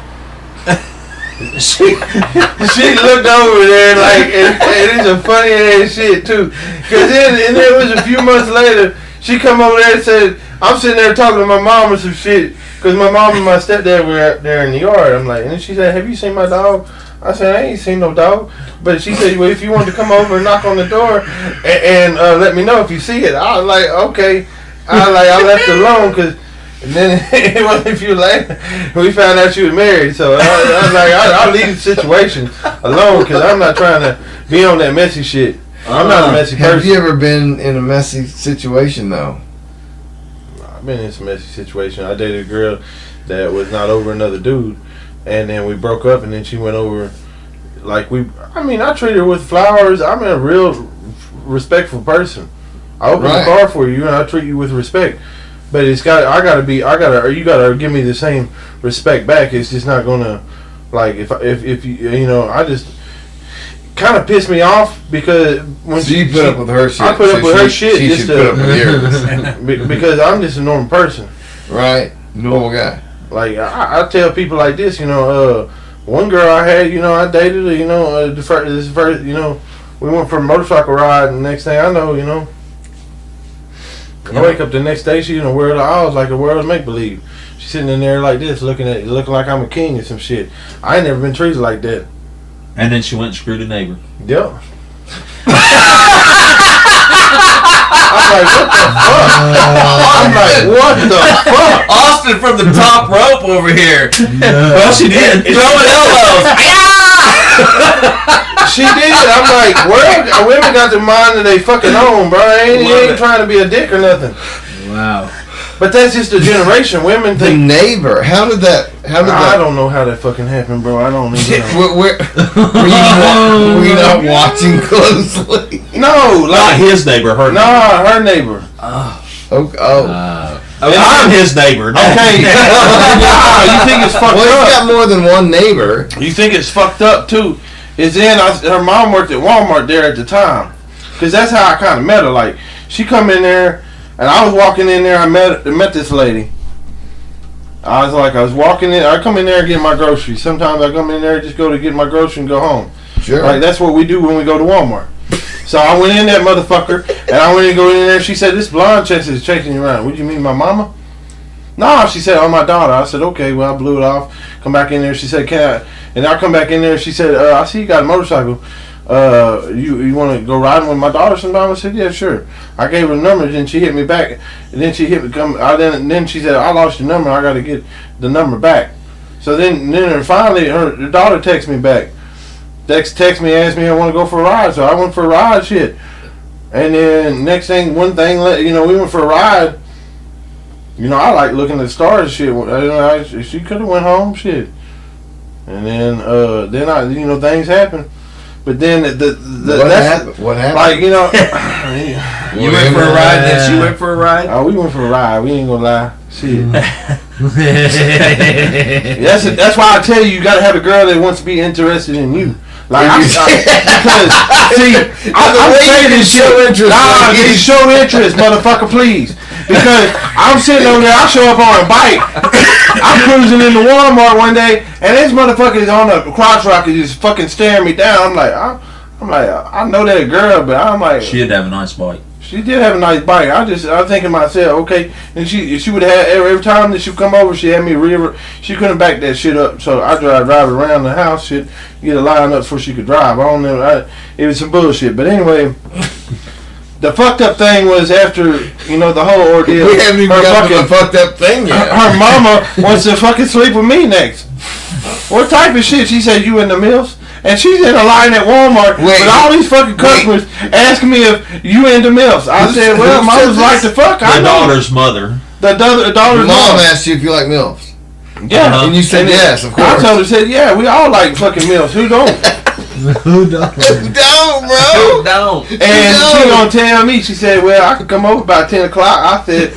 she looked over there like, and it's a funny ass shit too. Cause then it was a few months later, she come over there and said, I'm sitting there talking to my mom or some shit. Cause my mom and my stepdad were out there in the yard. I'm like, and she said, have you seen my dog? I said, I ain't seen no dog. But she said, well, if you want to come over and knock on the door and let me know if you see it. I was like, okay. I left it alone cause. And then it wasn't a few later, we found out she was married. So I was like, I'll leave the situation alone because I'm not trying to be on that messy shit. I'm not a messy person. Have you ever been in a messy situation though? I've been in some messy situation. I dated a girl that was not over another dude, and then we broke up, and then she went over. I treat her with flowers. I'm a real respectful person. I open the car for you, and I treat you with respect. But you gotta give me the same respect back. It's just not gonna, like, if you I just kind of pissed me off because when you put up with her shit. I put up with her shit. She should put up with yours. Because I'm just a normal person. Right, normal guy. Like I tell people like this, one girl I had, I dated her, the first, we went for a motorcycle ride, and the next thing I know, I wake up the next day, she's in a world of Oz, like a world of make-believe. She's sitting in there like this, looking like I'm a king or some shit. I ain't never been treated like that. And then she went and screwed a neighbor. Yep. I'm like, what the fuck? Austin from the top rope over here. Well, she did. Throwing elbows. She did. I'm like, women got the mind that they fucking own, bro. He ain't trying to be a dick or nothing. Wow. But that's just a generation. Women think... The neighbor. How did that... I don't know how that fucking happened, bro. I don't even know. Were you not watching closely? No. Not his neighbor, her neighbor. Nah, her neighbor. I'm his neighbor. No. Okay. You think it's fucked up? Well, he's got more than one neighbor. You think it's fucked up, too. Is then her mom worked at Walmart there at the time. Because that's how I kind of met her. Like, she come in there... And I was walking in there, I met this lady. I was walking in. I come in there and get my groceries. Sometimes I come in there just go to get my groceries and go home. Sure. Like that's what we do when we go to Walmart. So I went in that motherfucker, and I went in there. She said, "This blonde chick is chasing you around." What do you mean, my mama? No, she said, "Oh, my daughter." I said, "Okay." Well, I blew it off. Come back in there. She said, "Can I?" And I come back in there. She said, "I see you got a motorcycle. You want to go riding with my daughter sometime?" I said, "Yeah, sure." I gave her the number. Then she hit me back. And then she hit me. Then she said, "I lost your number. I got to get the number back." So then finally, her daughter texted me back. Text me, asked me if I want to go for a ride. So I went for a ride, shit. And then next thing, we went for a ride. I like looking at the stars, shit. She could have went home, shit. And then things happen. But then what happened? Like, You went for a ride, then she went for a ride? Oh, we went for a ride. We ain't gonna lie. Shit. That's why I tell you got to have a girl that wants to be interested in you. Like, I'm saying this show interest. Nah, get show interest, motherfucker, please. Because I'm sitting over there, I show up on a bike. I'm cruising into Walmart one day, and this motherfucker is on a crotch rocket just fucking staring me down. I'm like, I know that girl, but I'm like, she did have a nice bike. She did have a nice bike. I'm thinking to myself, okay, and she would have every time that she would come over, she had me she couldn't back that shit up, so I drive around the house, shit, get a line up before she could drive. I don't know, it was some bullshit. But anyway, the fucked up thing was after the whole ordeal. We haven't even got to the fucked up thing yet. Her mama wants to fucking sleep with me next. What type of shit? She said, "You in the mills?" And she's in a line at Walmart with all these fucking customers asking me if you into MILFs. I said, well, moms like to fuck. I The know. daughter's mother. The daughter's mom asked you if you like MILFs. Yeah. And you said yes, of course. I told her, yeah, we all like fucking MILFs. Who don't? Who don't? Who don't, bro? Who don't? And she gonna tell me, she said, well, I could come over by 10 o'clock. I said,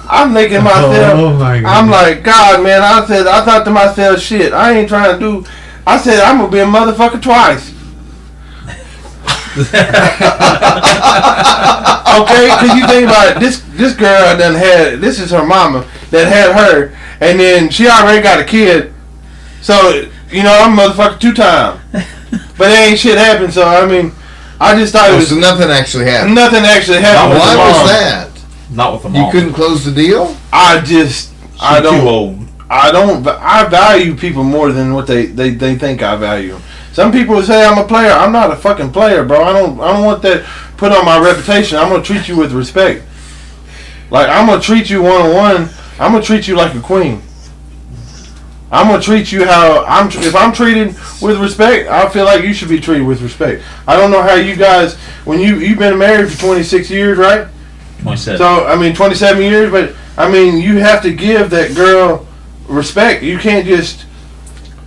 I'm thinking myself, Oh my God. I'm like, God, man, I thought to myself, shit, I ain't trying to do, I said, I'm gonna be a motherfucker twice. Okay, because you think about it, this girl done had, this is her mama that had her, and then she already got a kid, so, I'm a motherfucker 2 times. But ain't shit happened, so, I mean, I just thought it was... So nothing actually happened? Nothing actually happened. Why was that? Not with the mom. You couldn't close the deal? I Too old. I value people more than what they think I value. Some people would say I'm a player. I'm not a fucking player, bro. I don't want that put on my reputation. I'm gonna treat you with respect. Like, I'm gonna treat you one-on-one. I'm gonna treat you like a queen. I'm gonna treat you how if I'm treated with respect, I feel like you should be treated with respect. I don't know how you guys, when you've been married for 26 years, right? 27. So 27 years, but you have to give that girl respect. You can't just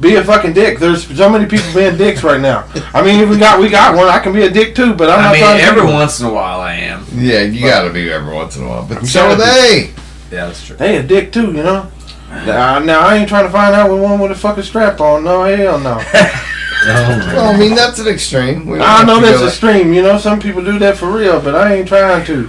be a fucking dick. There's so many people being dicks right now. If we got one, I can be a dick too, but I'm not trying to every once in a while I am. Yeah, you gotta be every once in a while. But I'm so are trying to they. Yeah, that's true. They a dick too, Now I ain't trying to find out with one with a fucking strap on. No, hell no. Well, that's an extreme. I know that's extreme. Some people do that for real, but I ain't trying to.